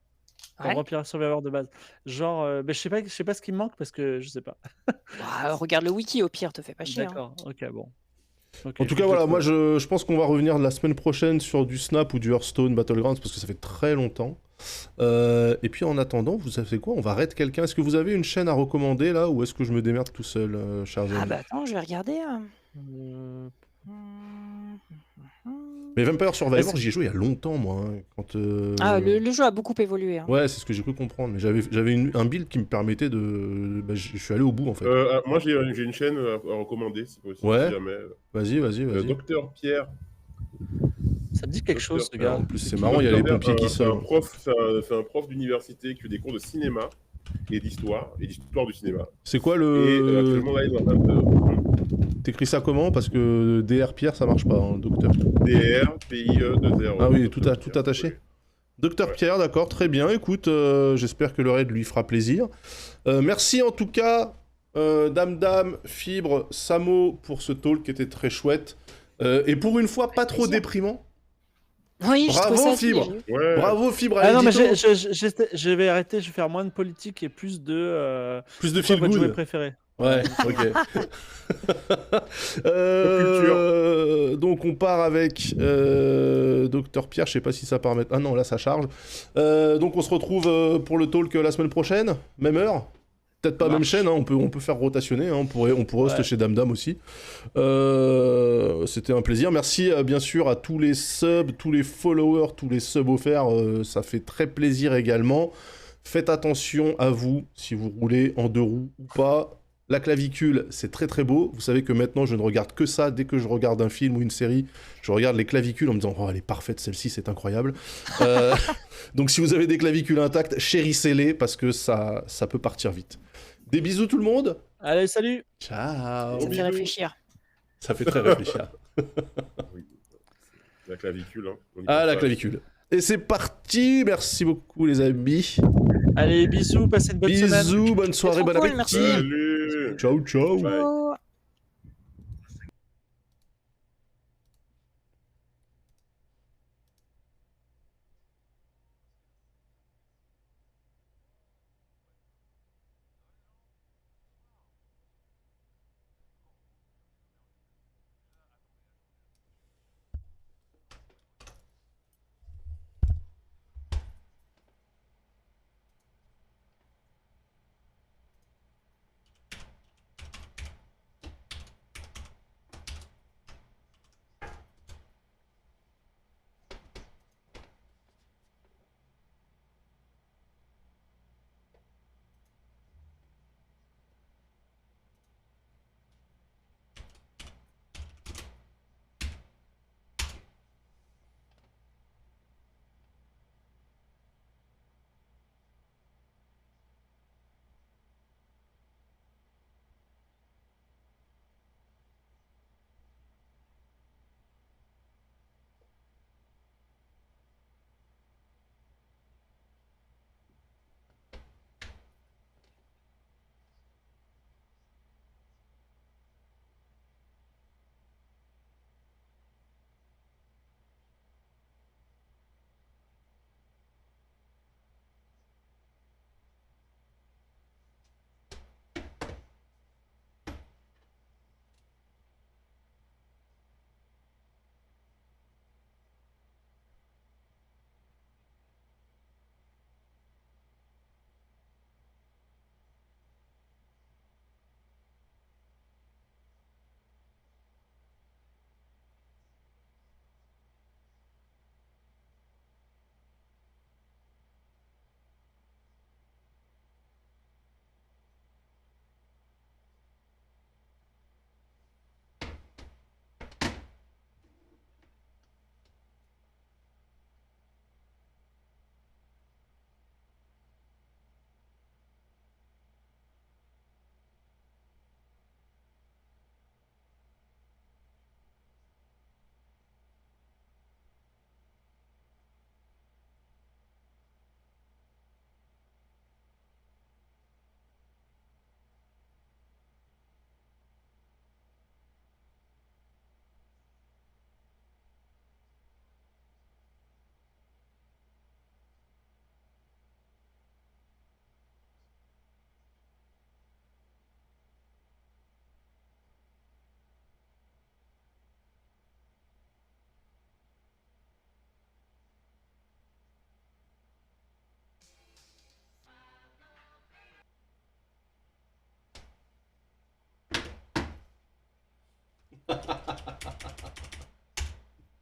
Pour Ouais. Vampire Survivor de base. Genre, je sais pas ce qui me manque parce que je sais pas. Regarde le wiki, au pire, te fais pas chier. Hein. D'accord, ok, bon. Ok, En tout cas, voilà, moi je pense qu'on va revenir la semaine prochaine sur du Snap ou du Hearthstone Battlegrounds parce que ça fait très longtemps. Et puis en attendant, vous savez quoi? On va raid quelqu'un. Est-ce que vous avez une chaîne à recommander là ou est-ce que je me démerde tout seul, cher Ah ami? bah attends, je vais regarder. Mais Vampire Survivor, Est-ce- j'y ai joué il y a longtemps, moi. Hein, quand, Ah, le jeu a beaucoup évolué. Hein. Ouais, c'est ce que j'ai cru comprendre. Mais j'avais un build qui me permettait de. Bah, je suis allé au bout en fait. Moi, j'ai une chaîne à recommander, si possible, Ouais. si jamais. Vas-y. Docteur Pierre. Ça me dit quelque chose, ce Alors, gars. en plus, c'est marrant, il y a les pompiers qui C'est un sortent. prof d'université qui fait des cours de cinéma et d'histoire du cinéma. C'est quoi Et le. actuellement, là, il est en train de... T'écris ça comment? Parce que DR Pierre, ça marche pas, hein, docteur. DR, PIE, 2 R. Ah oui, Docteur tout Pierre, attaché. oui. Docteur Ouais. Pierre, d'accord, très bien. Écoute, j'espère que le raid lui fera plaisir. Merci en tout cas, Dame, Fibre, Samo, pour ce talk qui était très chouette. Et pour une fois, pas trop plaisir. déprimant. Oui, je Bravo, trouve ça Fibre. léger. Ouais. Bravo, Fibre, à Ah non, mais l'édito. je vais arrêter, je vais faire moins de politique et plus de. Plus de c'est quoi feel votre jouet good. préféré? Ouais, ok. Donc on part avec Docteur Pierre, je sais pas si ça part mettre... Ah non, là ça charge. Donc on se retrouve pour le talk la semaine prochaine, même heure. Peut-être pas Ça même marche. chaîne, hein, on peut faire rotationner, hein, on pourrait host Ouais. chez Dame aussi. C'était un plaisir. Merci bien sûr à tous les subs, tous les followers, tous les subs offerts, ça fait très plaisir également. Faites attention à vous, si vous roulez en 2 roues ou pas. La clavicule, c'est très très beau. Vous savez que maintenant, je ne regarde que ça. Dès que je regarde un film ou une série, je regarde les clavicules en me disant « Oh, elle est parfaite, celle-ci, c'est incroyable. » Donc si vous avez des clavicules intactes, chérissez-les parce que ça peut partir vite. Des bisous tout le monde. Allez, salut! Ciao. Ça me fait bisous. réfléchir. Ça fait très réfléchir. Oui. La clavicule. Hein. On y Ah, pense la pas. clavicule. Et c'est parti. Merci beaucoup les amis. Allez, bisous, passez une bonne semaine! Bisous, bonne soirée, trop bon cool, appétit. merci. Salut. Ciao, ciao. Bye. Oh.